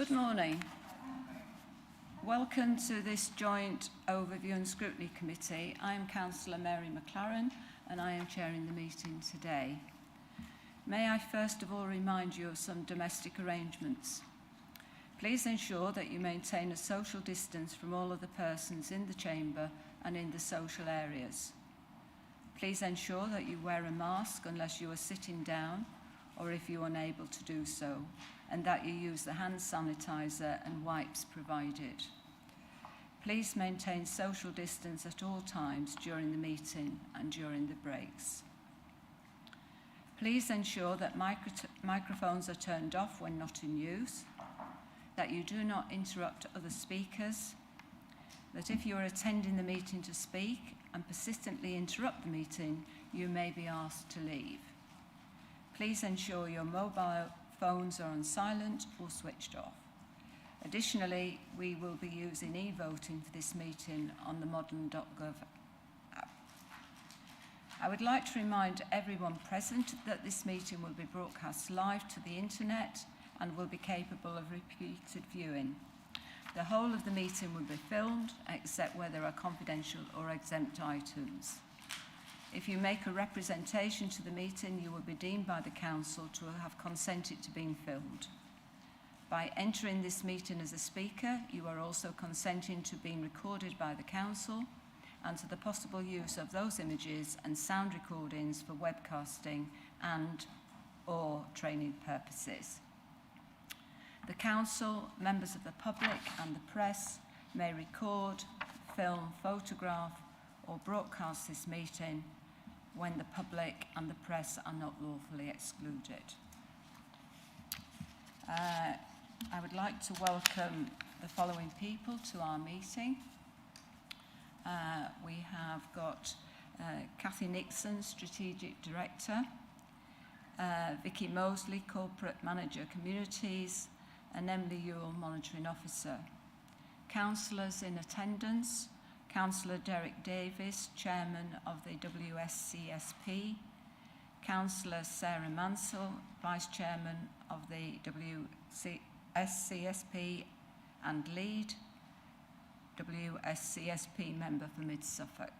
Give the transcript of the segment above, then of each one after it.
Good morning. Welcome to this joint overview and scrutiny committee. I am Councillor Mary McLaren and I am chairing the meeting today. May I first of all remind you of some domestic arrangements. Please ensure that you maintain a social distance from all other persons in the chamber and in the social areas. Please ensure that you wear a mask unless you are sitting down or if you are unable to do so, and that you use the hand sanitizer and wipes provided. Please maintain social distance at all times during the meeting and during the breaks. Please ensure that microphones are turned off when not in use, that you do not interrupt other speakers, that if you are attending the meeting to speak and persistently interrupt the meeting, you may be asked to leave. Please ensure your mobile phones are on silent or switched off. Additionally, we will be using e-voting for this meeting on the modern.gov app. I would like to remind everyone present that this meeting will be broadcast live to the internet and will be capable of repeated viewing. The whole of the meeting will be filmed, except where there are confidential or exempt items. If you make a representation to the meeting, you will be deemed by the Council to have consented to being filmed. By entering this meeting as a speaker, you are also consenting to being recorded by the Council and to the possible use of those images and sound recordings for webcasting and/or training purposes. The Council, members of the public and the press may record, film, photograph or broadcast this meeting when the public and the press are not lawfully excluded. I would like to welcome the following people to our meeting. We have got Cathy Nixon, Strategic Director, Vicki Mosley, Corporate Manager Communities, and Emily Ewell, Monitoring Officer. Councillors in attendance: Councillor Derek Davis, Chairman of the WSCSP, Councillor Sarah Mansell, Vice Chairman of the WSCSP and lead WSCSP member for Mid Suffolk.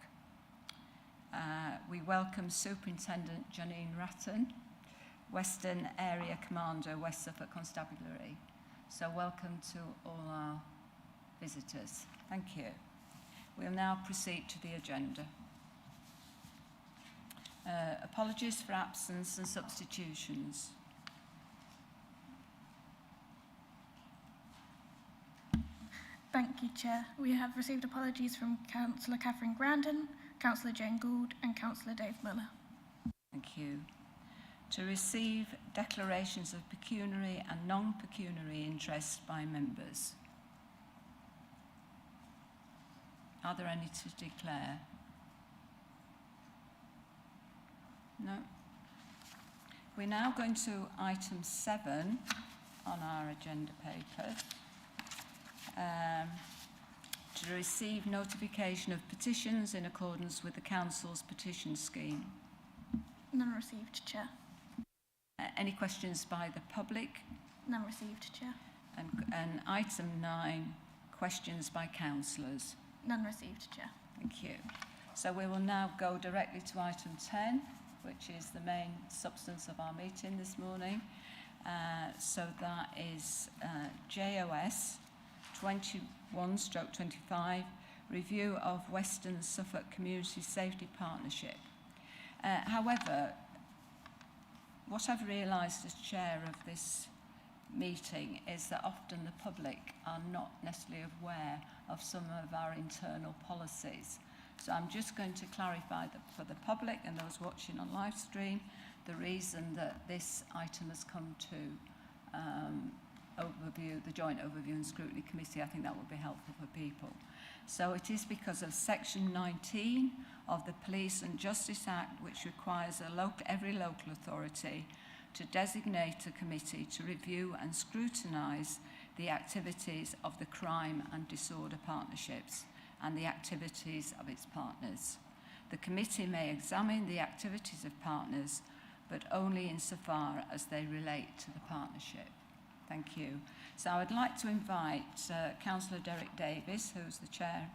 We welcome Superintendent Janine Ratton, Western Area Commander, West Suffolk Constabulary. So welcome to all our visitors. Thank you. We'll now proceed to the agenda. Apologies for absence and substitutions. Thank you, Chair. We have received apologies from Councillor Catherine Grandin, Councillor Jane Gould and Councillor Dave Miller. Thank you. To receive declarations of pecuniary and non-pecuniary interest by members. Are there any to declare? No. We're now going to item 7 on our agenda papers. To receive notification of petitions in accordance with the Council's petition scheme. None received, Chair. Any questions by the public? None received, Chair. And item 9, questions by councillors. None received, Chair. Thank you. So we will now go directly to item 10, which is the main substance of our meeting this morning. So that is JOS 21/25, review of Western Suffolk Community Safety Partnership. However, what I've realised as chair of this meeting is that often the public are not necessarily aware of some of our internal policies. So I'm just going to clarify that for the public and those watching on live stream, the reason that this item has come to the Joint Overview and Scrutiny Committee. I think that will be helpful for people. So it is because of Section 19 of the Police and Justice Act, which requires every local authority to designate a committee to review and scrutinise the activities of the crime and disorder partnerships and the activities of its partners. The committee may examine the activities of partners, but only insofar as they relate to the partnership. Thank you. So I would like to invite Councillor Derek Davis, who's the chair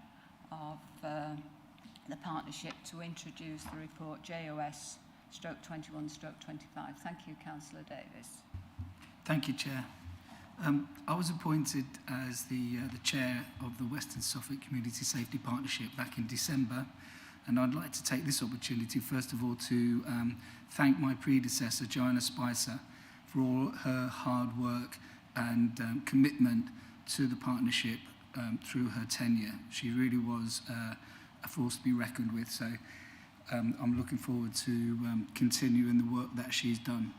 of the partnership, to introduce the report JOS/21/25. Thank you, Councillor Davis. Thank you, Chair. I was appointed as the chair of the Western Suffolk Community Safety Partnership back in December, and I'd like to take this opportunity, first of all, to thank my predecessor, Joanna Spicer, for all her hard work and commitment to the partnership through her tenure. She really was a force to be reckoned with, so I'm looking forward to continuing the work that she's done.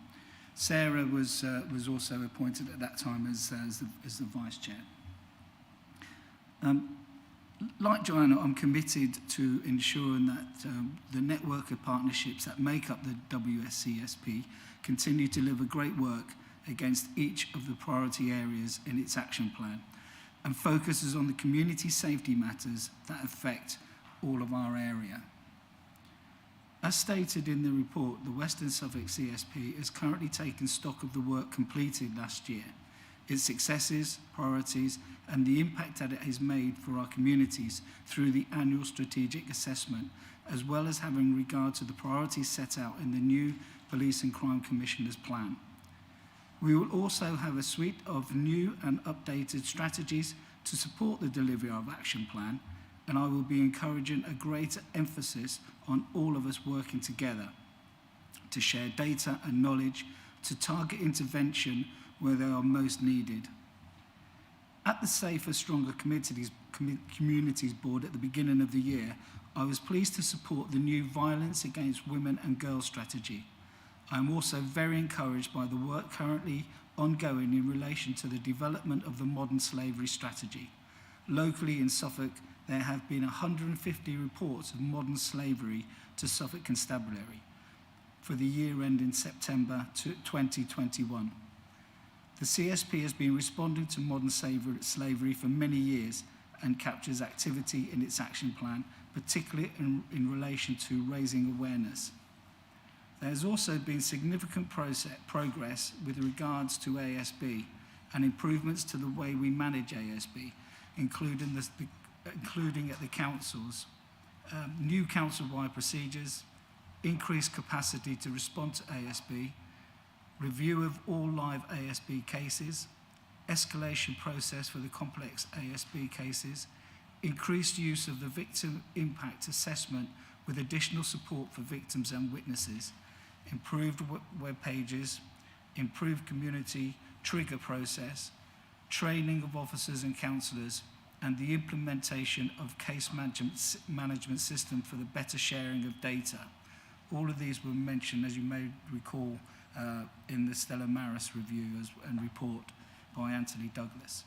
Sarah was also appointed at that time as the vice chair. Like Joanna, I'm committed to ensuring that the network of partnerships that make up the WSCSP continue to deliver great work against each of the priority areas in its action plan and focuses on the community safety matters that affect all of our area. As stated in the report, the Western Suffolk CSP is currently taking stock of the work completed last year, its successes, priorities, and the impact that it has made for our communities through the annual strategic assessment, as well as having regard to the priorities set out in the new Police and Crime Commissioner's plan. We will also have a suite of new and updated strategies to support the delivery of action plan, and I will be encouraging a greater emphasis on all of us working together to share data and knowledge, to target intervention where they are most needed. At the Safer, Stronger Communities Board at the beginning of the year, I was pleased to support the new Violence Against Women and Girls strategy. I am also very encouraged by the work currently ongoing in relation to the development of the modern slavery strategy. Locally in Suffolk, there have been 150 reports of modern slavery to Suffolk Constabulary for the year ending September 2021. The CSP has been responding to modern slavery for many years and captures activity in its action plan, particularly in relation to raising awareness. There has also been significant progress with regards to ASB and improvements to the way we manage ASB, including at the councils, new council-wide procedures, increased capacity to respond to ASB, review of all live ASB cases, escalation process for the complex ASB cases, increased use of the victim impact assessment with additional support for victims and witnesses, improved web pages, improved community trigger process, training of officers and councillors, and the implementation of case management system for the better sharing of data. All of these were mentioned, as you may recall, in the Stella Maris review and report by Anthony Douglas.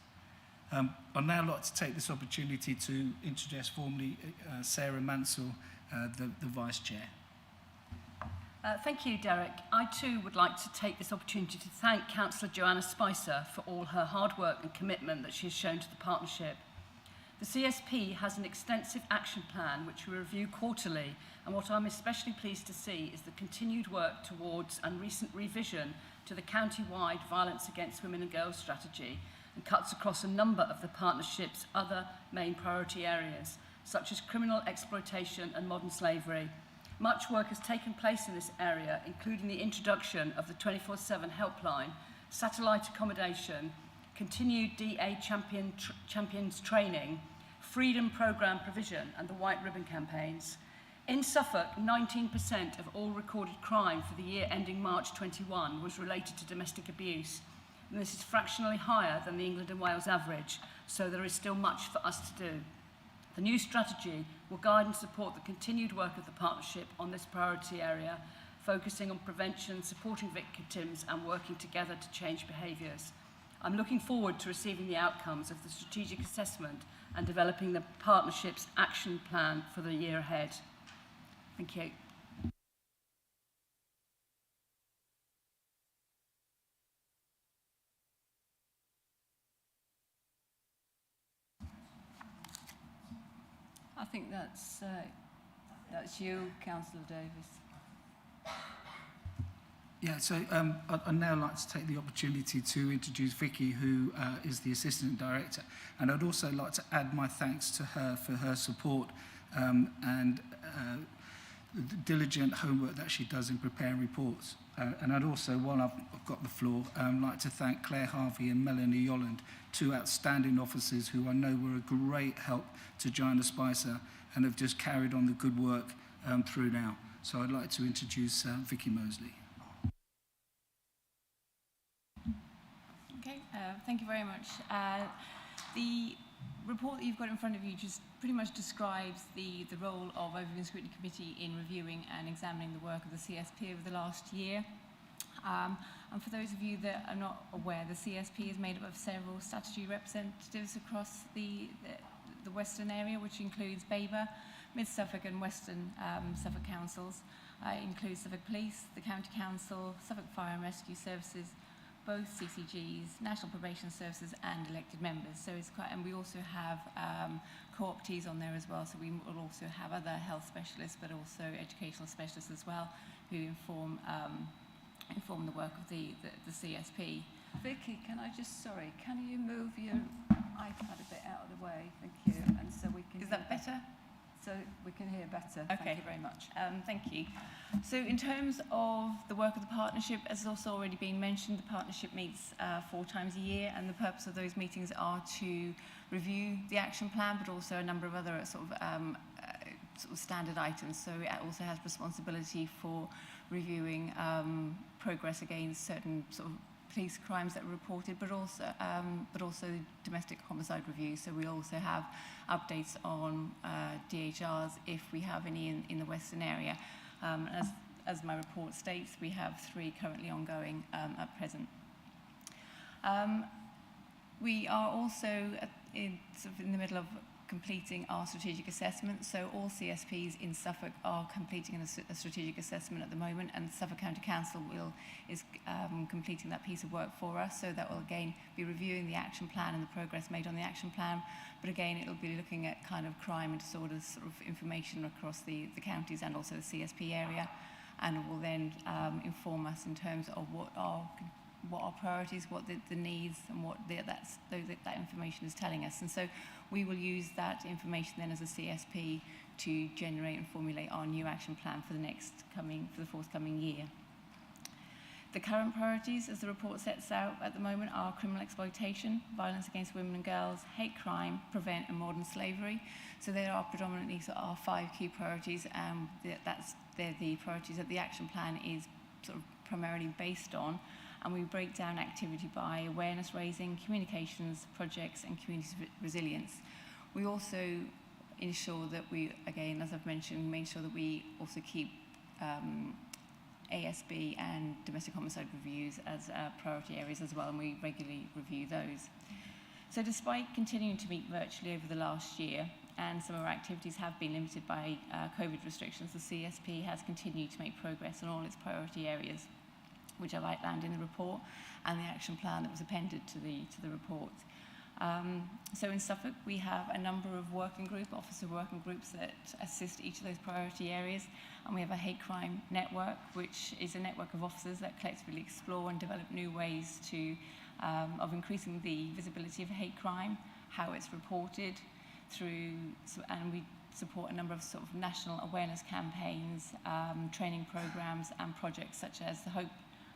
I'd now like to take this opportunity to introduce formally Sarah Mansell, the Vice Chair. Thank you, Derek. I too would like to take this opportunity to thank Councillor Joanna Spicer for all her hard work and commitment that she has shown to the partnership. The CSP has an extensive action plan which we review quarterly, and what I'm especially pleased to see is the continued work towards and recent revision to the county-wide Violence Against Women and Girls strategy, and cuts across a number of the partnership's other main priority areas, such as criminal exploitation and modern slavery. Much work has taken place in this area, including the introduction of the 24/7 helpline, satellite accommodation, continued DA champions training, freedom programme provision, and the White Ribbon campaigns. In Suffolk, 19% of all recorded crime for the year ending March 21 was related to domestic abuse, and this is fractionally higher than the England and Wales average, so there is still much for us to do. The new strategy will guide and support the continued work of the partnership on this priority area, focusing on prevention, supporting victims, and working together to change behaviours. I'm looking forward to receiving the outcomes of the strategic assessment and developing the partnership's action plan for the year ahead. Thank you. I think that's you, Councillor Davis. Yeah, so I'd now like to take the opportunity to introduce Vicki, who is the Assistant Director. And I'd also like to add my thanks to her for her support and the diligent homework that she does in preparing reports. And I'd also, while I've got the floor, like to thank Claire Harvey and Melanie Yolland, two outstanding officers who I know were a great help to Joanna Spicer and have just carried on the good work through now. So I'd like to introduce Vicki Mosley. Okay, thank you very much. The report that you've got in front of you just pretty much describes the role of Overview and Scrutiny Committee in reviewing and examining the work of the CSP over the last year. And for those of you that are not aware, the CSP is made up of several statutory representatives across the Western area, which includes Babergh, Mid Suffolk and Western Suffolk councils. It includes Suffolk Police, the County Council, Suffolk Fire and Rescue Services, both CCGs, National Probation Services and elected members. So it's quite, and we also have co-optees on there as well. So we will also have other health specialists, but also educational specialists as well, who inform the work of the CSP. Vicky, can you move your iPad a bit out of the way? Thank you. And so we can. Is that better? So we can hear better. Okay. Thank you very much. Thank you. So in terms of the work of the partnership, as has also already been mentioned, the partnership meets 4 times a year, and the purpose of those meetings are to review the action plan, but also a number of other sort of standard items. So it also has responsibility for reviewing progress against certain sort of police crimes that were reported, but also domestic homicide reviews. So we also have updates on DHRs if we have any in the Western area. As my report states, we have 3 currently ongoing at present. We are also in the middle of completing our strategic assessment. So all CSPs in Suffolk are completing a strategic assessment at the moment, and Suffolk County Council is completing that piece of work for us. So that will again be reviewing the action plan and the progress made on the action plan. But again, it'll be looking at kind of crime and disorders sort of information across the counties and also the CSP area, and will then inform us in terms of what our priorities, what the needs, and what that information is telling us. And so we will use that information then as a CSP to generate and formulate our new action plan for the forthcoming year. The current priorities, as the report sets out at the moment, are criminal exploitation, violence against women and girls, hate crime, prevent and modern slavery. So there are predominantly our 5 key priorities, and they're the priorities that the action plan is sort of primarily based on. And we break down activity by awareness raising, communications, projects and community resilience. We also ensure that we, again, as I've mentioned, make sure that we also keep ASB and domestic homicide reviews as priority areas as well, and we regularly review those. So despite continuing to meet virtually over the last year, and some of our activities have been limited by COVID restrictions, the CSP has continued to make progress on all its priority areas, which I've outlined in the report, and the action plan that was appended to the report. So in Suffolk, we have a number of officer working groups that assist each of those priority areas, and we have a hate crime network, which is a network of officers that collectively explore and develop new ways of increasing the visibility of hate crime, how it's reported and we support a number of sort of national awareness campaigns, training programs and projects such as the Hope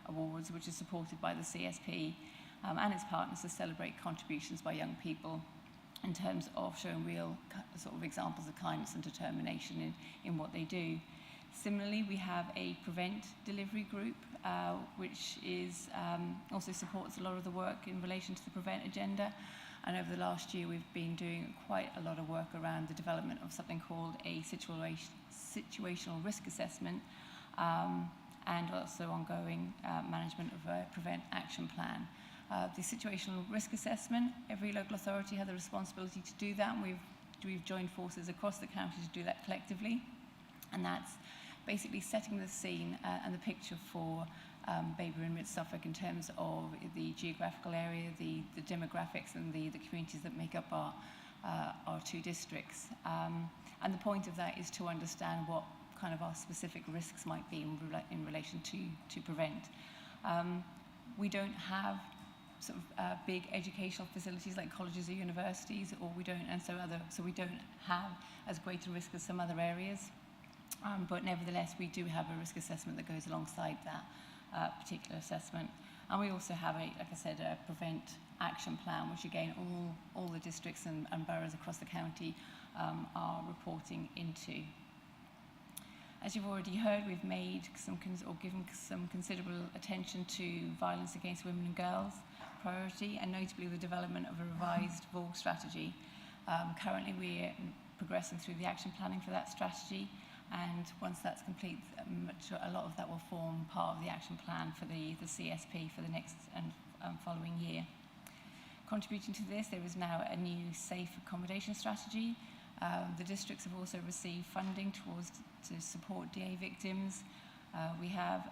Awards, which is supported by the CSP and its partners to celebrate contributions by young people in terms of showing real sort of examples of kindness and determination in what they do. Similarly, we have a Prevent delivery group, which is also supports a lot of the work in relation to the Prevent agenda. And over the last year, we've been doing quite a lot of work around the development of something called a situational risk assessment, and also ongoing management of a Prevent action plan. The situational risk assessment, every local authority has a responsibility to do that, and we've joined forces across the county to do that collectively. And that's basically setting the scene and the picture for Babergh and Mid Suffolk in terms of the geographical area, the demographics and the communities that make up our 2 districts. And the point of that is to understand what kind of our specific risks might be in relation to prevent. We don't have sort of big educational facilities like colleges or universities, or we don't, and so we don't have as great a risk as some other areas. But nevertheless, we do have a risk assessment that goes alongside that particular assessment. And we also have, like I said, a prevent action plan, which again, all the districts and boroughs across the county are reporting into. As you've already heard, we've made given some considerable attention to violence against women and girls priority, and notably the development of a revised VAUG strategy. Currently, we're progressing through the action planning for that strategy, and once that's complete, a lot of that will form part of the action plan for the CSP for the next and following year. Contributing to this, there is now a new safe accommodation strategy. The districts have also received funding to support DA victims. We have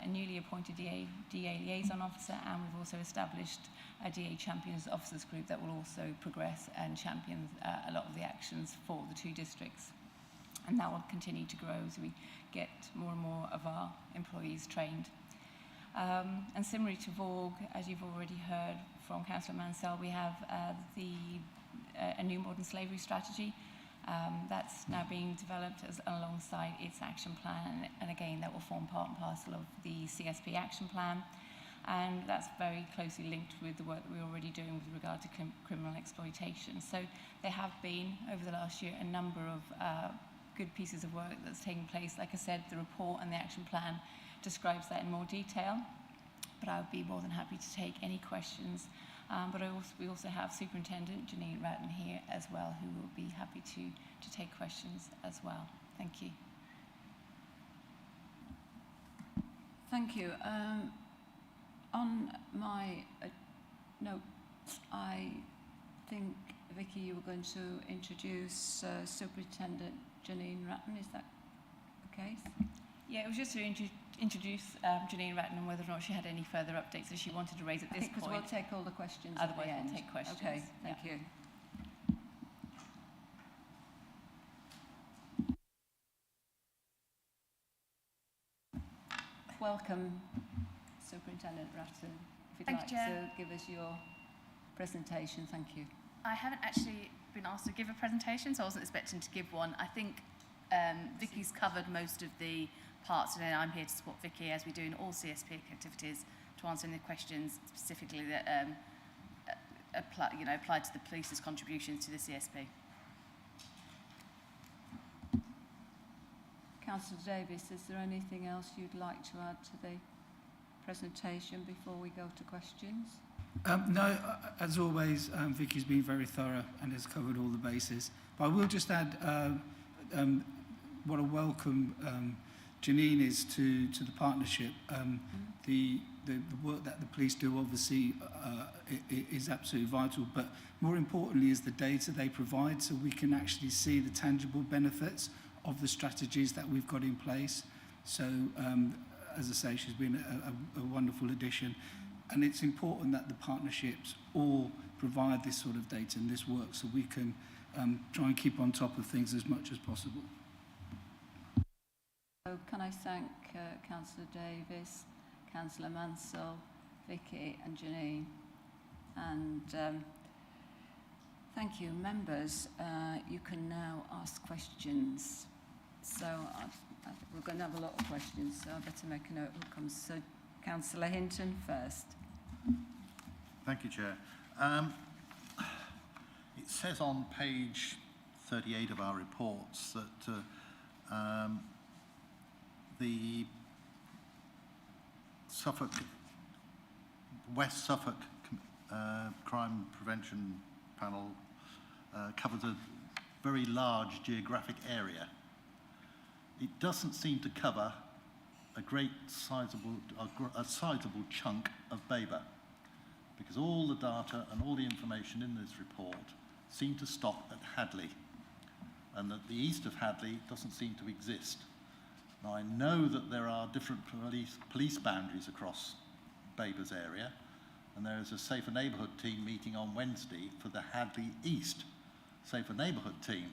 a newly appointed DA liaison officer, and we've also established a DA champions officers group that will also progress and champion a lot of the actions for the two districts. And that will continue to grow as we get more and more of our employees trained. And similarly to VAUG, as you've already heard from Councillor Mansell, we have a new modern slavery strategy. That's now being developed alongside its action plan, and again that will form part and parcel of the CSP action plan, and that's very closely linked with the work that we're already doing with regard to criminal exploitation. So there have been, over the last year, a number of good pieces of work that's taken place. Like I said, the report and the action plan describes that in more detail, but I would be more than happy to take any questions. But we also have Superintendent Janine Ratton here as well, who will be happy to take questions as well. Thank you. Thank you. On my notes, I think, Vicki, you were going to introduce Superintendent Janine Ratton. Is that the case? Yeah, it was just to introduce Janine Ratton and whether or not she had any further updates that she wanted to raise at this point. Because we'll take all the questions Otherwise, at the end. we'll take questions. Okay, thank you. Welcome, Superintendent Ratton. If you'd Thank like you, Chair. to give us your presentation, thank you. I haven't actually been asked to give a presentation, so I wasn't expecting to give one. I think Vicki's covered most of the parts today. I'm here to support Vicki, as we do in all CSP activities, to answer any questions specifically that apply to the police's contributions to the CSP. Councillor Davis, is there anything else you'd like to add to the presentation before we go to questions? No, as always, Vicki's been very thorough and has covered all the bases. But I will just add what a welcome Janine is to the partnership. The work that the police do obviously is absolutely vital, but more importantly is the data they provide, so we can actually see the tangible benefits of the strategies that we've got in place. So as I say, she's been a wonderful addition, and it's important that the partnerships all provide this sort of data and this work, so we can try and keep on top of things as much as possible. So can I thank Councillor Davis, Councillor Mansell, Vicki and Janine, and thank you. Members, you can now ask questions. So we're going to have a lot of questions, so I better make a note who comes. So Councillor Hinton first. Thank you, Chair. It says on page 38 of our reports that the West Suffolk Crime Prevention Panel covers a very large geographic area. It doesn't seem to cover a sizable chunk of Babergh, because all the data and all the information in this report seem to stop at Hadley, and that the east of Hadley doesn't seem to exist. Now, I know that there are different police boundaries across Babergh's area, and there is a Safer Neighbourhood team meeting on Wednesday for the Hadley East Safer Neighbourhood team,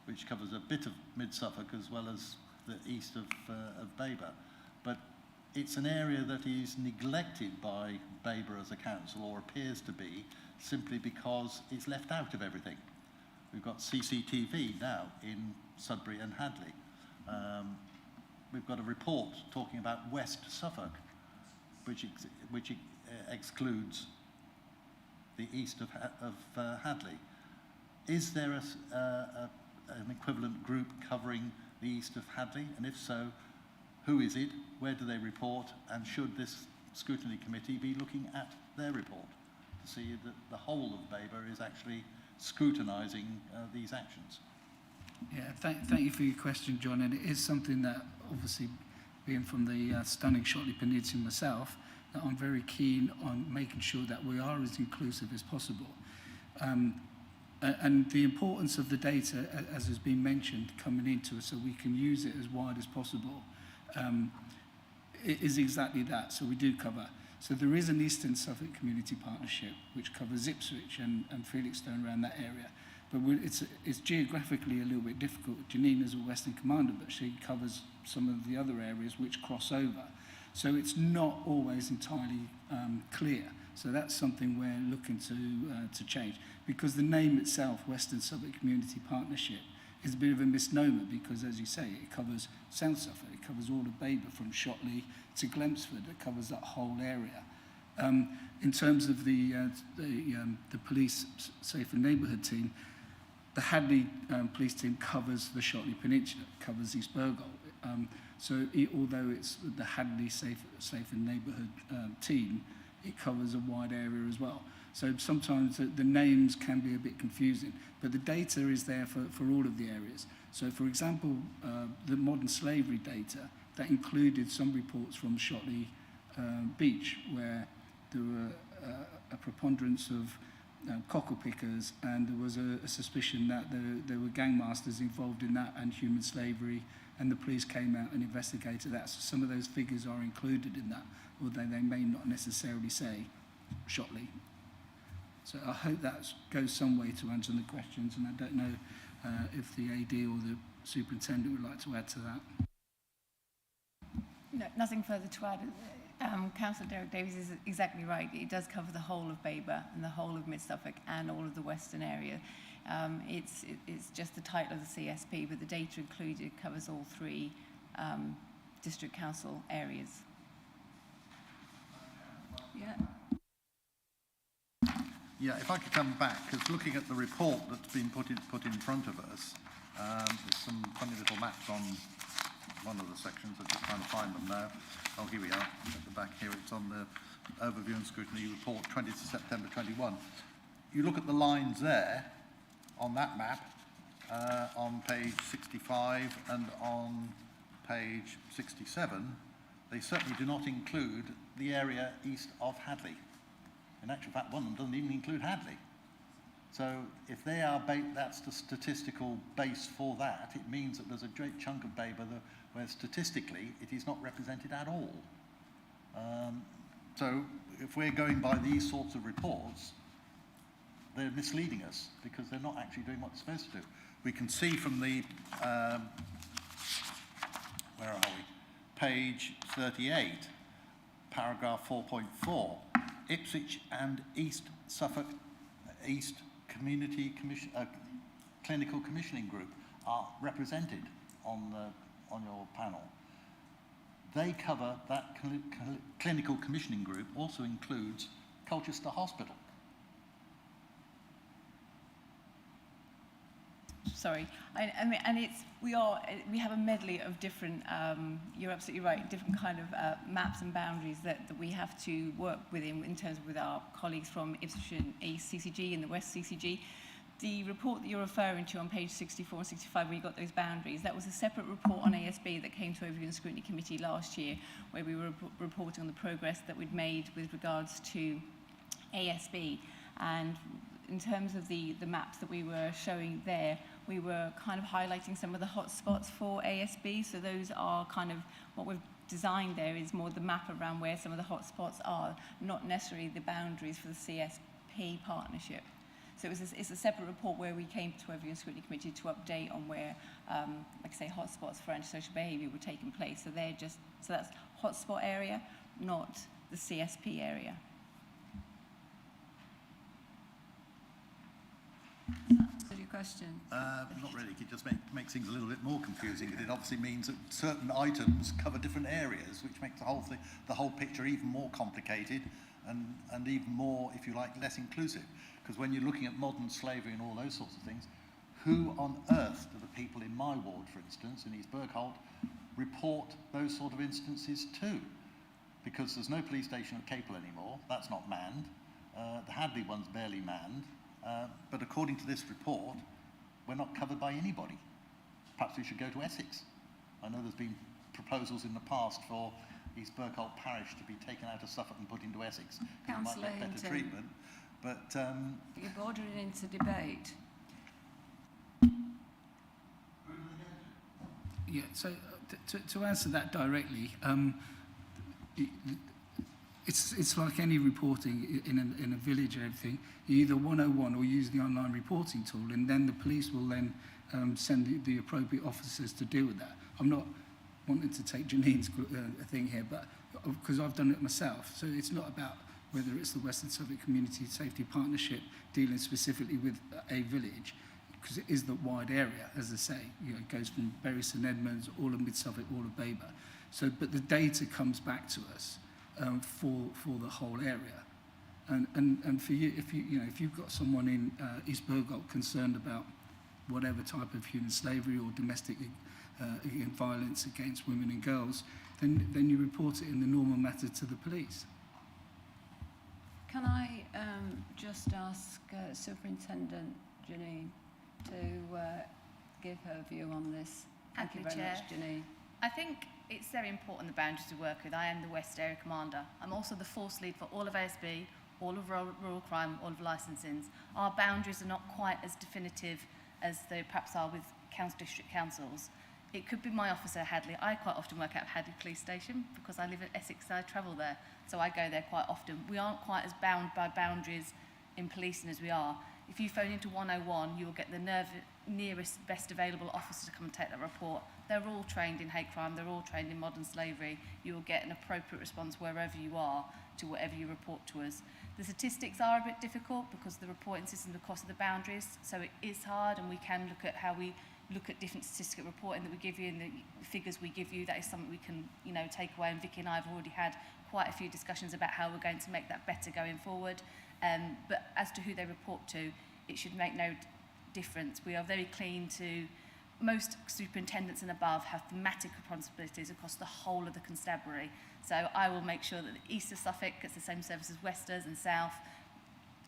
which covers a bit of Mid-Suffolk as well as the east of Babergh. But it's an area that is neglected by Babergh as a council, or appears to be, simply because it's left out of everything. We've got CCTV now in Sudbury and Hadley. We've got a report talking about West Suffolk, which excludes the east of Hadley. Is there an equivalent group covering the east of Hadley? And if so, who is it? Where do they report? And should this scrutiny committee be looking at their report to see that the whole of Babergh is actually scrutinising these actions? Yeah, thank you for your question, John. And it is something that, obviously, being from the stunning Shotley Peninsula myself, that I'm very keen on making sure that we are as inclusive as possible. And the importance of the data, as has been mentioned, coming into us so we can use it as wide as possible, it is exactly that. So we do cover. So there is an Eastern Suffolk Community Partnership which covers Ipswich and Felixstowe around that area. But it's geographically a little bit difficult. Janina's a Western Commander, but she covers some of the other areas which cross over. So it's not always entirely clear. So that's something we're looking to change. Because the name itself, Western Suffolk Community Partnership, is a bit of a misnomer because, as you say, it covers South Suffolk, it covers all of Babergh from Shotley to Glempsford, it covers that whole area. In terms of the police safe and neighbourhood team, the Hadley police team covers the Shotley Peninsula, covers East Burgold. Although it's the Hadley safe and neighbourhood team, it covers a wide area as well. So sometimes the names can be a bit confusing, but the data is there for all of the areas. So, for example, the modern slavery data, that included some reports from Shotley Beach, where there were a preponderance of cockle pickers, and there was a suspicion that there were gangmasters involved in that and human slavery, and the police came out and investigated that. So some of those figures are included in that, although they may not necessarily say Shotley. So I hope that goes some way to answering the questions, and I don't know if the AD or the superintendent would like to add to that. No, nothing further to add. Councillor Derek Davies is exactly right. It does cover the whole of Babergh and the whole of Mid-Suffolk and all of the western area. It's just the title of the CSP, but the data included covers all three district council areas. Yeah. Yeah, if I could come back, because looking at the report that's been put in front of us, there's some funny little maps on one of the sections. I'm just trying to find them now. Oh, here we are, at the back here. It's on the Overview and Scrutiny Report, 20th of September 21. You look at the lines there on that map, on page 65 and on page 67, they certainly do not include the area east of Hadley. In actual fact, one of them doesn't even include Hadley. So if they are that's the statistical base for that, it means that there's a great chunk of Babergh where statistically it is not represented at all. So if we're going by these sorts of reports, they're misleading us because they're not actually doing what they're supposed to do. We can see from the, where are we? Page 38, paragraph 4.4, Ipswich and East Suffolk East Community Clinical Commissioning Group are represented on your panel. They cover, that clinical commissioning group also includes Colchester Hospital. Sorry, I mean, and we have a medley of different, you're absolutely right, different kind of maps and boundaries that we have to work within in terms of with our colleagues from Ipswich and East CCG and the West CCG. The report that you're referring to on page 64 and 65, where you got those boundaries, that was a separate report on ASB that came to Overview and Scrutiny Committee last year, where we were reporting on the progress that we'd made with regards to ASB. And in terms of the maps that we were showing there, we were kind of highlighting some of the hot spots for ASB. So those are kind of what we've designed there is more the map around where some of the hot spots are, not necessarily the boundaries for the CSP partnership. So it's a separate report where we came to Review and Scrutiny Committee to update on where, like I say, hotspots for antisocial behaviour were taking place. So that's hotspot area, not the CSP area. Answer your question. Not really. It just makes things a little bit more confusing. But it obviously means that certain items cover different areas, which makes the whole picture even more complicated and even more, if you like, less inclusive. Because when you're looking at modern slavery and all those sorts of things, who on earth do the people in my ward, for instance, in East Bergholt, report those sort of instances to? Because there's no police station at Capel anymore. That's not manned. The Hadley one's barely manned. But according to this report, we're not covered by anybody. Perhaps we should go to Essex. I know there's been proposals in the past for East Bergholt Parish to be taken out of Suffolk and put into Essex. You might get better treatment. But you're bordering into debate. Yeah, so to answer that directly, it's like any reporting in a village and everything. You either 101 or use the online reporting tool, and then the police will then send the appropriate officers to deal with that. I'm not wanting to take Janine's thing here, but because I've done it myself. So it's not about whether it's the Western Suffolk Community Safety Partnership dealing specifically with a village, because it is the wide area, as I say. You know, it goes from Bury St Edmunds, all of Mid Suffolk, all of Babergh. So, but the data comes back to us for the whole area. And for you, if you've got someone in East Bergholt concerned about whatever type of human slavery or domestic violence against women and girls, then you report it in the normal matter to the police. Can I just ask Superintendent Janine to give her view on this? Thank you very much, Janine. I think it's very important the boundaries we work with. I am the West Area Commander. I'm also the force lead for all of ASB, all of rural crime, all of licensings. Our boundaries are not quite as definitive as they perhaps are with district councils. It could be my officer, Hadley. I quite often work out of Hadley Police Station because I live in Essex and I travel there. So I go there quite often. We aren't quite as bound by boundaries in policing as we are. If you phone into 101, you will get the nearest, best available officer to come and take that report. They're all trained in hate crime. They're all trained in modern slavery. You will get an appropriate response wherever you are to whatever you report to us. The statistics are a bit difficult because the reporting system across the boundaries, so it is hard, and we can look at how we look at different statistical reporting that we give you and the figures we give you. That is something we can, take away, and Vicki and I have already had quite a few discussions about how we're going to make that better going forward. But as to who they report to, it should make no difference. We are very keen to, most superintendents and above have thematic responsibilities across the whole of the constabulary. So I will make sure that the east of Suffolk gets the same service as Westers and South.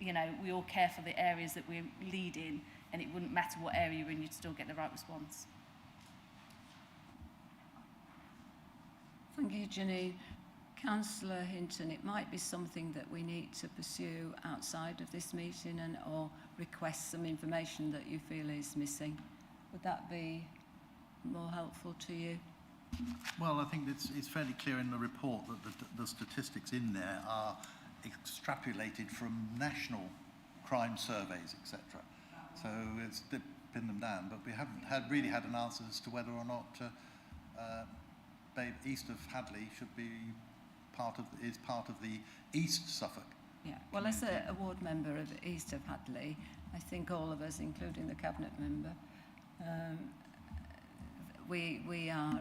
We all care for the areas that we lead in, and it wouldn't matter what area you're in, you'd still get the right response. Thank you, Janine. Councillor Hinton, it might be something that we need to pursue outside of this meeting or request some information that you feel is missing. Would that be more helpful to you? Well, I think it's fairly clear in the report that the statistics in there are extrapolated from national crime surveys, etc. So it's pinned them down, but we haven't really had an answer as to whether or not east of Hadley should be part of the East Suffolk. Yeah. Well, as a ward member of east of Hadley, I think all of us, including the cabinet member, we are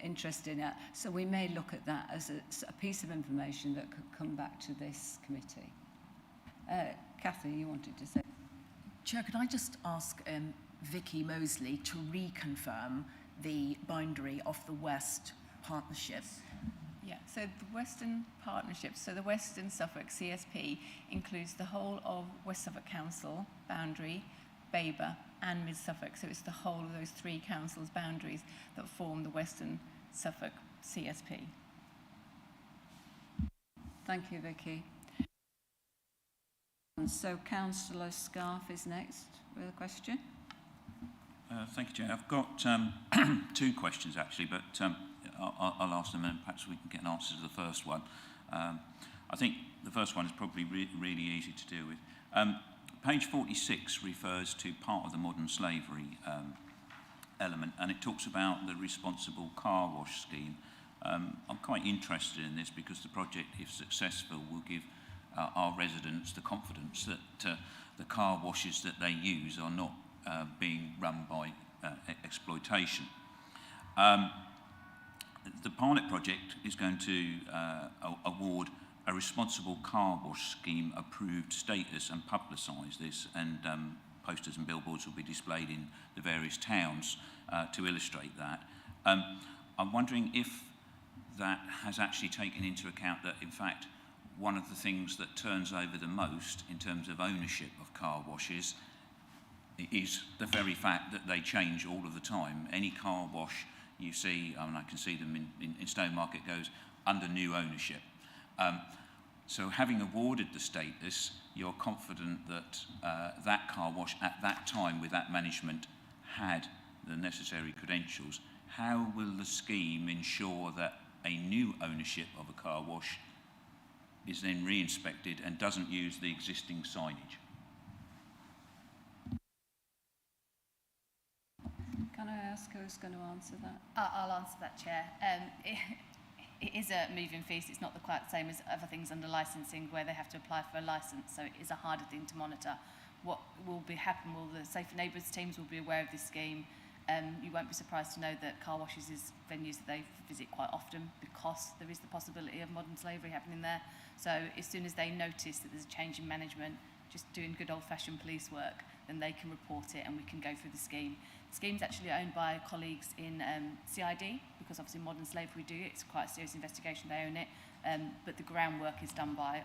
interested in that. So we may look at that as a piece of information that could come back to this committee. Cathy, you wanted to say? Chair, could I just ask Vicki Mosley to reconfirm the boundary of the West Partnership? Yeah, so the Western Partnership, so the Western Suffolk CSP includes the whole of West Suffolk Council boundary, Babergh and Mid Suffolk. So it's the whole of those three councils' boundaries that form the Western Suffolk CSP. Thank you, Vicki. So Councillor Scarf is next with a question. Thank you, Chair. I've got two questions actually, but I'll ask them and perhaps we can get an answer to the first one. I think the first one is probably really easy to deal with. Page 46 refers to part of the modern slavery element, and it talks about the responsible car wash scheme. I'm quite interested in this because the project, if successful, will give our residents the confidence that the car washes that they use are not being run by exploitation. The pilot project is going to award a responsible car wash scheme approved status and publicise this, and posters and billboards will be displayed in the various towns to illustrate that. I'm wondering if that has actually taken into account that, in fact, one of the things that turns over the most in terms of ownership of car washes is the very fact that they change all of the time. Any car wash you see, I can see them in Stone Market, goes under new ownership. So having awarded the status, you're confident that that car wash at that time with that management had the necessary credentials. How will the scheme ensure that a new ownership of a car wash is then re-inspected and doesn't use the existing signage? Can I ask who's going to answer that? I'll answer that, Chair. It is a moving feast. It's not quite the same as other things under licensing where they have to apply for a license, so it is a harder thing to monitor. What will happen, the Safer Neighbours teams will be aware of this scheme. You won't be surprised to know that car washes is venues that they visit quite often because there is the possibility of modern slavery happening there. So as soon as they notice that there's a change in management, just doing good old-fashioned police work, then they can report it and we can go through the scheme. The scheme's actually owned by colleagues in CID, because obviously modern slavery do it. It's quite a serious investigation, they own it. But the groundwork is done by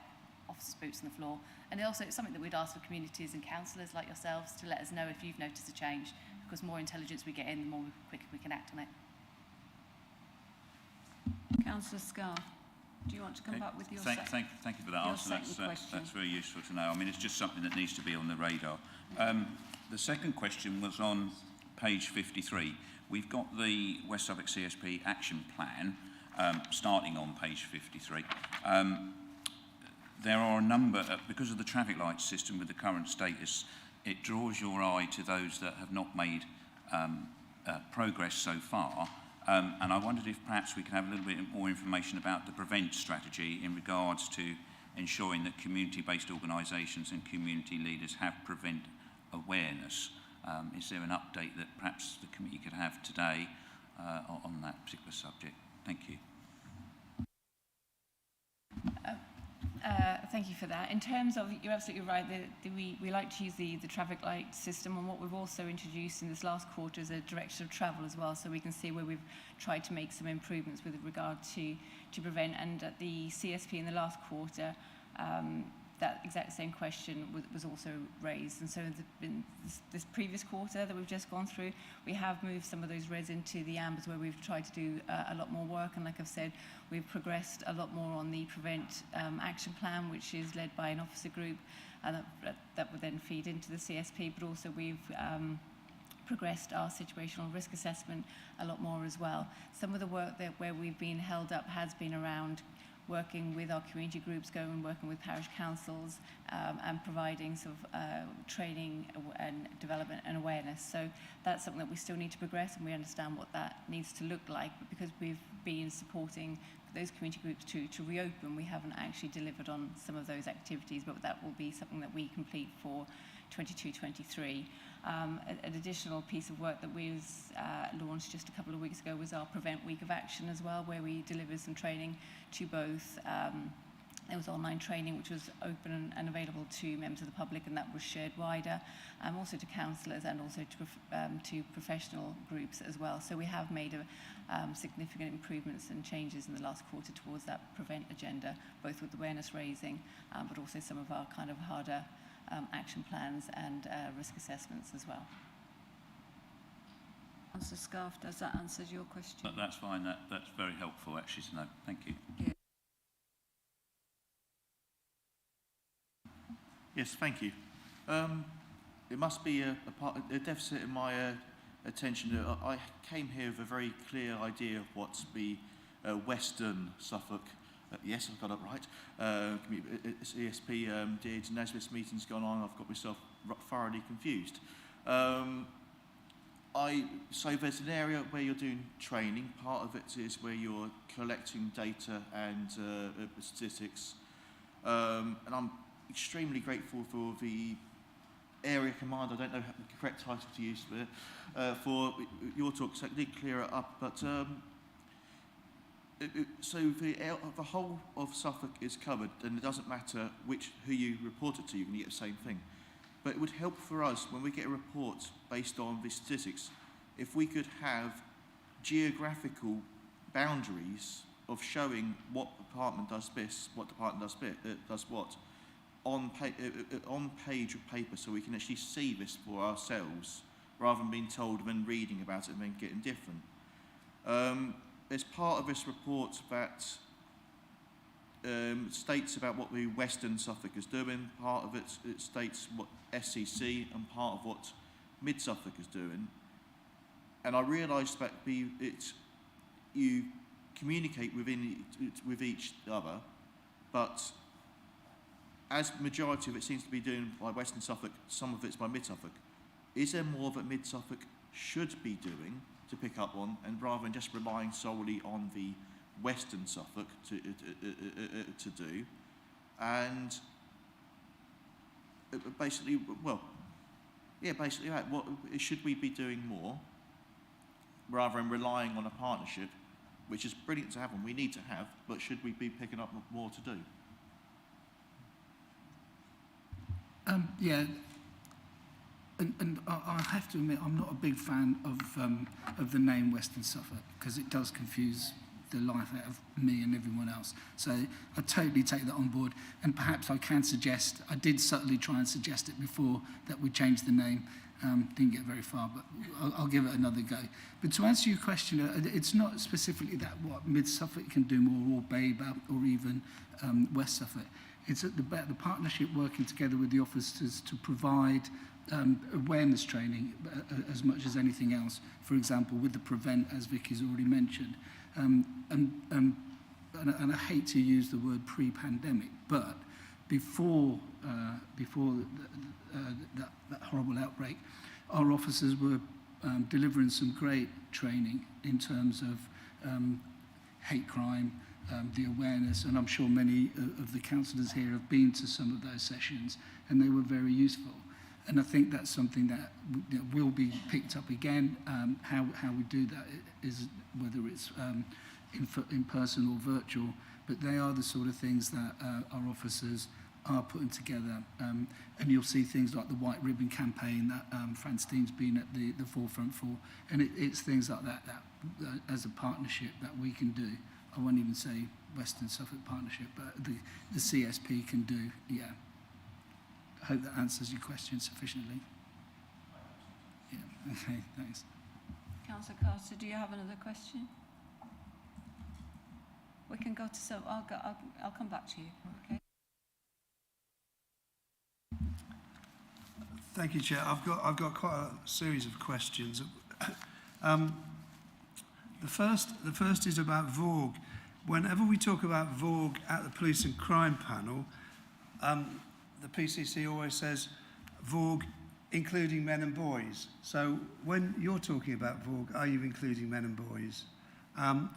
officers' boots on the floor. And also it's something that we'd ask for communities and councillors like yourselves to let us know if you've noticed a change, because the more intelligence we get in, the more quicker we can act on it. Councillor Scarr, do you want to come back with your Thank you for that answer. That's very useful to know. I mean, it's just something that needs to be on the radar. The second question was on page 53. We've got the West Suffolk CSP action plan starting on page 53. There are a number, because of the traffic light system with the current status, it draws your eye to those that have not made progress so far. And I wondered if perhaps we can have a little bit more information about the PREVENT strategy in regards to ensuring that community-based organisations and community leaders have PREVENT awareness. Is there an update that perhaps the committee could have today on that particular subject? Thank you. Thank you for that. In terms of, you're absolutely right, we like to use the traffic light system, and what we've also introduced in this last quarter is a direction of travel as well, so we can see where we've tried to make some improvements with regard to PREVENT. And at the CSP in the last quarter, that exact same question was also raised. And so in this previous quarter that we've just gone through, we have moved some of those reds into the ambers where we've tried to do a lot more work. And like I've said, we've progressed a lot more on the PREVENT action plan, which is led by an officer group, and that would then feed into the CSP. But also we've progressed our situational risk assessment a lot more as well. Some of the work where we've been held up has been around working with our community groups, going and working with parish councils, and providing sort of training and development and awareness. So that's something that we still need to progress, and we understand what that needs to look like. But because we've been supporting those community groups to reopen, we haven't actually delivered on some of those activities, but that will be something that we complete for 22-23. An additional piece of work that we launched just a couple of weeks ago was our PREVENT Week of Action as well, where we delivered some training to both, there was online training which was open and available to members of the public, and that was shared wider, also to councillors and also to professional groups as well. So we have made significant improvements and changes in the last quarter towards that PREVENT agenda, both with awareness raising, but also some of our kind of harder action plans and risk assessments as well. Councillor Scarf, does that answer your question? That's fine. That's very helpful actually to know. Thank you. Yeah. Yes, thank you. It must be a deficit in my attention. I came here with a very clear idea of what the Western Suffolk yes, I've got it right. CSP did, Nesbitt's meeting's gone on, I've got myself thoroughly confused. So there's an area where you're doing training. Part of it is where you're collecting data and statistics. And I'm extremely grateful for the area command, I don't know the correct title to use for your talk, so it did clear it up. But so the whole of Suffolk is covered, and it doesn't matter who you report it to, you can get the same thing. But it would help for us when we get a report based on the statistics, if we could have geographical boundaries of showing what department does this, what department does what, on page of paper, so we can actually see this for ourselves, rather than being told and then reading about it and then getting different. There's part of this report that states about what the Western Suffolk is doing, part of it states what SCC, and part of what Mid Suffolk is doing. And I realised that you communicate with each other, but as majority of it seems to be doing by Western Suffolk, some of it's by Mid Suffolk. Is there more that Mid Suffolk should be doing to pick up on, and rather than just relying solely on the Western Suffolk to do? And basically, basically that. What should we be doing more, rather than relying on a partnership, which is brilliant to have and we need to have, but should we be picking up more to do? Yeah, and I have to admit I'm not a big fan of the name Western Suffolk, because it does confuse the life out of me and everyone else. So I totally take that on board, and perhaps I can suggest, I did subtly try and suggest it before, that we change the name. Didn't get very far, but I'll give it another go. But to answer your question, it's not specifically that what Mid Suffolk can do more, or Babergh, or even West Suffolk. It's the partnership working together with the officers to provide awareness training as much as anything else. For example, with the Prevent, as Vicky's already mentioned. And I hate to use the word pre-pandemic, but before that horrible outbreak, our officers were delivering some great training in terms of hate crime, the awareness, and I'm sure many of the councillors here have been to some of those sessions, and they were very useful. And I think that's something that will be picked up again. How we do that is whether it's in person or virtual, but they are the sort of things that our officers are putting together. And you'll see things like the White Ribbon campaign that Francine's been at the forefront for. And it's things like that as a partnership that we can do. I won't even say Western Suffolk Partnership, but the CSP can do, yeah. I hope that answers your question sufficiently. Yeah, okay, thanks. Councillor Carter, do you have another question? We can go to I'll come back to you. Okay. Thank you, Chair. I've got quite a series of questions. The first is about VORG. Whenever we talk about VORG at the Police and Crime Panel, the PCC always says VORG including men and boys. So when you're talking about VORG, are you including men and boys? And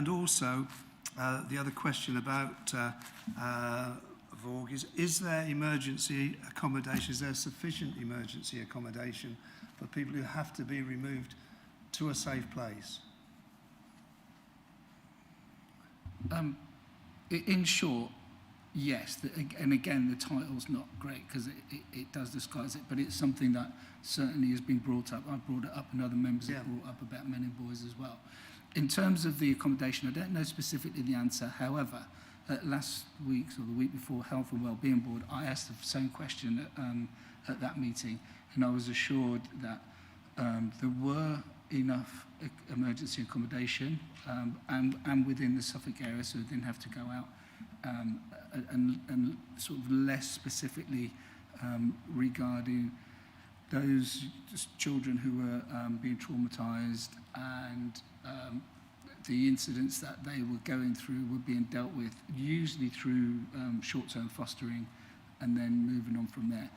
also, the other question about VORG is there emergency accommodation? Is there sufficient emergency accommodation for people who have to be removed to a safe place? In short, yes. And again, the title's not great because it does disguise it, but it's something that certainly has been brought up. I've brought it up, and other members have brought up about men and boys as well. In terms of the accommodation, I don't know specifically the answer. However, last week's or the week before Health and Wellbeing Board, I asked the same question at that meeting, and I was assured that there were enough emergency accommodation and within the Suffolk area, so they didn't have to go out, and sort of less specifically regarding those children who were being traumatised and the incidents that they were going through were being dealt with, usually through short-term fostering and then moving on from there.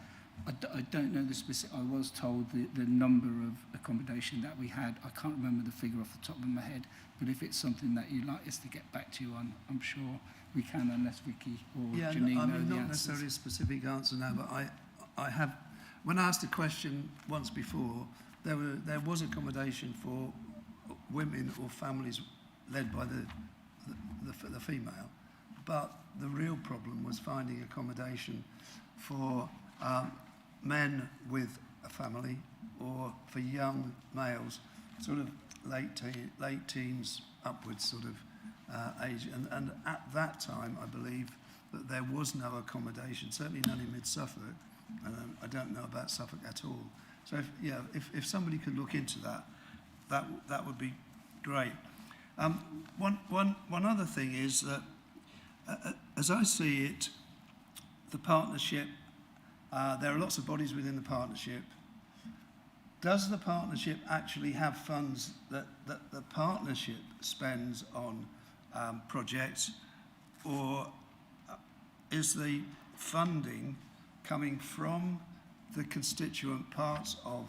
I don't know the specific, I was told the number of accommodation that we had. I can't remember the figure off the top of my head, but if it's something that you'd like us to get back to you on, I'm sure we can, unless Vicky or Janine I know mean, the not answers. necessarily a specific answer now, but I have, when I asked a question once before, there was accommodation for women or families led by the female, but the real problem was finding accommodation for men with a family or for young males, sort of late teens upwards sort of age. And at that time, I believe that there was no accommodation, certainly none in Mid-Suffolk, and I don't know about Suffolk at all. So if somebody could look into that would be great. One other thing is that, as I see it, the partnership, there are lots of bodies within the partnership. Does the partnership actually have funds that the partnership spends on projects, or is the funding coming from the constituent parts of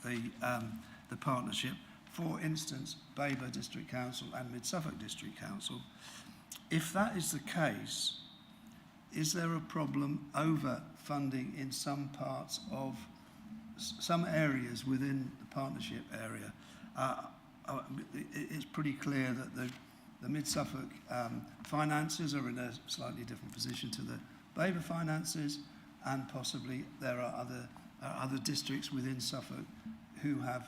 the partnership? For instance, Babergh District Council and Mid-Suffolk District Council. If that is the case, is there a problem over funding in some parts of some areas within the partnership area? It's pretty clear that the Mid-Suffolk finances are in a slightly different position to the Babergh finances, and possibly there are other districts within Suffolk who have,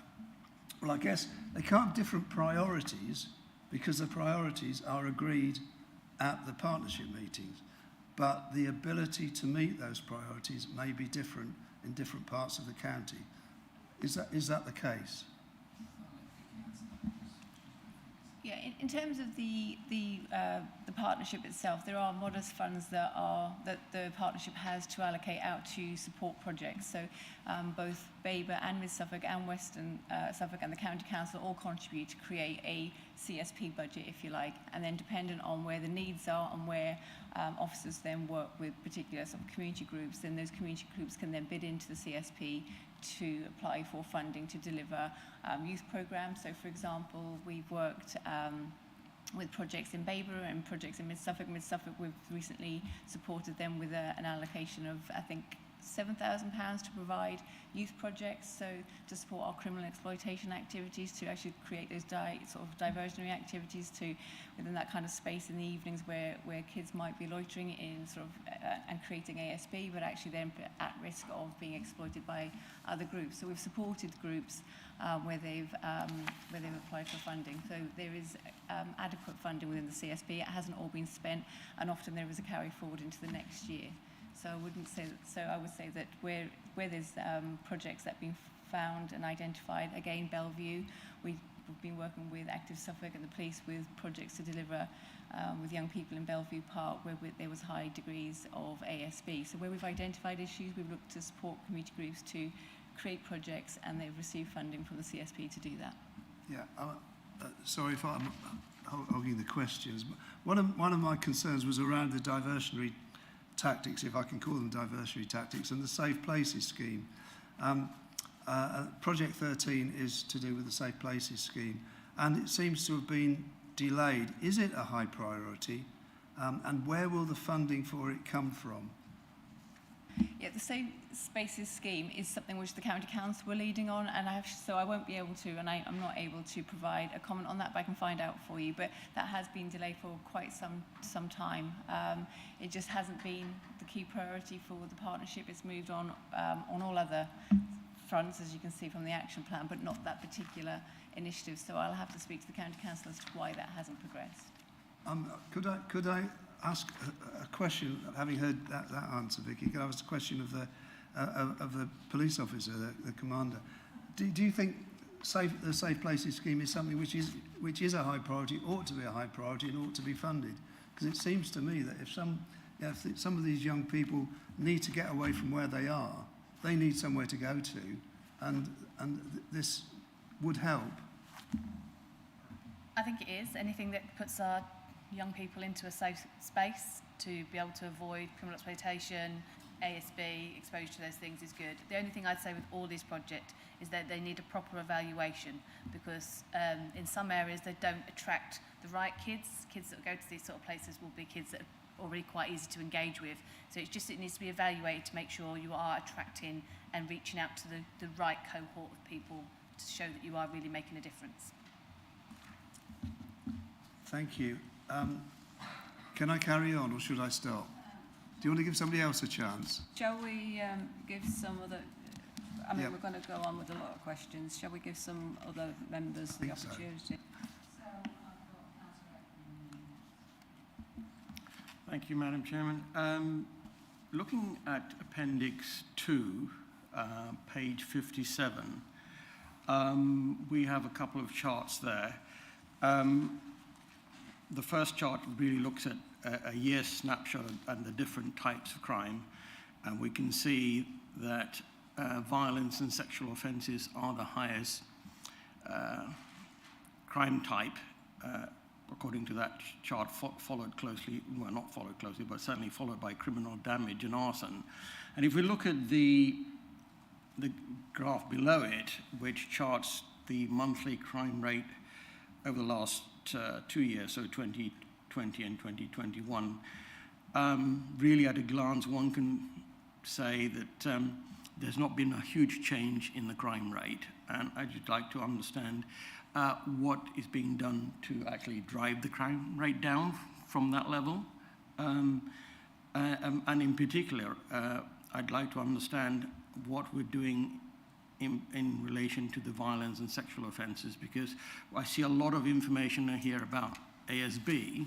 well, I guess they can't have different priorities because the priorities are agreed at the partnership meetings, but the ability to meet those priorities may be different in different parts of the county. Is that the case? Yeah, in terms of the partnership itself, there are modest funds that the partnership has to allocate out to support projects. So both Babergh and Mid-Suffolk and Western Suffolk and the County Council all contribute to create a CSP budget, if you like, and then dependent on where the needs are and where officers then work with particular sort of community groups, then those community groups can then bid into the CSP to apply for funding to deliver youth programmes. So, for example, we've worked with projects in Babergh and projects in Mid-Suffolk. Mid-Suffolk, we've recently supported them with an allocation of, I think, £7,000 to provide youth projects, so to support our criminal exploitation activities, to actually create those sort of diversionary activities to within that kind of space in the evenings where kids might be loitering in sort of and creating ASB, but actually then at risk of being exploited by other groups. So we've supported groups where they've applied for funding. So there is adequate funding within the CSP. It hasn't all been spent, and often there is a carry forward into the next year. So I wouldn't say that, so I would say that where there's projects that have been found and identified, again, Bellevue, we've been working with Active Suffolk and the police with projects to deliver with young people in Bellevue Park where there was high degrees of ASB. So where we've identified issues, we've looked to support community groups to create projects, and they've received funding from the CSP to do that. Yeah, sorry if I'm hogging the questions, but one of my concerns was around the diversionary tactics, if I can call them diversionary tactics, and the Safe Places scheme. Project 13 is to do with the Safe Places scheme, and it seems to have been delayed. Is it a high priority, and where will the funding for it come from? Yeah, the Safe Spaces scheme is something which the County Council were leading on, and so I won't be able to, and I'm not able to provide a comment on that, but I can find out for you. But that has been delayed for quite some time. It just hasn't been the key priority for the partnership. It's moved on all other fronts, as you can see from the action plan, but not that particular initiative. So I'll have to speak to the County Council as to why that hasn't progressed. Could I ask a question, having heard that answer, Vicky? Could I ask a question of the police officer, the commander? Do you think the Safe Places scheme is something which is a high priority, ought to be a high priority, and ought to be funded? Because it seems to me that if some of these young people need to get away from where they are, they need somewhere to go to, and this would help. I think it is. Anything that puts our young people into a safe space to be able to avoid criminal exploitation, ASB, exposure to those things is good. The only thing I'd say with all these projects is that they need a proper evaluation, because in some areas they don't attract the right kids. Kids that go to these sort of places will be kids that are already quite easy to engage with. So it needs to be evaluated to make sure you are attracting and reaching out to the right cohort of people to show that you are really making a difference. Thank you. Can I carry on or should I stop? Do you want to give somebody else a chance? Shall we give some other... I mean, Yep. we're going to go on with a lot of questions. Shall we give some other members the Think so. opportunity? Thank you, Madam Chairman. Looking at Appendix 2, page 57, we have a couple of charts there. The first chart really looks at a year snapshot and the different types of crime, and we can see that violence and sexual offences are the highest crime type, according to that chart, followed closely, well, not followed closely, but certainly followed by criminal damage and arson. And if we look at the graph below it, which charts the monthly crime rate over the last 2 years, so 2020 and 2021, really at a glance one can say that there's not been a huge change in the crime rate, and I'd just like to understand what is being done to actually drive the crime rate down from that level. And in particular, I'd like to understand what we're doing in relation to the violence and sexual offences, because I see a lot of information here about ASB,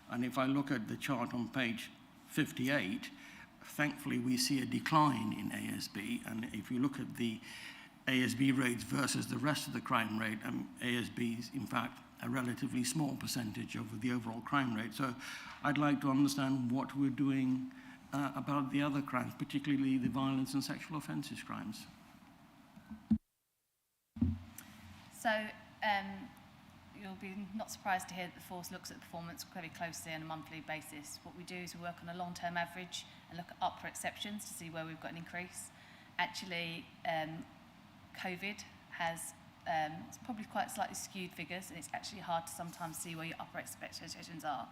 and if I look at the chart on page 58, thankfully we see a decline in ASB, and if you look at the ASB rates versus the rest of the crime rate, ASB is in fact a relatively small percentage of the overall crime rate. So I'd like to understand what we're doing about the other crimes, particularly the violence and sexual offences crimes. So you'll be not surprised to hear that the force looks at performance very closely on a monthly basis. What we do is we work on a long-term average and look at upper exceptions to see where we've got an increase. Actually, COVID has it's probably quite slightly skewed figures, and it's actually hard to sometimes see where your upper expectations are.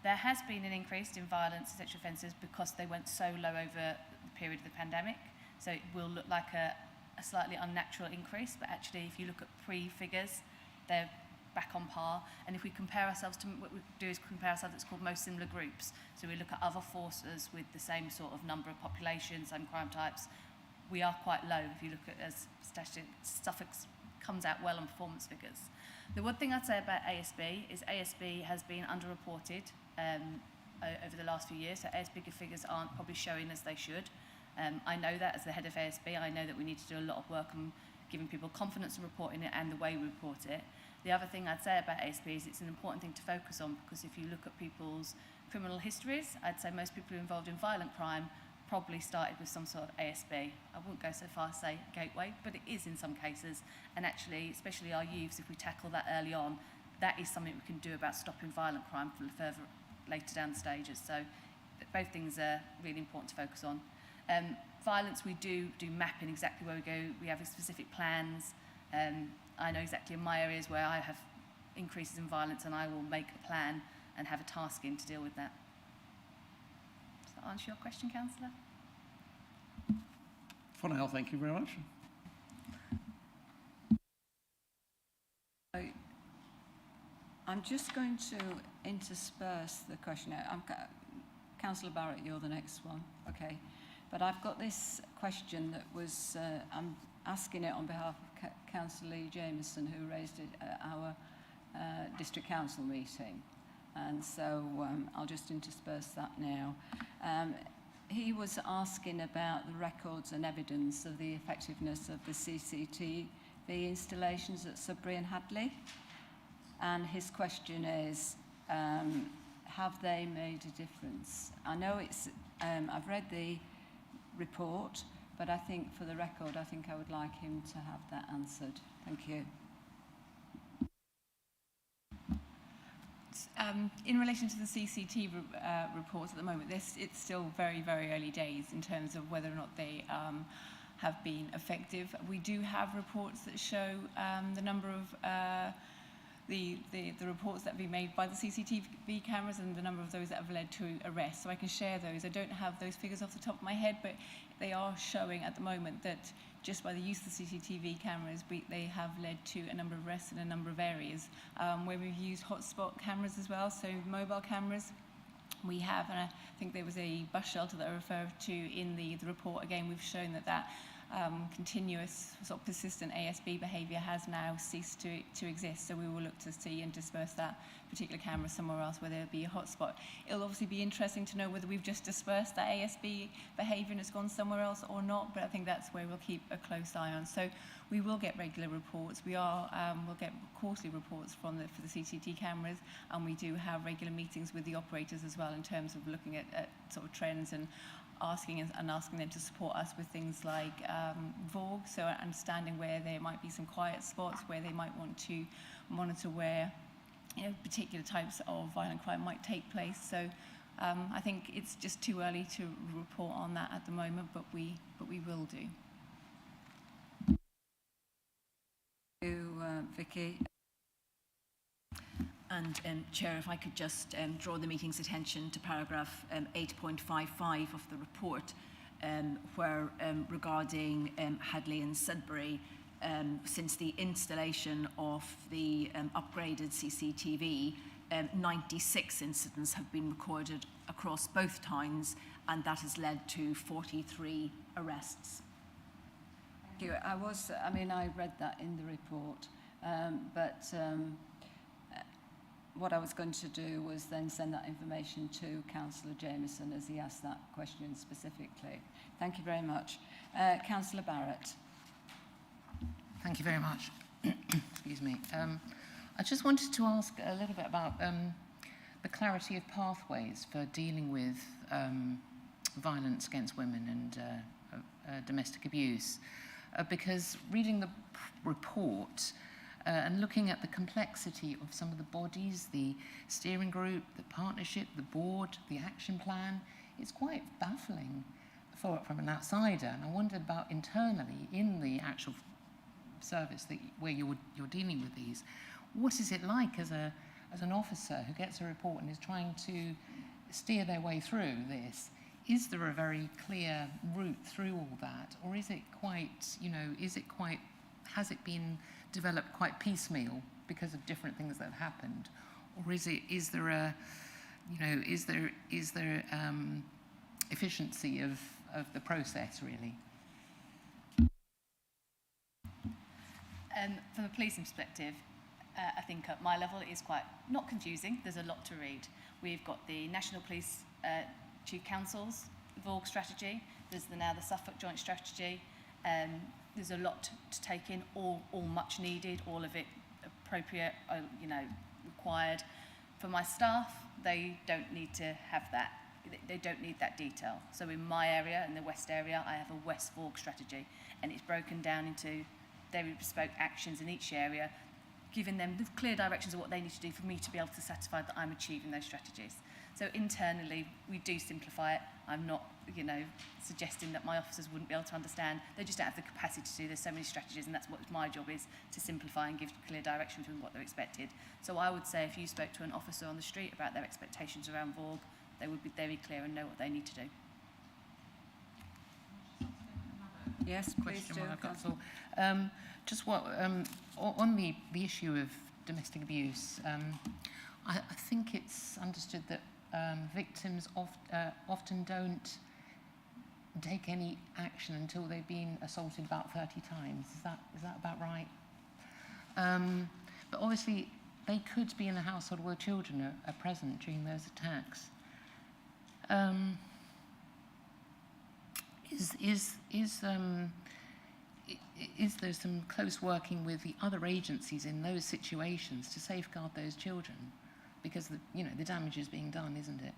There has been an increase in violence and sexual offences because they went so low over the period of the pandemic. So it will look like a slightly unnatural increase, but actually if you look at pre-figures, they're back on par. And if we compare ourselves to, what we do is compare ourselves, it's called most similar groups. So we look at other forces with the same sort of number of populations, same crime types. We are quite low if you look at as Suffolk comes out well on performance figures. The one thing I'd say about ASB is ASB has been underreported over the last few years, so ASB figures aren't probably showing as they should. I know that as the head of ASB, I know that we need to do a lot of work on giving people confidence in reporting it and the way we report it. The other thing I'd say about ASB is it's an important thing to focus on, because if you look at people's criminal histories, I'd say most people who are involved in violent crime probably started with some sort of ASB. I wouldn't go so far as say gateway, but it is in some cases. And actually, especially our youths, if we tackle that early on, that is something we can do about stopping violent crime for further later down the stages. So both things are really important to focus on. Violence, we do mapping exactly where we go. We have specific plans. I know exactly in my areas where I have increases in violence, and I will make a plan and have a task in to deal with that. Does that answer your question, Councillor? For now, thank you very much. I'm just going to intersperse the question. Councillor Barrett, you're the next one. Okay. But I've got this question that was, I'm asking it on behalf of Councillor Lee Jameson, who raised it at our district council meeting. And so I'll just intersperse that now. He was asking about the records and evidence of the effectiveness of the CCTV installations at Sudbury and Hadley. And his question is, have they made a difference? I know it's, I've read the report, but I think for the record, I think I would like him to have that answered. Thank you. In relation to the CCTV reports at the moment, it's still very, very early days in terms of whether or not they have been effective. We do have reports that show the number of the reports that have been made by the CCTV cameras and the number of those that have led to arrests. So I can share those. I don't have those figures off the top of my head, but they are showing at the moment that just by the use of the CCTV cameras, they have led to a number of arrests in a number of areas where we've used hotspot cameras as well, so mobile cameras. We have, and I think there was a bus shelter that I referred to in the report. Again, we've shown that continuous, sort of persistent ASB behaviour has now ceased to exist. So we will look to see and disperse that particular camera somewhere else where there'll be a hotspot. It'll obviously be interesting to know whether we've just dispersed that ASB behaviour and it's gone somewhere else or not, but I think that's where we'll keep a close eye on. So we will get regular reports. We'll get quarterly reports for the CCTV cameras, and we do have regular meetings with the operators as well in terms of looking at sort of trends and asking them to support us with things like VORG, so understanding where there might be some quiet spots, where they might want to monitor where particular types of violent crime might take place. So I think it's just too early to report on that at the moment, but we will do. Thank you, Vicki. And Chair, if I could just draw the meeting's attention to paragraph 8.55 of the report, where regarding Hadley and Sudbury, since the installation of the upgraded CCTV, 96 incidents have been recorded across both towns, and that has led to 43 arrests. Thank you. I read that in the report, but what I was going to do was then send that information to Councillor Jameson as he asked that question specifically. Thank you very much. Councillor Barrett. Thank you very much. Excuse me. I just wanted to ask a little bit about the clarity of pathways for dealing with violence against women and domestic abuse. Because reading the report, and looking at the complexity of some of the bodies, the steering group, the partnership, the board, the action plan, it's quite baffling from an outsider. And I wondered about internally in the actual service where you're dealing with these. What is it like as an officer who gets a report and is trying to steer their way through this? Is there a very clear route through all that, or is it quite, has it been developed quite piecemeal because of different things that have happened, or is there efficiency of the process really? From a policing perspective, I think at my level it is quite not confusing. There's a lot to read. We've got the National Police Chief Council's VORG strategy. There's now the Suffolk Joint Strategy. There's a lot to take in, all much needed, all of it appropriate, required. For my staff, they don't need to have that. They don't need that detail. So in my area, in the West area, I have a West VORG strategy, and it's broken down into very bespoke actions in each area, giving them the clear directions of what they need to do for me to be able to satisfy that I'm achieving those strategies. So internally, we do simplify it. I'm not, suggesting that my officers wouldn't be able to understand. They just don't have the capacity to do. There's so many strategies, and that's what my job is, to simplify and give clear direction to what they're expected. So I would say if you spoke to an officer on the street about their expectations around VORG, they would be very clear and know what they need to do. Yes, please do. Council. Just what on the issue of domestic abuse, I think it's understood that victims often don't take any action until they've been assaulted about 30 times. Is that about right? But obviously, they could be in a household where children are present during those attacks. Is there some close working with the other agencies in those situations to safeguard those children? Because the damage is being done, isn't it?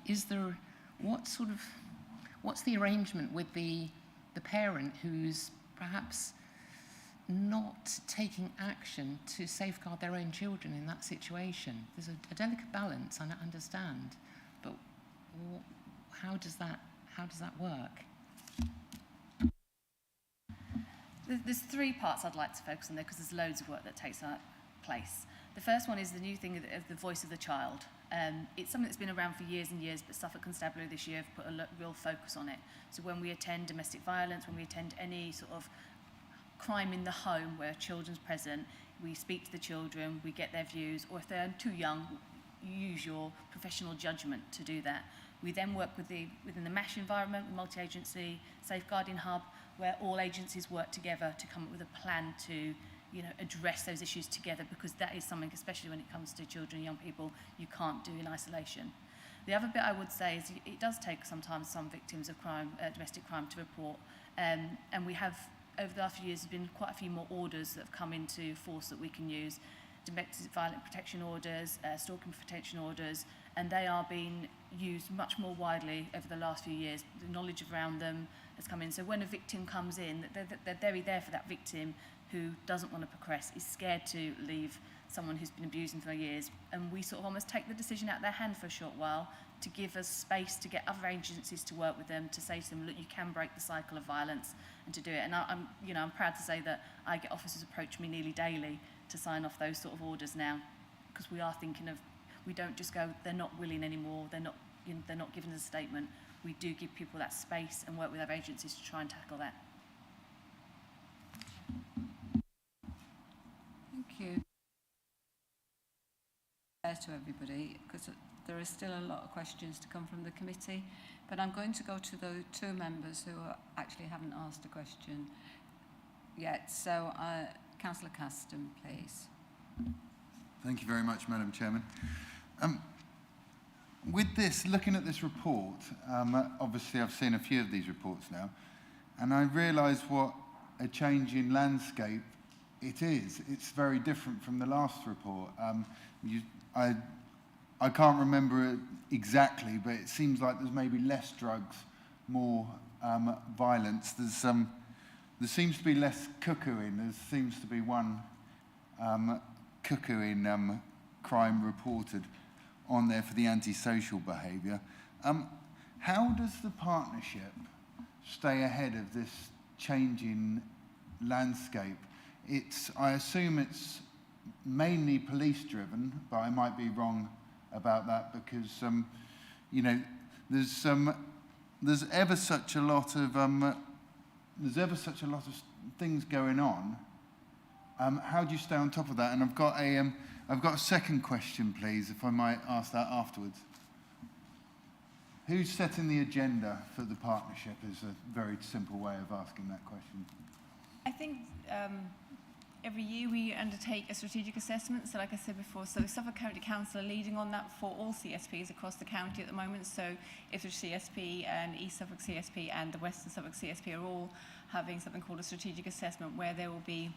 Is there what's the arrangement with the parent who's perhaps not taking action to safeguard their own children in that situation? There's a delicate balance, I understand, but how does that work? There's three parts I'd like to focus on there because there's loads of work that takes place. The first one is the new thing of the voice of the child. It's something that's been around for years and years, but Suffolk Constabulary this year have put a real focus on it. So when we attend domestic violence, when we attend any sort of crime in the home where children's present, we speak to the children, we get their views, or if they're too young, you use your professional judgment to do that. We then work within the MASH environment, the multi-agency safeguarding hub, where all agencies work together to come up with a plan to, address those issues together, because that is something, especially when it comes to children and young people, you can't do in isolation. The other bit I would say is it does take sometimes some victims of crime, domestic crime, to report, and we have, over the last few years, there's been quite a few more orders that have come into force that we can use. Domestic violent protection orders, stalking protection orders, and they are being used much more widely over the last few years. The knowledge around them has come in. So when a victim comes in, they're very there for that victim who doesn't want to progress, is scared to leave someone who's been abusing for years. And we sort of almost take the decision out of their hand for a short while to give us space to get other agencies to work with them, to say to them, look, you can break the cycle of violence, and to do it. And I'm proud to say that I get officers approach me nearly daily to sign off those sort of orders now, because we are thinking of, we don't just go, they're not willing anymore, they're not giving us a statement. We do give people that space and work with other agencies to try and tackle that. Thank you. To everybody, because there are still a lot of questions to come from the committee, but I'm going to go to the two members who actually haven't asked a question yet. So, Councillor Caston, please. Thank you very much, Madam Chairman. With this, looking at this report, obviously I've seen a few of these reports now, and I realise what a change in landscape it is. It's very different from the last report. I can't remember it exactly, but it seems like there's maybe less drugs, more violence. There seems to be less cuckooing. There seems to be one cuckooing crime reported on there for the antisocial behaviour. How does the partnership stay ahead of this changing landscape? I assume it's mainly police driven, but I might be wrong about that, because there's ever such a lot of things going on. How do you stay on top of that? And I've got a second question, please, if I might ask that afterwards. Who's setting the agenda for the partnership is a very simple way of asking that question. I think every year we undertake a strategic assessment. So like I said before, so Suffolk County Council are leading on that for all CSPs across the county at the moment. So Ipswich CSP and East Suffolk CSP and the Western Suffolk CSP are all having something called a strategic assessment, where there will be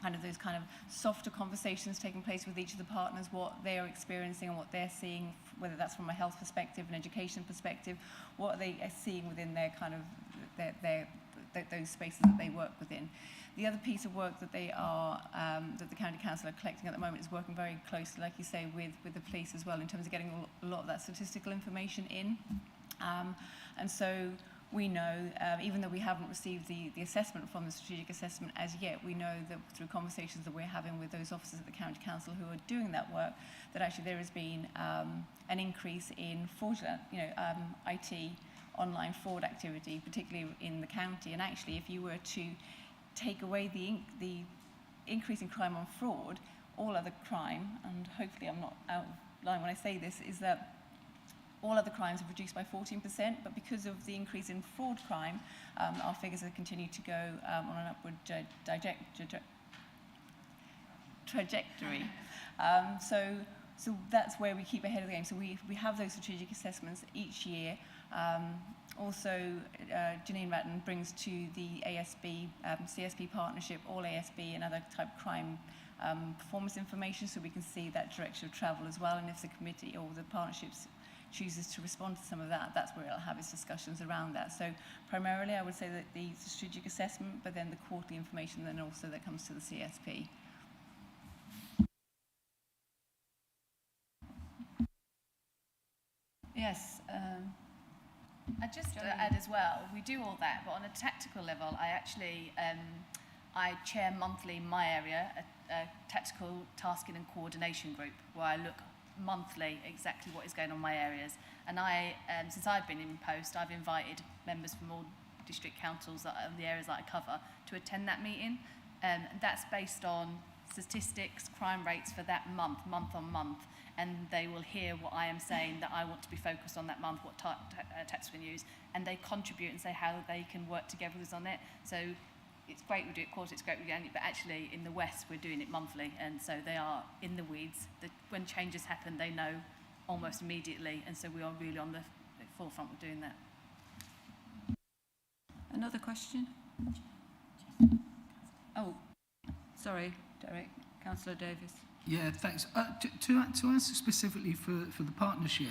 kind of those kind of softer conversations taking place with each of the partners, what they are experiencing and what they're seeing, whether that's from a health perspective, an education perspective, what are they seeing within their kind of those spaces that they work within. The other piece of work that they are, that the County Council are collecting at the moment, is working very closely, like you say, with the police as well, in terms of getting a lot of that statistical information in. And so we know, even though we haven't received the assessment from the strategic assessment as yet, we know that through conversations that we're having with those officers at the County Council who are doing that work, that actually there has been an increase in fraudulent, IT online fraud activity, particularly in the county. And actually, if you were to take away the increase in crime on fraud, all other crime, and hopefully I'm not out of line when I say this, is that all other crimes have reduced by 14%, but because of the increase in fraud crime, our figures have continued to go on an upward trajectory. So that's where we keep ahead of the game. So we have those strategic assessments each year. Also, Janine Ratton brings to the ASB, CSP partnership, all ASB and other type of crime performance information, so we can see that direction of travel as well. And if the committee or the partnerships chooses to respond to some of that, that's where it'll have its discussions around that. So primarily I would say that the strategic assessment, but then the quarterly information then also that comes to the CSP. Yes. I just add as well, we do all that, but on a tactical level, I actually I chair monthly in my area a tactical tasking and coordination group where I look monthly exactly what is going on in my areas. And I, since I've been in post, I've invited members from all district councils that are the areas that I cover to attend that meeting. That's based on statistics, crime rates for that month on month. And they will hear what I am saying that I want to be focused on that month, what tactics we can use, and they contribute and say how they can work together with us on it. So it's great we do it quarterly, it's great we do it, but actually in the West we're doing it monthly, and so they are in the weeds. When changes happen, they know almost immediately, and so we are really on the forefront of doing that. Another question? Oh, sorry, Derek. Councillor Davis. Yeah, thanks. To answer specifically for the partnership,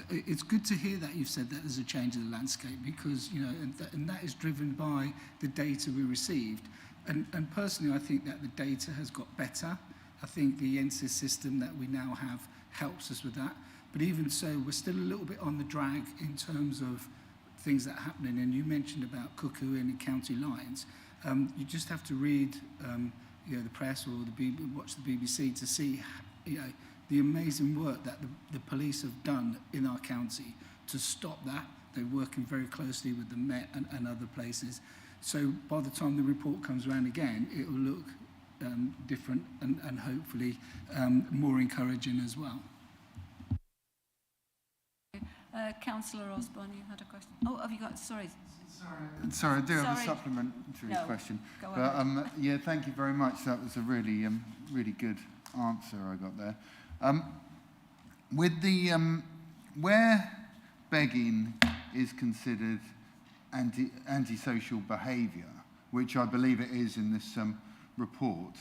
it's good to hear that you've said that there's a change in the landscape, because, you know, and that is driven by the data we received. And personally, I think that the data has got better. I think the NSYS system that we now have helps us with that. But even so, we're still a little bit on the drag in terms of things that are happening. And you mentioned about cuckoo and county lines. You just have to read you know, the press or watch the BBC to see, you know, the amazing work that the police have done in our county to stop that. They're working very closely with the Met and other places. So by the time the report comes around again, it will look different and hopefully more encouraging as well. Councillor Osborne, you had a question. Oh, have you got, sorry. Sorry, I do have a supplementary question. Go but ahead. yeah, thank you very much. That was a really, really good answer I got there. With the where begging is considered antisocial behaviour, which I believe it is in this report,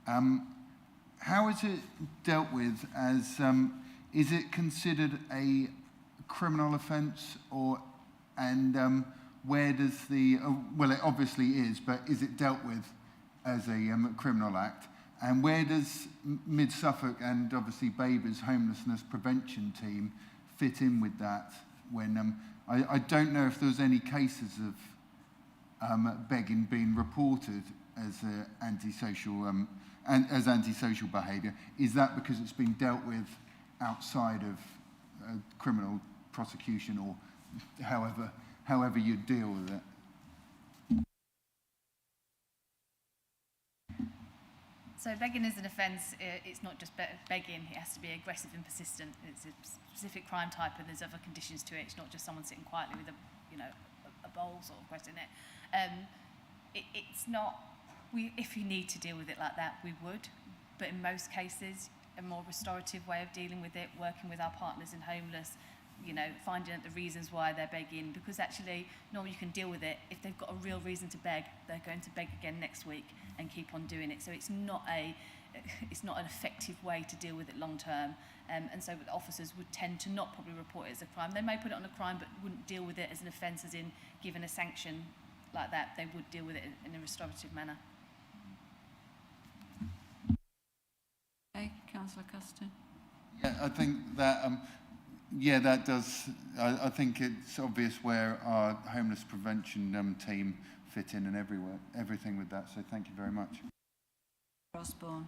how is it dealt with as? Is it considered a criminal offence, or where does the, well, it obviously is, but is it dealt with as a criminal act? And where does Mid Suffolk and obviously Babergh's homelessness prevention team fit in with that? When I don't know if there was any cases of begging being reported as antisocial behaviour. Is that because it's been dealt with outside of criminal prosecution, or however you deal with it? So begging is an offence. It's not just begging. It has to be aggressive and persistent. It's a specific crime type, and there's other conditions to it. It's not just someone sitting quietly with a bowl sort of requesting it. It's not. If you need to deal with it like that, we would. But in most cases, a more restorative way of dealing with it, working with our partners in homeless, finding out the reasons why they're begging, because actually, normally you can deal with it. If they've got a real reason to beg, they're going to beg again next week and keep on doing it. So it's not an effective way to deal with it long term. And so the officers would tend to not probably report it as a crime. They may put it on a crime, but wouldn't deal with it as an offence, as in given a sanction like that. They would deal with it in a restorative manner. Okay, Councillor Custon. Yeah, I think that, that does, I think it's obvious where our homeless prevention team fit in and everything with that, so thank you very much. Osborne.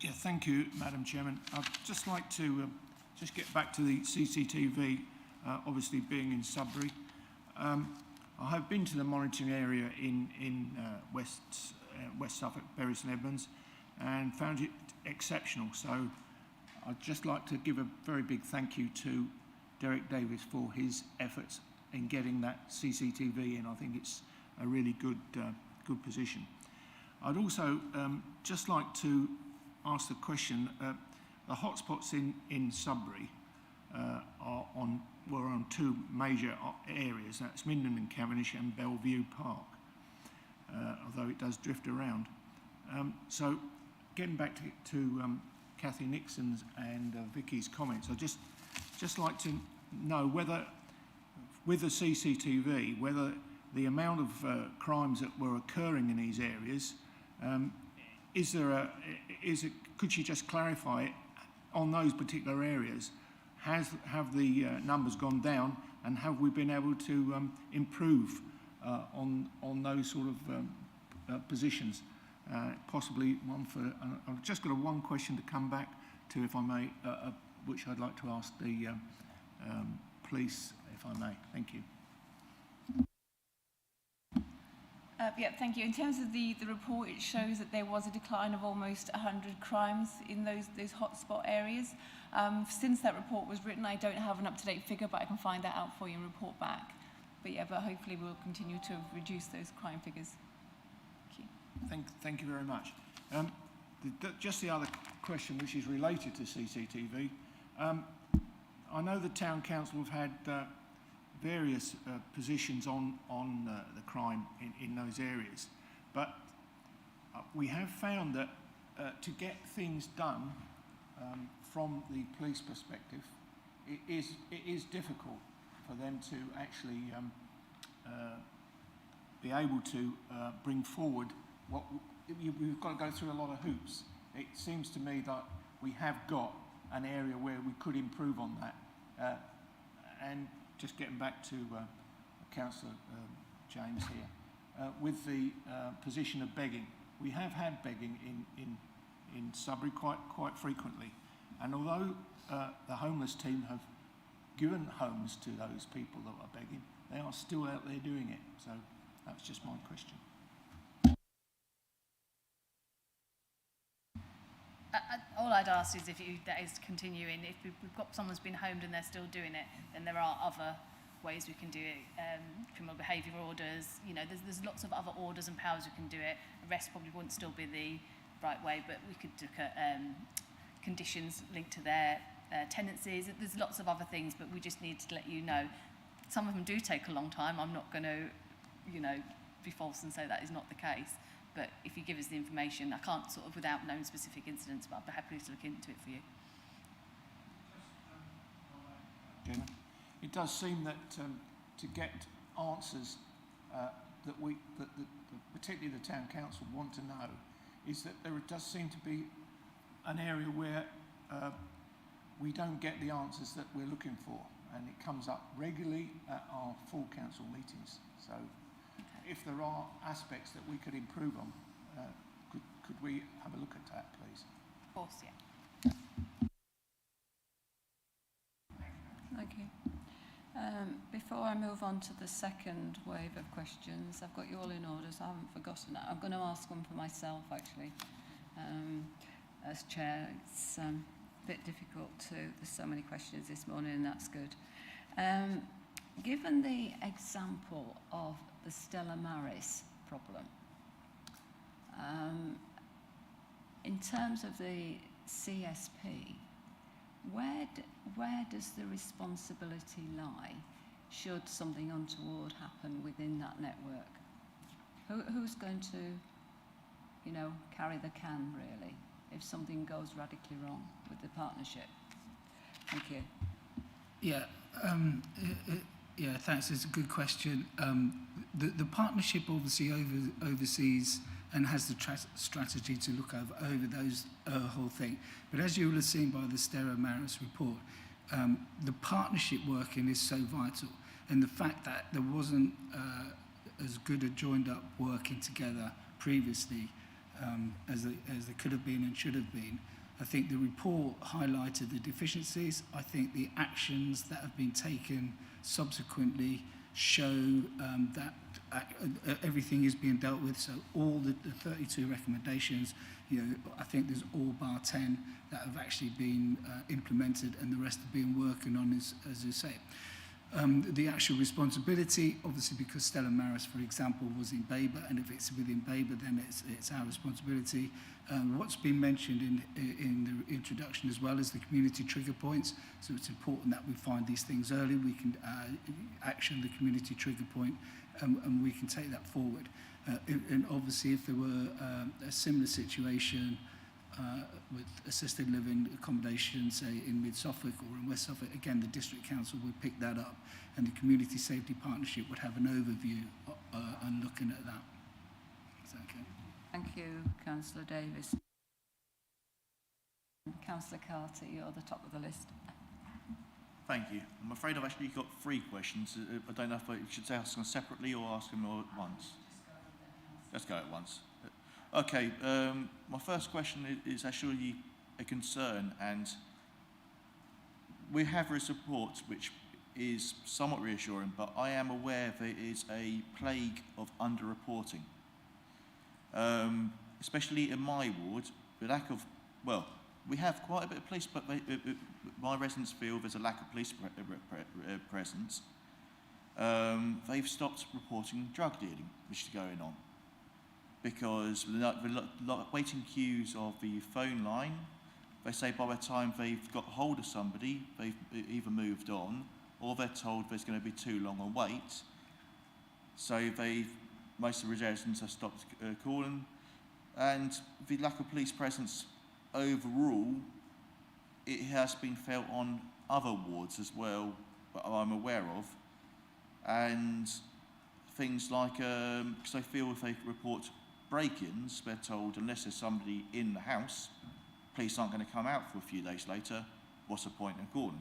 Yeah, thank you, Madam Chairman. I'd just like to just get back to the CCTV, obviously being in Sudbury. I have been to the monitoring area in West Suffolk, Bury St Edmunds, and found it exceptional. So I'd just like to give a very big thank you to Derek Davis for his efforts in getting that CCTV in. I think it's a really good position. I'd also just like to ask the question, the hotspots in Sudbury were on two major areas, that's Minden and Cavendish and Bellevue Park, although it does drift around. So getting back to Kathy Nixon's and Vicky's comments. I'd just like to know whether, with the CCTV, whether the amount of crimes that were occurring in these areas, could you just clarify on those particular areas, have the numbers gone down, and have we been able to improve on those sort of positions? Possibly one for, I've just got one question to come back to, if I may, which I'd like to ask the police, if I may. Thank you. Yeah, thank you. In terms of the report, it shows that there was a decline of almost 100 crimes in those hotspot areas. Since that report was written, I don't have an up-to-date figure, but I can find that out for you and report back. But yeah, but hopefully we'll continue to reduce those crime figures. Thank you. Thank you very much. Just the other question, which is related to CCTV. I know the Town Council have had various positions on the crime in those areas, but we have found that to get things done from the police perspective, it is difficult for them to actually be able to bring forward what we've got to go through a lot of hoops. It seems to me that we have got an area where we could improve on that. And just getting back to Councillor James here, with the position of begging, we have had begging in Sudbury quite frequently, and although the homeless team have given homes to those people that are begging, they are still out there doing it. So that's just my question. All I'd ask is that is continuing. If we've got someone's been homed and they're still doing it, then there are other ways we can do it. Criminal behaviour orders, there's lots of other orders and powers we can do it. Arrest probably wouldn't still be the right way, but we could look at conditions linked to their tenancies. There's lots of other things, but we just need to let you know. Some of them do take a long time. I'm not going to, be false and say that is not the case. But if you give us the information, I can't sort of without knowing specific incidents, but I'd be happy to look into it for you. Gemma, it does seem that to get answers that particularly the Town Council want to know, is that there does seem to be an area where we don't get the answers that we're looking for, and it comes up regularly at our full council meetings. So if there are aspects that we could improve on, could we have a look at that, please? Of course, yeah. Thank you. Before I move on to the second wave of questions, I've got you all in order, so I haven't forgotten that. I'm going to ask one for myself, actually. As chair, it's a bit difficult there's so many questions this morning, and that's good. Given the example of the Stella Maris problem, in terms of the CSP, where does the responsibility lie should something untoward happen within that network? Who's going to, carry the can, really, if something goes radically wrong with the partnership? Thank you. Yeah, yeah, thanks. It's a good question. The partnership obviously oversees and has the strategy to look over those whole thing. But as you will have seen by the Stella Maris report, the partnership working is so vital, and the fact that there wasn't as good a joined up working together previously as there could have been and should have been. I think the report highlighted the deficiencies. I think the actions that have been taken subsequently show that everything is being dealt with. So all the 32 recommendations, I think there's all bar 10 that have actually been implemented, and the rest are being working on, as you say. The actual responsibility, obviously, because Stella Maris, for example, was in Babergh, and if it's within Babergh, then it's our responsibility. What's been mentioned in the introduction as well is the community trigger points. So it's important that we find these things early. We can action the community trigger point, and we can take that forward. And obviously, if there were a similar situation with assisted living accommodation, say in Mid Suffolk or in West Suffolk, again, the District Council would pick that up, and the Community Safety Partnership would have an overview on looking at that. Is that okay? Thank you, Councillor Davis. Councillor Carter, you're at the top of the list. Thank you. I'm afraid I've actually got 3 questions. I don't know if I should ask them separately or ask them all at once. Let's go at once. Okay, my first question is actually a concern, and we have a report which is somewhat reassuring, but I am aware there is a plague of underreporting. Especially in my ward, the lack of, well, we have quite a bit of police, but my residents feel there's a lack of police presence. They've stopped reporting drug dealing, which is going on, because the waiting queues of the phone line, they say by the time they've got hold of somebody, they've either moved on, or they're told there's going to be too long a wait. So most of the residents have stopped calling, and the lack of police presence overall, it has been felt on other wards as well that I'm aware of, and things like, because I feel if they report break-ins, they're told unless there's somebody in the house, police aren't going to come out for a few days later, what's the point in calling?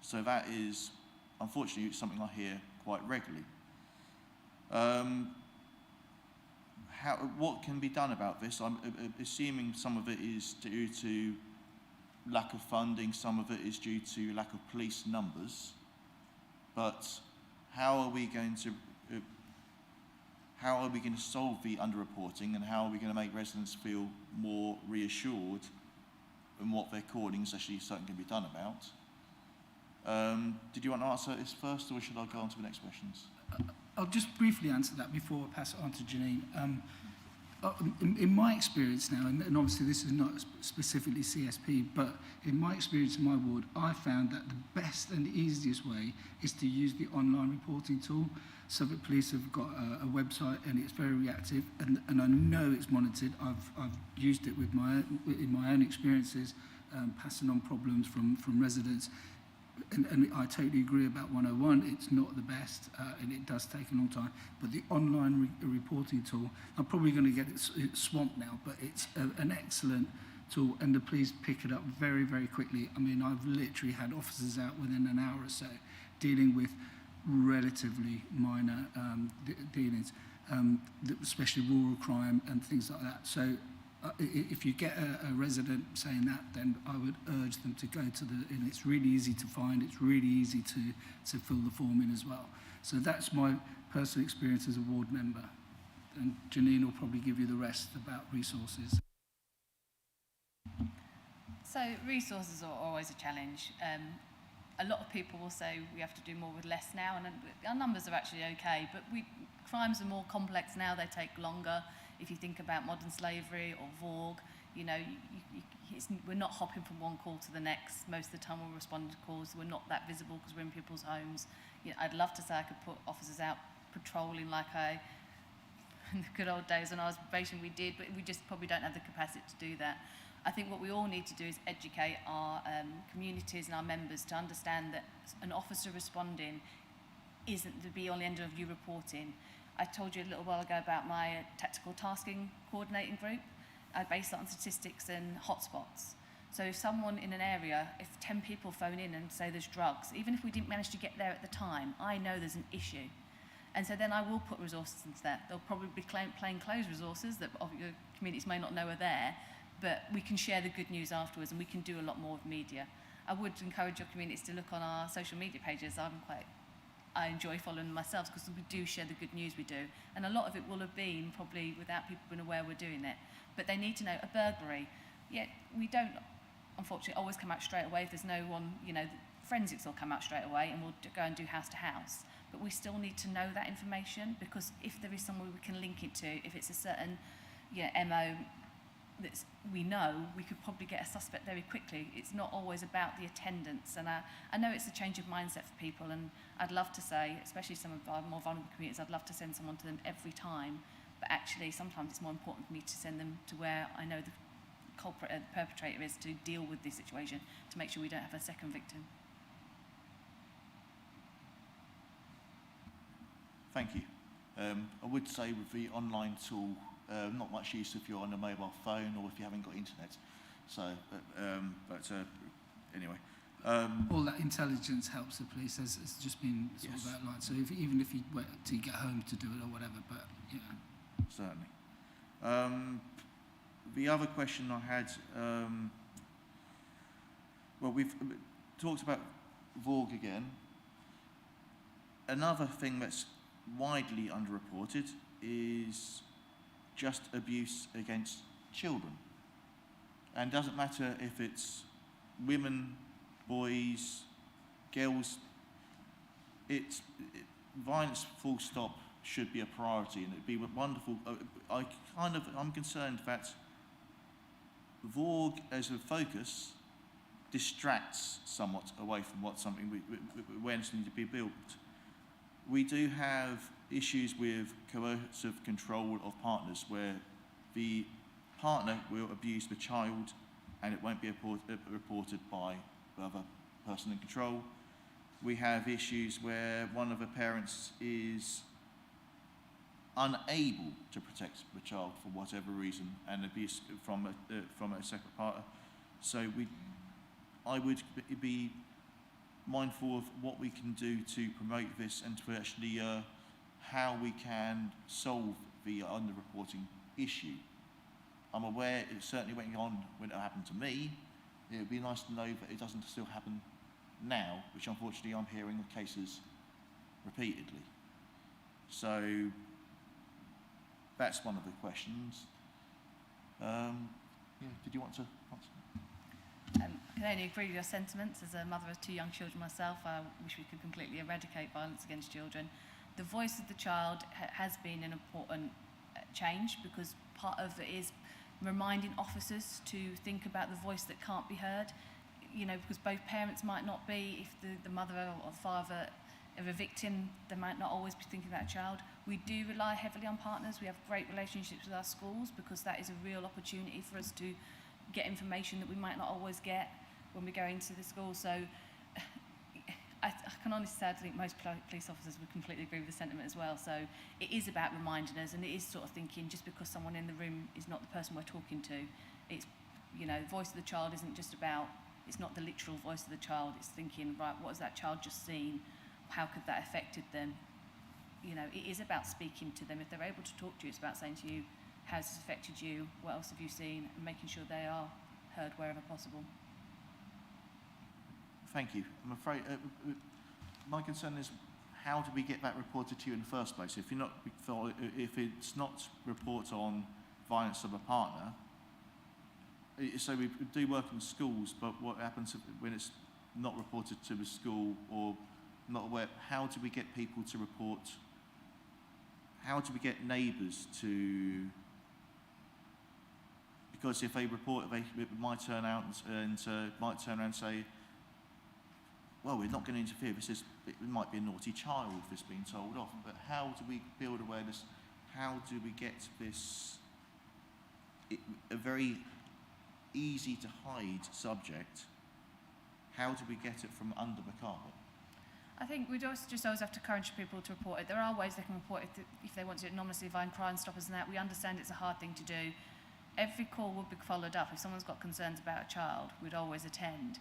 So that is, unfortunately, something I hear quite regularly. What can be done about this? I'm assuming some of it is due to lack of funding, some of it is due to lack of police numbers, but how are we going to solve the underreporting, and how are we going to make residents feel more reassured in what they're calling is actually something can be done about? Did you want to answer this first, or should I go on to the next questions? I'll just briefly answer that before I pass it on to Janine. In my experience now, and obviously this is not specifically CSP, but in my experience in my ward, I found that the best and easiest way is to use the online reporting tool. Suffolk Police have got a website, and it's very reactive, and I know it's monitored. I've used it with in my own experiences, passing on problems from residents. And I totally agree about 101. It's not the best, and it does take a long time. But the online reporting tool, I'm probably going to get it swamped now, but it's an excellent tool, and the police pick it up very, very quickly. I mean, I've literally had officers out within an hour or so dealing with relatively minor dealings, especially rural crime and things like that. So if you get a resident saying that, then I would urge them to go to and it's really easy to find, it's really easy to fill the form in as well. So that's my personal experience as a ward member. And Janine will probably give you the rest about resources. So resources are always a challenge. A lot of people will say we have to do more with less now, and our numbers are actually okay, but crimes are more complex now, they take longer. If you think about modern slavery or VORG, you know, we're not hopping from one call to the next. Most of the time we're responding to calls. We're not that visible because we're in people's homes. You know, I'd love to say I could put officers out patrolling like in the good old days when I was probation we did, but we just probably don't have the capacity to do that. I think what we all need to do is educate our communities and our members to understand that an officer responding isn't the be-all end of you reporting. I told you a little while ago about my tactical tasking coordinating group. I base that on statistics and hotspots. So if someone in an area, if 10 people phone in and say there's drugs, even if we didn't manage to get there at the time, I know there's an issue. And so then I will put resources into that. There'll probably be plain clothes resources that your communities may not know are there, but we can share the good news afterwards, and we can do a lot more with media. I would encourage your communities to look on our social media pages. I enjoy following them myself because we do share the good news we do. And a lot of it will have been probably without people being aware we're doing it. But they need to know a burglary. Yet we don't, unfortunately, always come out straight away. If there's no one, you know, forensics will come out straight away and we'll go and do house to house. But we still need to know that information, because if there is somewhere we can link it to, if it's a certain MO that we know, we could probably get a suspect very quickly. It's not always about the attendance, and I know it's a change of mindset for people, and I'd love to say, especially some of our more vulnerable communities, I'd love to send someone to them every time, but actually sometimes it's more important for me to send them to where I know culprit, the perpetrator is, to deal with this situation, to make sure we don't have a second victim. Thank you. I would say with the online tool, not much use if you're on a mobile phone or if you haven't got internet. So, anyway. All that intelligence helps the police, as it's just been sort of outlined. So even if you wait till you get home to do it or whatever, but yeah. Certainly. The other question I had, well, we've talked about VORG again. Another thing that's widely underreported is just abuse against children. And it doesn't matter if it's women, boys, girls, violence full stop should be a priority, and it'd be wonderful. I'm concerned that VORG as a focus distracts somewhat away from what something awareness needs to be built. We do have issues with coercive control of partners where the partner will abuse the child and it won't be reported by the other person in control. We have issues where one of the parents is unable to protect the child for whatever reason and abuse from a separate partner. So I would be mindful of what we can do to promote this and to actually how we can solve the underreporting issue. I'm aware it certainly went on when it happened to me. It would be nice to know that it doesn't still happen now, which unfortunately I'm hearing of cases repeatedly. So that's one of the questions. Did you want to answer? I can only agree with your sentiments. As a mother of 2 young children myself, I wish we could completely eradicate violence against children. The voice of the child has been an important change, because part of it is reminding officers to think about the voice that can't be heard. You know, because both parents might not be, if the mother or the father of a victim, they might not always be thinking about a child. We do rely heavily on partners. We have great relationships with our schools, because that is a real opportunity for us to get information that we might not always get when we go into the school. So I can honestly say I think most police officers would completely agree with the sentiment as well. So it is about reminding us, and it is sort of thinking, just because someone in the room is not the person we're talking to, it's, you know, the voice of the child isn't just about, it's not the literal voice of the child, it's thinking, right, what has that child just seen? How could that have affected them? You know, it is about speaking to them. If they're able to talk to you, it's about saying to you, how has this affected you? What else have you seen? And making sure they are heard wherever possible. Thank you. I'm afraid my concern is, how do we get that reported to you in the first place? If it's not report on violence of a partner, so we do work in schools, but what happens when it's not reported to the school or not aware? How do we get people to report? How do we get neighbours to? Because if they report, they might turn out and around and say, well, we're not going to interfere. It might be a naughty child that's being told off. But how do we build awareness? How do we get this a very easy to hide subject? How do we get it from under the carpet? I think we'd also just always have to encourage people to report it. There are ways they can report it if they want to anonymously find Crime Stoppers and that. We understand it's a hard thing to do. Every call would be followed up. If someone's got concerns about a child, we'd always attend.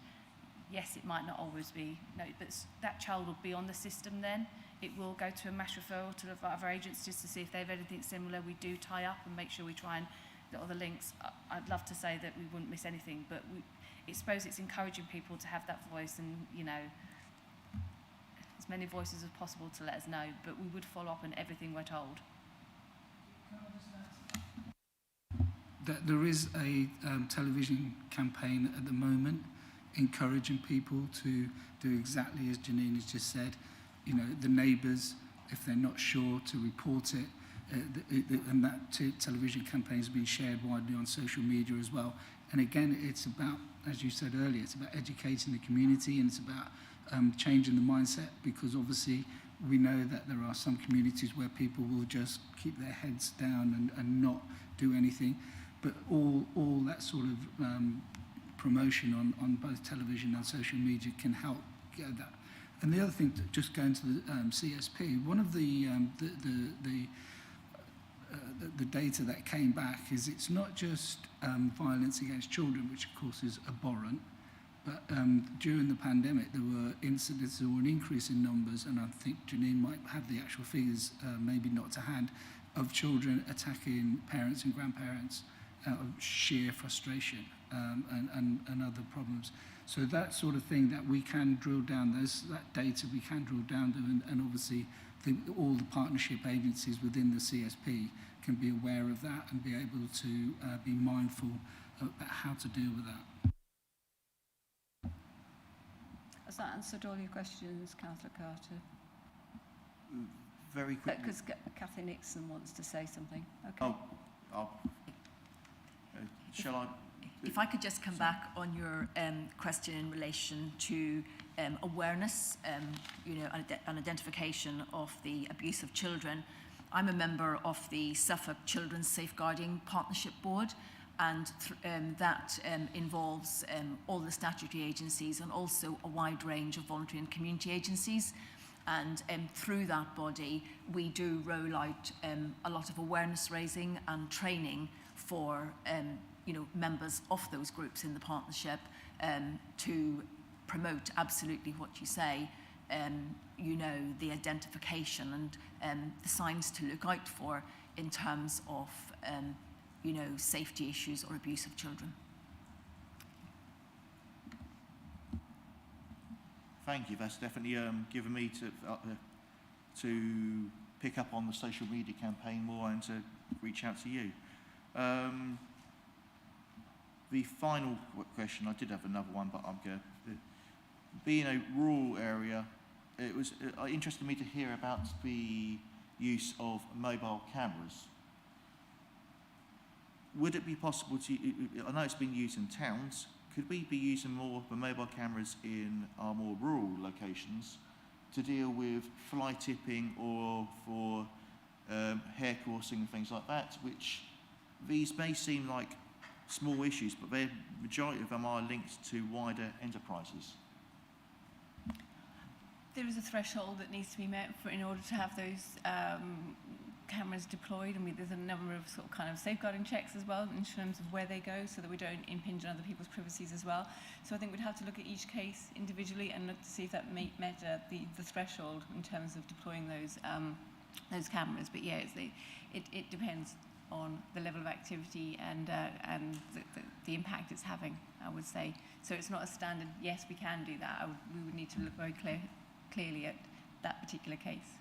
Yes, it might not always be, no, but that child will be on the system then. It will go to a mass referral to the other agencies to see if they have anything similar. We do tie up and make sure we try and get all the links. I'd love to say that we wouldn't miss anything, but I suppose it's encouraging people to have that voice and, you know, as many voices as possible to let us know, but we would follow up on everything we're told. There is a television campaign at the moment encouraging people to do exactly as Janine has just said. You know, the neighbours, if they're not sure, to report it. And that television campaign has been shared widely on social media as well. And again, it's about, as you said earlier, it's about educating the community, and it's about changing the mindset, because obviously we know that there are some communities where people will just keep their heads down and not do anything. but all that sort of promotion on both television and social media can help get that. And the other thing, just going to the CSP, one of the data that came back is it's not just violence against children, which of course is abhorrent, but during the pandemic there were incidents or an increase in numbers, and I think Janine might have the actual figures, maybe not to hand, of children attacking parents and grandparents out of sheer frustration and other problems. So that sort of thing that we can drill down, that data we can drill down to, and obviously all the partnership agencies within the CSP can be aware of that and be able to be mindful about how to deal with that. Has that answered all your questions, Councillor Carter? Very quickly. Because Cathy Nixon wants to say something. Okay. Shall I? If I could just come back on your question in relation to awareness, and identification of the abuse of children. I'm a member of the Suffolk Children's Safeguarding Partnership Board, and that involves all the statutory agencies and also a wide range of voluntary and community agencies. And through that body, we do roll out a lot of awareness raising and training for members of those groups in the partnership to promote absolutely what you say, the identification and the signs to look out for in terms of, safety issues or abuse of children. Thank you. That's definitely given me to pick up on the social media campaign more and to reach out to you. The final question, I did have another one, but I'm going to... Being a rural area, it was interested me to hear about the use of mobile cameras. Would it be possible to... I know it's been used in towns. Could we be using more of the mobile cameras in our more rural locations to deal with fly tipping or for hair coursing and things like that, which these may seem like small issues, but the majority of them are linked to wider enterprises? There is a threshold that needs to be met in order to have those cameras deployed, and there's a number of sort of kind of safeguarding checks as well in terms of where they go, so that we don't impinge on other people's privacies as well. So I think we'd have to look at each case individually and look to see if that met the threshold in terms of deploying those cameras. But yeah, it depends on the level of activity and the impact it's having, I would say. So it's not a standard, yes, we can do that. We would need to look very clearly at that particular case.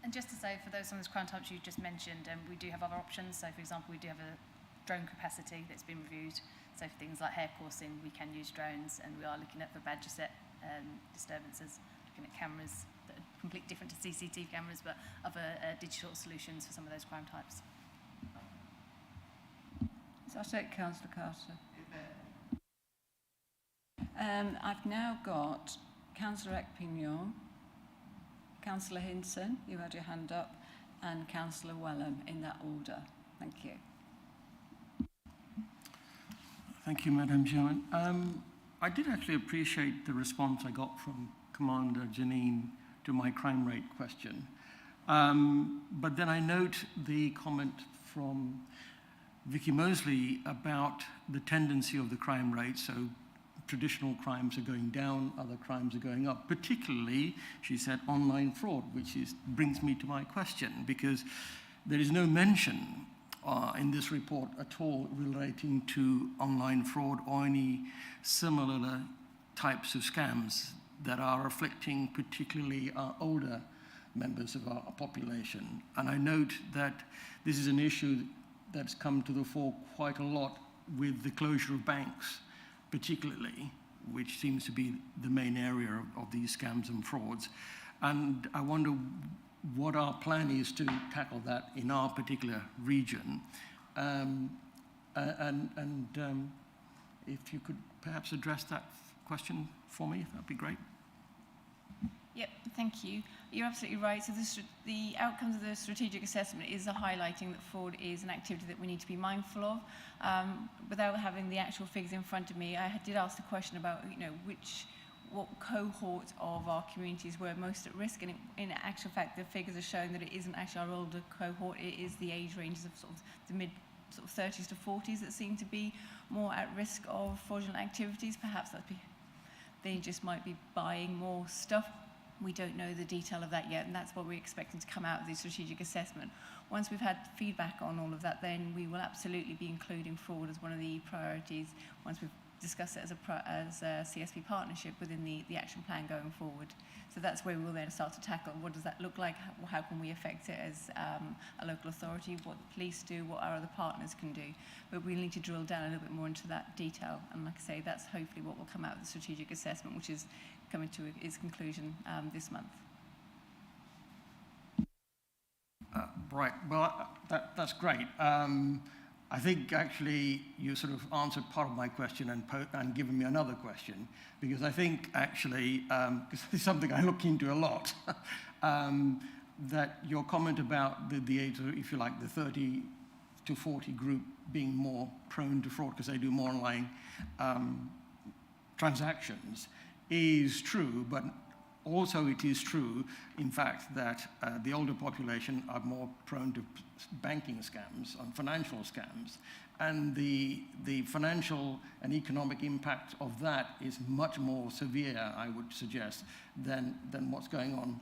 And just to say, for those on those crime types you just mentioned, we do have other options. So, for example, we do have a drone capacity that's been reviewed. So for things like hair coursing, we can use drones, and we are looking at the badger set disturbances, looking at cameras that are completely different to CCTV cameras, but other digital solutions for some of those crime types. So I'll take Councillor Carter. I've now got Councillor Ekpignon, Councillor Hinson, you had your hand up, and Councillor Wellham in that order. Thank you. Thank you, Madam Chairman. I did actually appreciate the response I got from Commander Janine to my crime rate question. But then I note the comment from Vicki Mosley about the tendency of the crime rate. So traditional crimes are going down, other crimes are going up, particularly, she said, online fraud, which brings me to my question, because there is no mention in this report at all relating to online fraud or any similar types of scams that are afflicting particularly our older members of our population. And I note that this is an issue that's come to the fore quite a lot with the closure of banks, particularly, which seems to be the main area of these scams and frauds. And I wonder what our plan is to tackle that in our particular region. If you could perhaps address that question for me, that'd be great. Yep, Thank you. You're absolutely right. So the outcomes of the strategic assessment is highlighting that fraud is an activity that we need to be mindful of. Without having the actual figures in front of me, I did ask the question about, what cohort of our communities were most at risk, and in actual fact, the figures are showing that it isn't actually our older cohort. It is the age ranges of sort of the mid 30s to 40s that seem to be more at risk of fraudulent activities. Perhaps they just might be buying more stuff. We don't know the detail of that yet, and that's what we're expecting to come out of the strategic assessment. Once we've had feedback on all of that, then we will absolutely be including fraud as one of the priorities once we've discussed it as a CSP partnership within the action plan going forward. So that's where we'll then start to tackle what does that look like, how can we affect it as a local authority, what the police do, what our other partners can do. But we need to drill down a little bit more into that detail, and like I say, that's hopefully what will come out of the strategic assessment, which is coming to its conclusion this month. Right, well, that's great. I think actually you sort of answered part of my question and given me another question, because I think actually, because it's something I look into a lot, that your comment about the age, if you like, the 30 to 40 group being more prone to fraud because they do more online transactions is true, but also it is true, in fact, that the older population are more prone to banking scams and financial scams. And the financial and economic impact of that is much more severe, I would suggest, than what's going on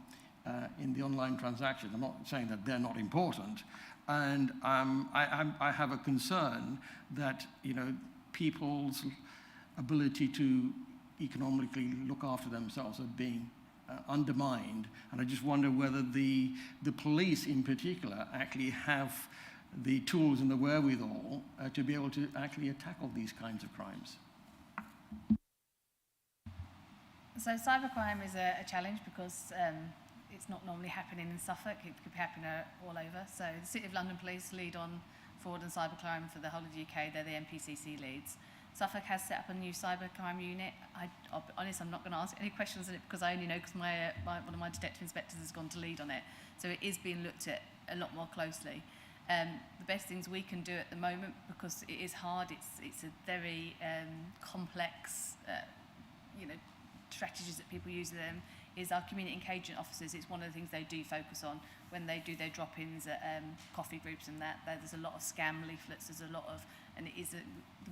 in the online transactions. I'm not saying that they're not important. And I have a concern that, people's ability to economically look after themselves are being undermined, and I just wonder whether the police in particular actually have the tools and the wherewithal to be able to actually tackle these kinds of crimes. So cybercrime is a challenge because it's not normally happening in Suffolk. It could be happening all over. So the City of London Police lead on fraud and cybercrime for the whole of the UK. They're the MPCC leads. Suffolk has set up a new cybercrime unit. I'll be honest, I'm not going to ask any questions on it because I only know because one of my detective inspectors has gone to lead on it. So it is being looked at a lot more closely. The best things we can do at the moment, because it is hard, it's a very complex, strategies that people use them, is our community engagement officers. It's one of the things they do focus on when they do their drop-ins at coffee groups and that. There's a lot of scam leaflets, there's a lot of, and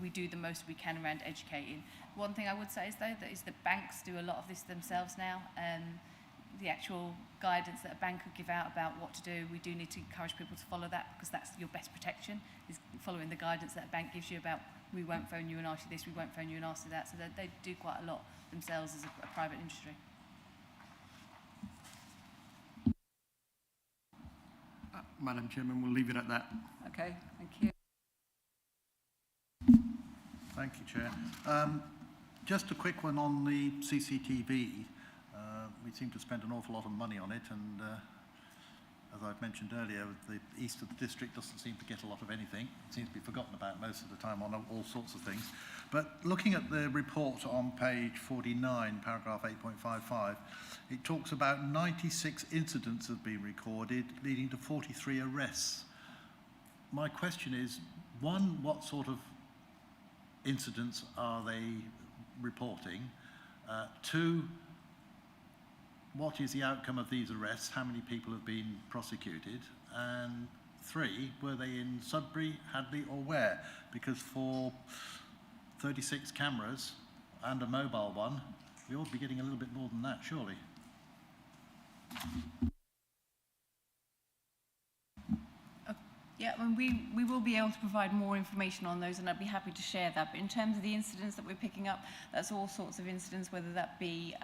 we do the most we can around educating. One thing I would say is though, that is the banks do a lot of this themselves now. The actual guidance that a bank could give out about what to do, we do need to encourage people to follow that because that's your best protection, is following the guidance that a bank gives you about we won't phone you and ask you this, we won't phone you and ask you that. So they do quite a lot themselves as a private industry. Madam Chairman, we'll leave it at that. Okay, thank you. Thank you, Chair. Just a quick one on the CCTV. We seem to spend an awful lot of money on it, and as I've mentioned earlier, the east of the district doesn't seem to get a lot of anything. It seems to be forgotten about most of the time on all sorts of things. But looking at the report on page 49, paragraph 8.55, it talks about 96 incidents have been recorded, leading to 43 arrests. My question is, one, what sort of incidents are they reporting? Two, what is the outcome of these arrests? How many people have been prosecuted? And three, were they in Sudbury, Hadley, or where? Because for 36 cameras and a mobile one, we ought to be getting a little bit more than that, surely. Yeah, I mean, we will be able to provide more information on those, and I'd be happy to share that. But in terms of the incidents that we're picking up, that's all sorts of incidents, whether that be